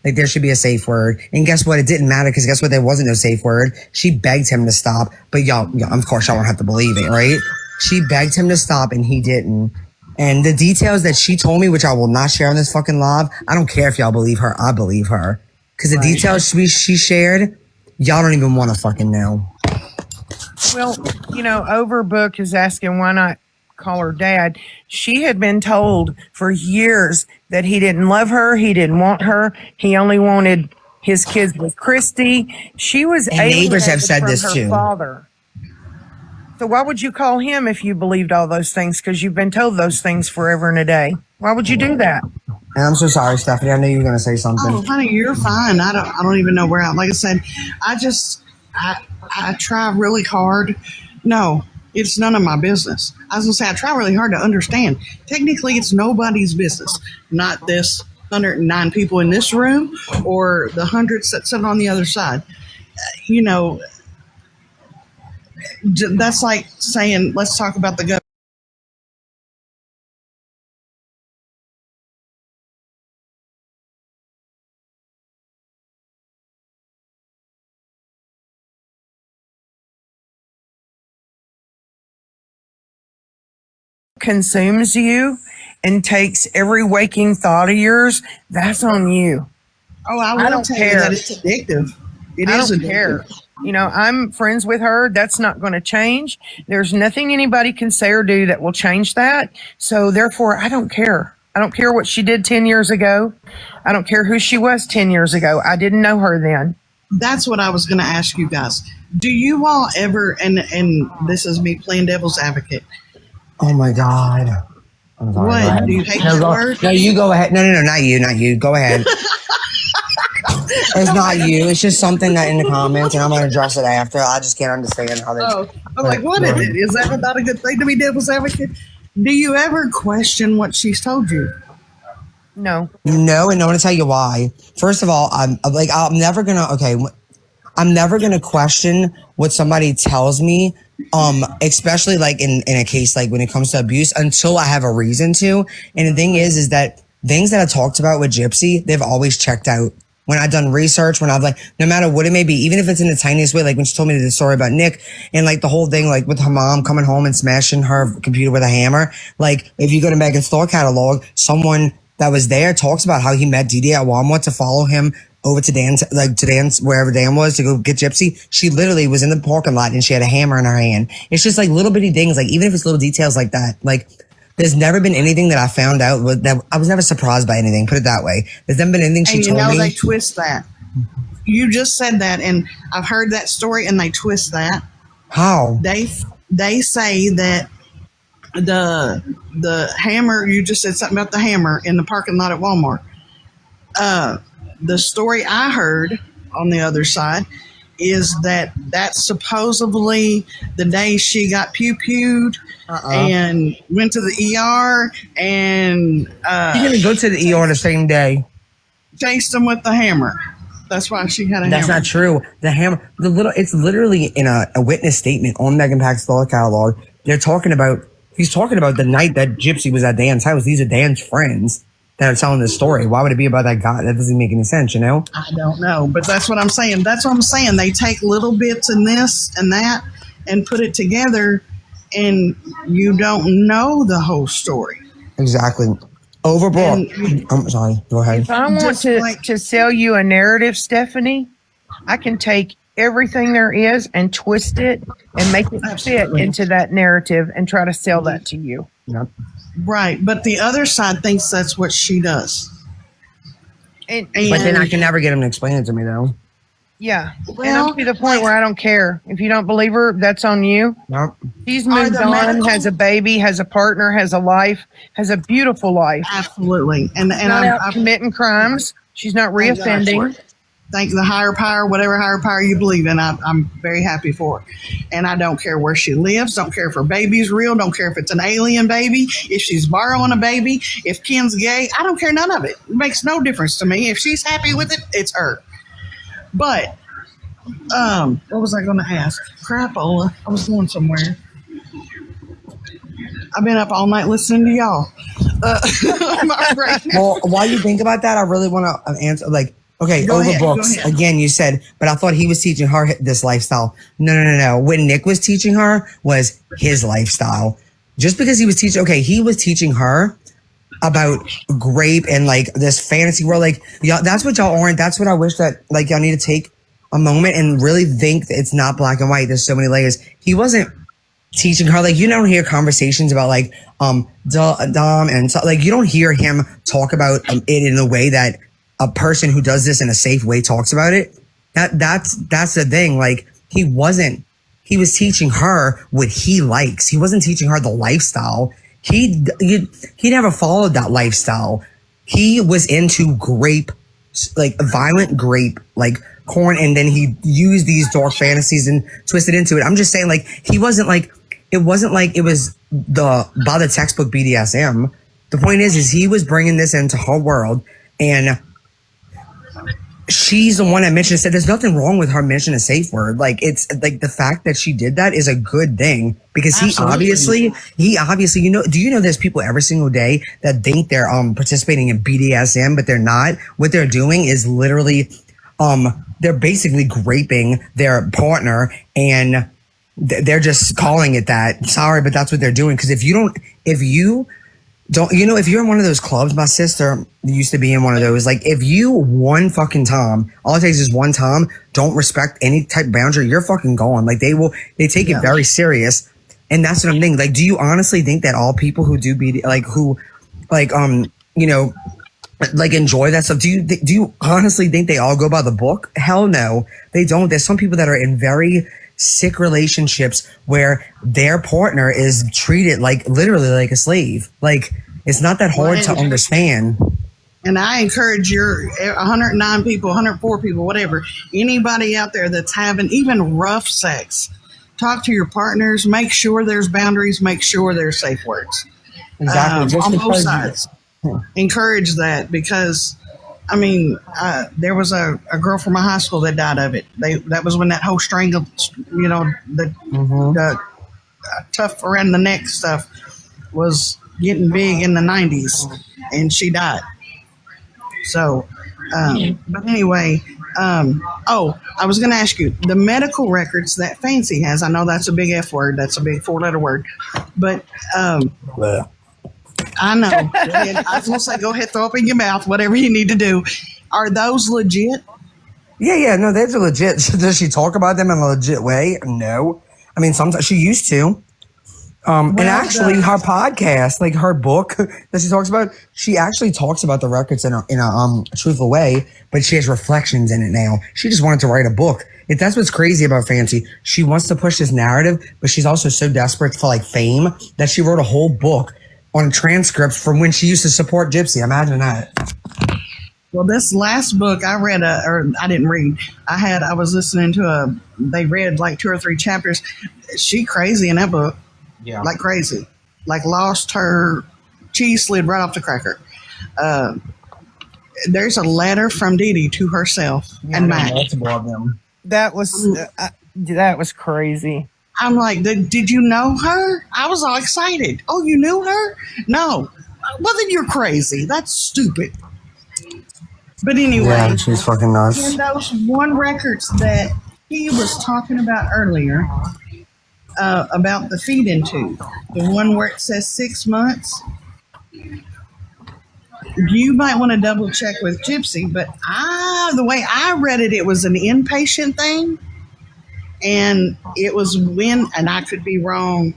there should be a safe word. And guess what? It didn't matter, because guess what? There wasn't no safe word. She begged him to stop. But y'all, of course, y'all don't have to believe it, right? She begged him to stop, and he didn't. And the details that she told me, which I will not share on this fucking live, I don't care if y'all believe her. I believe her. Because the details she shared, y'all don't even want to fucking know. Well, Overbook is asking why not call her dad. She had been told for years that he didn't love her. He didn't want her. He only wanted his kids with Christy. She was And neighbors have alienated said from this her too. father. So why would you call him if you believed all those things? Because you've been told those things forever and a day. Why would you do that? And I'm so sorry, Stephanie. I knew you were going to say something. Oh, honey, you're fine. I don't even know where I. Like I said, I try really hard. No, it's none of my business. I was gonna say I try really hard to understand. Technically, it's nobody's business. Not this 109 people in this room, or the hundreds that sit on the other side. That's like saying, let's talk about the government. Consumes you and takes every waking thought of yours, that's on you. Oh, I will don't tell care. you that it's addictive. I don't addictive. care. I'm friends with her. That's not going to change. There's nothing anybody can say or do that will change that. So therefore, I don't care. I don't care what she did 10 years ago. I don't care who she was 10 years ago. I didn't know her then. That's what I was going to ask you guys. Do you all ever, and this is me playing devil's advocate. Oh my God. I'm sorry. What? Do you hate that word? No, you go ahead. No, not you. Go ahead. It's not you. It's just something that in the comments, and I'm going to address it after. I just can't understand how they. Oh, I'm like, what is it? Is that not a good thing to be devil's advocate? Do you ever question what she's told you? No. No, and I want to tell you why. First of all, I'm never gonna question what somebody tells me, especially like in a case like when it comes to abuse, until I have a reason to. And the thing is that things that I talked about with Gypsy, they've always checked out. When I've done research, when I've no matter what it may be, even if it's in the tiniest way, like when she told me the story about Nick and like the whole thing, like with her mom coming home and smashing her computer with a hammer. Like if you go to Megan's Thought catalog, someone that was there talks about how he met Dee Dee at Walmart to follow him over to Dan's, wherever Dan was, to go get Gypsy. She literally was in the parking lot and she had a hammer in her hand. It's just like little bitty things, like even if it's little details like that, like there's never been anything that I found out that I was never surprised by anything. Put it that way. There's never been anything she told me. They twist that. You just said that, and I've heard that story, and they twist that. How? They say that the hammer. You just said something about the hammer in the parking lot at Walmart. The story I heard on the other side is that that's supposedly the day she got pew-pewed and went to the ER and She didn't go to the ER the same day. chased him with the hammer. That's why she had a That's hammer. not true. The hammer, it's literally in a witness statement on Megan Pack's Thought catalog. He's talking about the night that Gypsy was at Dan's house. These are Dan's friends that are telling this story. Why would it be about that guy? That doesn't make any sense, you know? I don't know, but that's what I'm saying. That's what I'm saying. They take little bits in this and that and put it together, and you don't know the whole story. Exactly. Overbought. I'm sorry. Go ahead. If I want Just to sell you a narrative, Stephanie, I can take everything there is and twist it and make it Absolutely. fit into that narrative and try to sell that to you. Yep. Right, but the other side thinks that's what she does. And, But then I can never get him to explain it to me, though. yeah. And Well, I'm to the point where I don't care. If you don't believe her, that's on you. Nope. She's Are moved the on, medical- has a baby, has a partner, has a life, has a beautiful life. absolutely. And Not out I'm committing crimes. She's not Thank God for reoffending. it. Thank the higher power, whatever higher power you believe in. I'm very happy for it. And I don't care where she lives. Don't care if her baby's real. Don't care if it's an alien baby. If she's borrowing a baby. If Ken's gay. I don't care none of it. It makes no difference to me. If she's happy with it, it's her. But, what was I going to ask? Crapola. I was going somewhere. I've been up all night listening to y'all. My brain. Well, while you think about that, I really want to answer. Like, okay, Go over ahead, go books ahead. again. You said, but I thought he was teaching her this lifestyle. No. What Nick was teaching her was his lifestyle. Just because he was teaching, okay, he was teaching her about grape and like this fantasy world. Like, y'all, that's what y'all aren't. That's what I wish that like y'all need to take a moment and really think that it's not black and white. There's so many layers. He wasn't teaching her, like, you don't hear conversations about like Dom and so, like, you don't hear him talk about it in the way that a person who does this in a safe way talks about it. That's the thing. Like, he was teaching her what he likes. He wasn't teaching her the lifestyle. He never followed that lifestyle. He was into grape, like violent grape, like corn, and then he used these dark fantasies and twisted into it. I'm just saying, like, it wasn't like it was by the textbook BDSM. The point is he was bringing this into her world, and she's the one that mentioned, said there's nothing wrong with her mentioning a safe word. Like, it's like the fact that she did that is a good thing, because he obviously, you know, do you know there's people every single day that think they're participating in BDSM, but they're not. What they're doing is literally they're basically graping their partner, and they're just calling it that. Sorry, but that's what they're doing. Because if you don't, you know, if you're in one of those clubs, my sister used to be in one of those. Like, if you one fucking time, all it takes is one time, don't respect any type of boundary, you're fucking gone. Like, they take it very serious. And that's what I'm thinking. Like, do you honestly think that all people who do BD, you know, like, enjoy that stuff, do you honestly think they all go by the book? Hell no, they don't. There's some people that are in very sick relationships where their partner is treated like literally like a slave. Like, it's not that hard to understand. And I encourage your 109 people, 104 people, whatever, anybody out there that's having even rough sex, talk to your partners, make sure there's boundaries, make sure there's safe words. Exactly. Just On both because- sides. Encourage that, because I mean, there was a girl from my high school that died of it. That was when that whole strangle, you know, the tough around the neck stuff was getting big in the 90s, and she died. So, but anyway, I was going to ask you, the medical records that Fancy has, I know that's a big F word, that's a big 4-letter word, but I know. I was going to say, go ahead, throw up in your mouth, whatever you need to do. Are those legit? Yeah, no, they're legit. Does she talk about them in a legit way? No. I mean, sometimes she used to. And actually, her podcast, like her book that she talks about, she actually talks about the records in a truthful way, but she has reflections in it now. She just wanted to write a book. That's what's crazy about Fancy. She wants to push this narrative, but she's also so desperate for like fame that she wrote a whole book on transcripts from when she used to support Gypsy. Imagine that. Well, this last book I read, or I didn't read. I was listening to they read like 2 or 3 chapters. She crazy in that book. Yeah. Like crazy. Like lost her cheese slid right off the cracker. There's a letter from Dee Dee to herself and Mac. Multiple of them. That was crazy. I'm like, did you know her? I was all excited. Oh, you knew her? No. Well, then you're crazy. That's stupid. But anyway, Yeah, she's fucking nuts. in those one records that he was talking about earlier, about the feed-in tube, the one where it says 6 months, you might want to double check with Gypsy, but the way I read it, it was an inpatient thing. And it was when, and I could be wrong,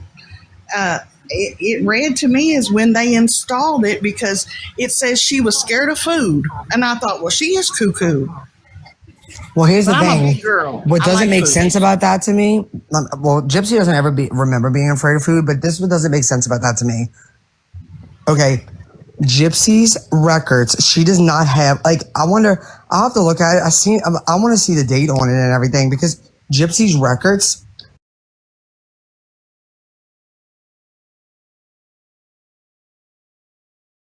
it read to me as when they installed it, because it says she was scared of food. And I thought, well, she is cuckoo. Well, here's the But I'm a thing. big girl. What I doesn't like make food. sense about that to me, well, Gypsy doesn't ever remember being afraid of food, but this one doesn't make sense about that to me. Okay, Gypsy's records, she does not have, like, I wonder, I'll have to look at it. I want to see the date on it and everything, because Gypsy's records,